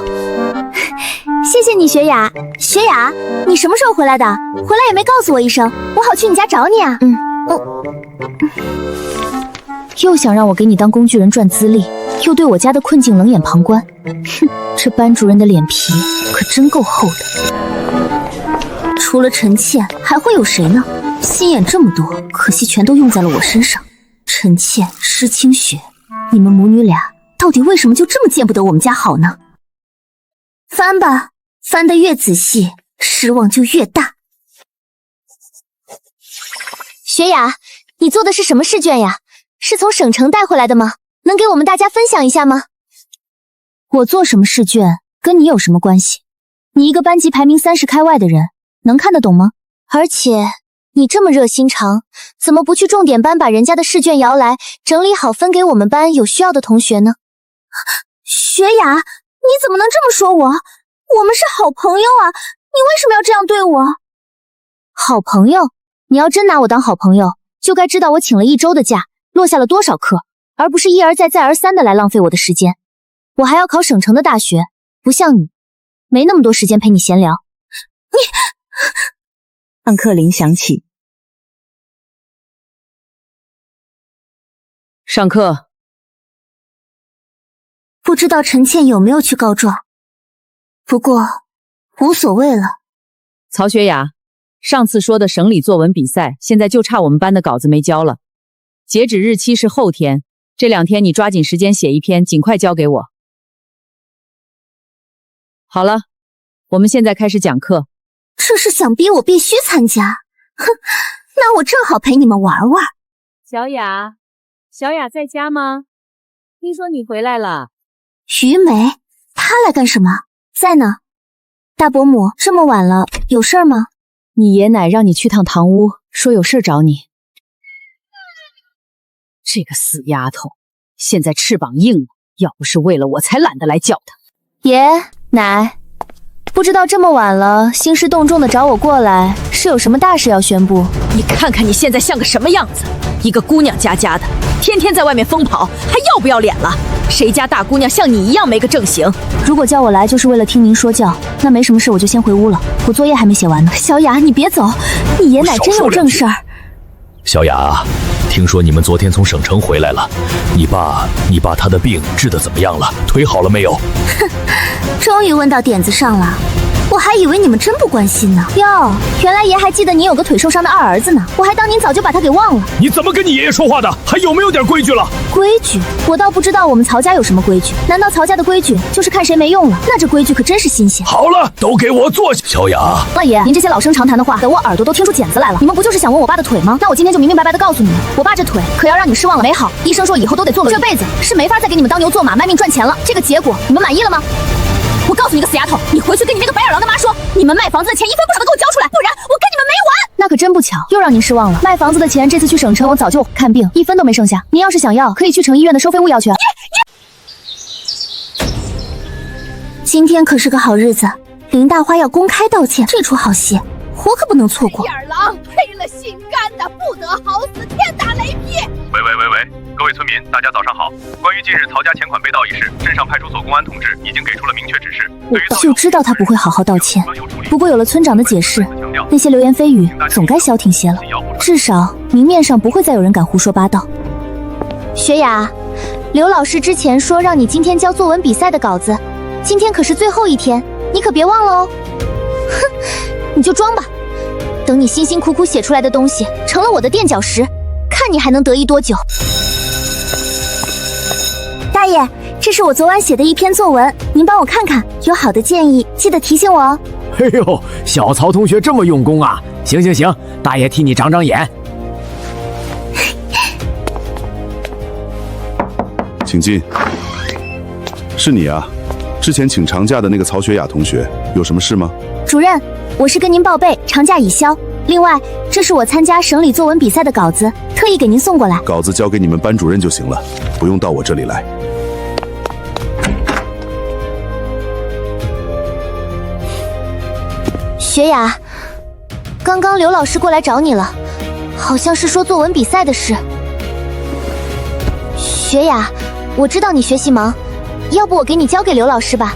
谢谢你，学雅。学雅，你什么时候回来的？回来也没告诉我一声，我好去你家找你啊。又想让我给你当工具人赚资历，又对我家的困境冷眼旁观。哼，这班主任的脸皮可真够厚的。除了陈倩，还会有谁呢？心眼这么多，可惜全都用在了我身上。陈倩、施清雪，你们母女俩到底为什么就这么见不得我们家好呢？翻吧，翻得越仔细，失望就越大。学雅，你做的是什么试卷呀？是从省城带回来的吗？能给我们大家分享一下吗？我做什么试卷跟你有什么关系？你一个班级排名30开外的人，能看得懂吗？而且你这么热心肠，怎么不去重点班把人家的试卷摇来，整理好分给我们班有需要的同学呢？学雅，你怎么能这么说我？我们是好朋友啊，你为什么要这样对我？好朋友？你要真拿我当好朋友，就该知道我请了1周的假，落下了多少课，而不是一而再再而三的来浪费我的时间。我还要考省城的大学，不像你，没那么多时间陪你闲聊。按课铃响起，上课。不知道陈倩有没有去告状，不过无所谓了。曹学雅，上次说的省里作文比赛，现在就差我们班的稿子没交了，截止日期是后天，这2天你抓紧时间写一篇，尽快交给我。好了，我们现在开始讲课。这是想逼我必须参加，哼，那我正好陪你们玩玩。小雅，小雅在家吗？听说你回来了。于梅，她来干什么？在呢。大伯母，这么晚了，有事儿吗？你爷奶让你去趟堂屋，说有事找你。这个死丫头，现在翅膀硬了，要不是为了我才懒得来叫她。爷奶，不知道这么晚了，兴师动众的找我过来，是有什么大事要宣布？你看看你现在像个什么样子，一个姑娘家家的，天天在外面疯跑，还要不要脸了？谁家大姑娘像你一样没个正形？如果叫我来就是为了听您说教，那没什么事，我就先回屋了，我作业还没写完呢。小雅，你别走，你爷奶真有正事儿。小雅，听说你们昨天从省城回来了，你爸他的病治得怎么样了？腿好了没有？哼，终于问到点子上了。我还以为你们真不关心呢。哟，原来爷还记得你有个腿受伤的二儿子呢，我还当您早就把他给忘了。你怎么跟你爷爷说话的？还有没有点规矩了？规矩？我倒不知道我们曹家有什么规矩。难道曹家的规矩就是看谁没用了？那这规矩可真是新鲜。好了，都给我坐下。小雅，大爷，您这些老生常谈的话，等我耳朵都听出茧子来了。你们不就是想问我爸的腿吗？那我今天就明明白白的告诉你们，我爸这腿可要让你失望了。没好，医生说以后都得坐轮，这辈子是没法再给你们当牛做马卖命赚钱了。这个结果你们满意了吗？我告诉你个死丫头，你回去跟你那个白眼狼的妈说，你们卖房子的钱一分不少的给我交出来，不然我跟你们没完。那可真不巧，又让您失望了。卖房子的钱这次去省城我早就看病，一分都没剩下。您要是想要，可以去城医院的收费物要去。今天可是个好日子，林大花要公开道歉，这出好戏我可不能错过。眼狼配了心肝的，不得好死，天打雷劈！喂，各位村民，大家早上好。关于近日曹家钱款被盗一事，镇上派出所公安同志已经给出了明确指示。我就知道他不会好好道歉，不过有了村长的解释，那些流言蜚语总该消停些了，至少明面上不会再有人敢胡说八道。雪雅，刘老师之前说让你今天交作文比赛的稿子，今天可是最后一天，你可别忘了哦。哼，你就装吧，等你辛辛苦苦写出来的东西成了我的垫脚石，看你还能得意多久。大爷，这是我昨晚写的一篇作文，您帮我看看，有好的建议记得提醒我哦。哎呦，小曹同学这么用功啊！行，大爷替你长长眼。请进。是你啊，之前请长假的那个曹雪雅同学，有什么事吗？主任，我是跟您报备，长假已消。另外，这是我参加省里作文比赛的稿子，特意给您送过来。稿子交给你们班主任就行了，不用到我这里来。雪雅，刚刚刘老师过来找你了，好像是说作文比赛的事。雪雅，我知道你学习忙，要不我给你交给刘老师吧，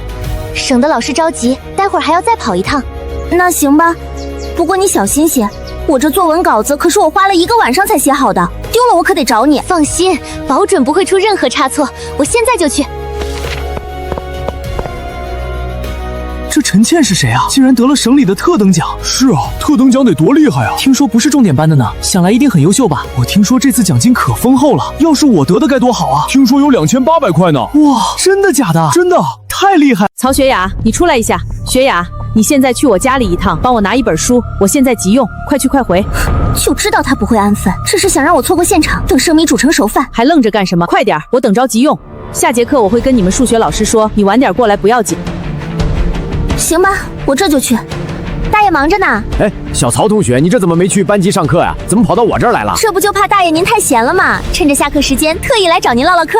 省得老师着急，待会儿还要再跑一趟。那行吧，不过你小心些，我这作文稿子可是我花了1个晚上才写好的，丢了我可得找你。放心，保准不会出任何差错，我现在就去。这陈倩是谁啊？竟然得了省里的特等奖！是啊，特等奖得多厉害啊！听说不是重点班的呢，想来一定很优秀吧？我听说这次奖金可丰厚了，要是我得的该多好啊！听说有2800块呢！哇，真的假的？真的，太厉害！曹雪雅，你出来一下。雪雅，你现在去我家里一趟，帮我拿一本书，我现在急用，快去快回。就知道他不会安分，只是想让我错过现场，等生米煮成熟饭。还愣着干什么？快点，我等着急用。下节课我会跟你们数学老师说，你晚点过来不要紧。行吧，我这就去。大爷忙着呢。哎，小曹同学，你这怎么没去班级上课呀？怎么跑到我这儿来了？这不就怕大爷您太闲了吗？趁着下课时间，特意来找您唠唠嗑。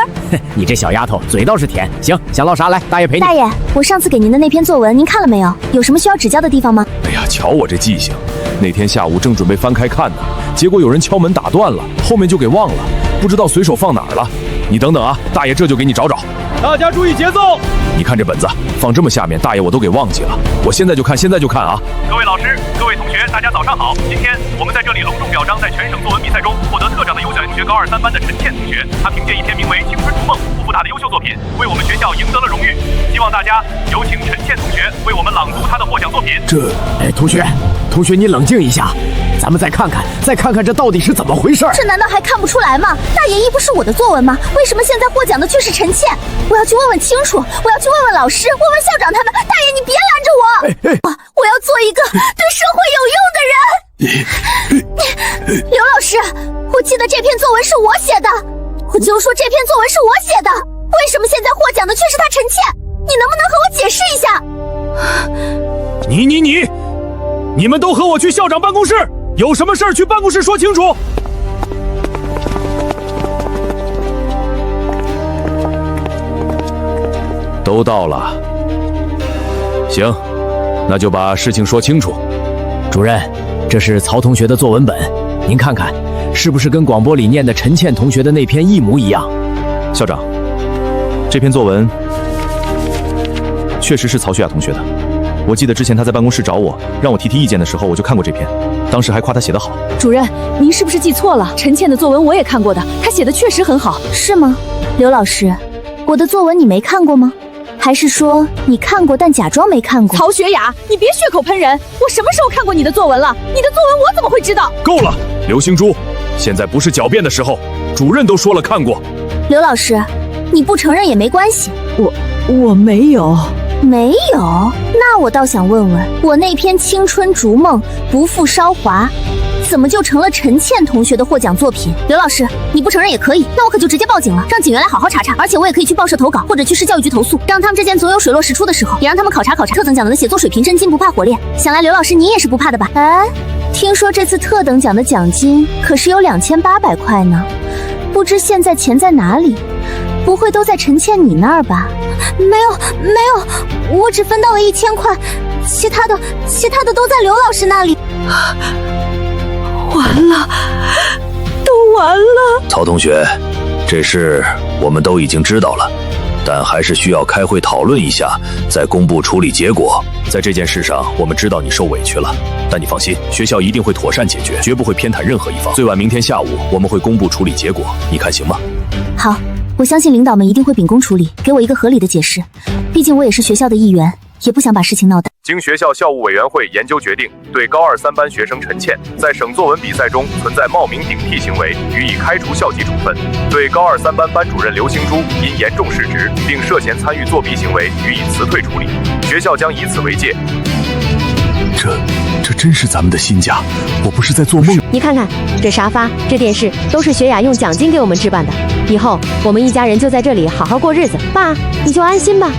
你这小丫头嘴倒是甜。行，想唠啥来，大爷陪你。大爷，我上次给您的那篇作文您看了没有？有什么需要指教的地方吗？哎呀，瞧我这记性，那天下午正准备翻开看呢，结果有人敲门打断了，后面就给忘了，不知道随手放哪儿了。你等等啊，大爷这就给你找找。大家注意节奏！你看这本子放这么下面，大爷我都给忘记了。我现在就看啊！各位老师，各位同学，大家早上好！今天我们在这里隆重表彰在全省作文比赛中获得特长的优秀同学高2、3班的陈倩同学，她凭借一篇名为《青春逐梦》不负她的优秀作品，为我们学校赢得了荣誉。希望大家有请陈倩同学为我们朗读她的获奖作品。同学你冷静一下，咱们再看看这到底是怎么回事？这难道还看不出来吗？大爷一不是我的作文吗？为什么现在获奖的却是陈倩？我要去问问清楚，我要去问问老师，问问校长他们。大爷你别拦着我，我要做一个对社会有用的人。刘老师，我记得这篇作文是我写的，我就说这篇作文是我写的，为什么现在获奖的却是他陈倩？你能不能和我解释一下？你们都和我去校长办公室，有什么事儿去办公室说清楚。都到了，行，那就把事情说清楚。主任，这是曹同学的作文本，您看看，是不是跟广播里念的陈倩同学的那篇一模一样？校长，这篇作文确实是曹雪雅同学的。我记得之前他在办公室找我，让我提意见的时候，我就看过这篇，当时还夸他写得好。主任，您是不是记错了？陈倩的作文我也看过的，她写的确实很好。是吗？刘老师，我的作文你没看过吗？还是说你看过但假装没看过？曹雪雅，你别血口喷人！我什么时候看过你的作文了？你的作文我怎么会知道？够了，刘星珠，现在不是狡辩的时候。主任都说了看过。刘老师，你不承认也没关系。我没有。没有？那我倒想问问，我那篇《青春逐梦，不负韶华》。怎么就成了陈倩同学的获奖作品？刘老师，你不承认也可以，那我可就直接报警了，让警员来好好查查。而且我也可以去报社投稿，或者去市教育局投诉，让他们这件总有水落石出的时候，也让他们考察考察特等奖的写作水平。真金不怕火炼，想来刘老师你也是不怕的吧？哎，听说这次特等奖的奖金可是有2800块呢，不知现在钱在哪里？不会都在陈倩你那儿吧？没有，我只分到了1000块，其他的都在刘老师那里。完了，都完了！曹同学，这事我们都已经知道了，但还是需要开会讨论一下，再公布处理结果。在这件事上，我们知道你受委屈了，但你放心，学校一定会妥善解决，绝不会偏袒任何一方。最晚明天下午，我们会公布处理结果，你看行吗？好，我相信领导们一定会秉公处理，给我一个合理的解释。毕竟我也是学校的一员，也不想把事情闹大。经学校校务委员会研究决定，对高2、3班学生陈倩在省作文比赛中存在冒名顶替行为，予以开除校级处分；对高2、3班班主任刘星珠因严重失职并涉嫌参与作弊行为，予以辞退处理。学校将以此为戒。这真是咱们的新家，我不是在做梦。你看看，这沙发、这电视都是雪雅用奖金给我们置办的。以后我们一家人就在这里好好过日子。爸，你就安心吧，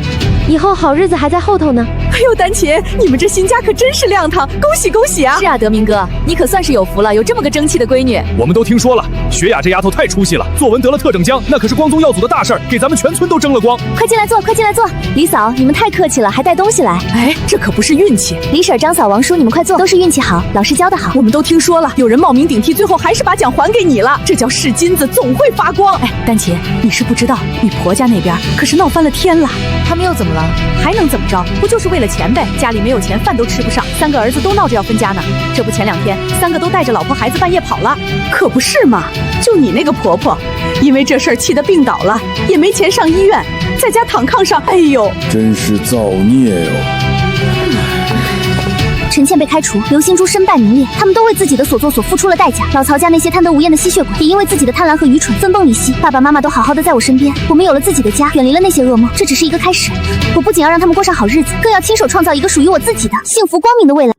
以后好日子还在后头呢。哎呦，丹琴，你们这新家可真是亮堂，恭喜恭喜啊！是啊，德明哥，你可算是有福了，有这么个争气的闺女。我们都听说了，雪雅这丫头太出息了，作文得了特等奖，那可是光宗耀祖的大事儿，给咱们全村都争了光。快进来坐，快进来坐。李嫂，你们太客气了，还带东西来。哎，这可不是运气。李婶、张嫂、王叔，你们快坐，都是运气好，老师教得好。我们都听说了，有人冒名顶替，最后还是把奖还给你了，这叫是金子总会发光。哎，丹琴，你是不知道，你婆家那边可是闹翻了天了。他们又怎么了？还能怎么着？不就是为了钱呗？家里没有钱，饭都吃不上，3个儿子都闹着要分家呢。这不前2天，3个都带着老婆孩子半夜跑了，可不是嘛？就你那个婆婆，因为这事儿气得病倒了，也没钱上医院，在家躺炕上，哎呦，真是造孽哟！陈倩被开除，刘星珠身败名裂，他们都为自己的所作所付出了代价。老曹家那些贪得无厌的吸血鬼，也因为自己的贪婪和愚蠢分崩离析。爸爸妈妈都好好的在我身边，我们有了自己的家，远离了那些噩梦，这只是一个开始。我不仅要让他们过上好日子，更要亲手创造一个属于我自己的幸福光明的未来。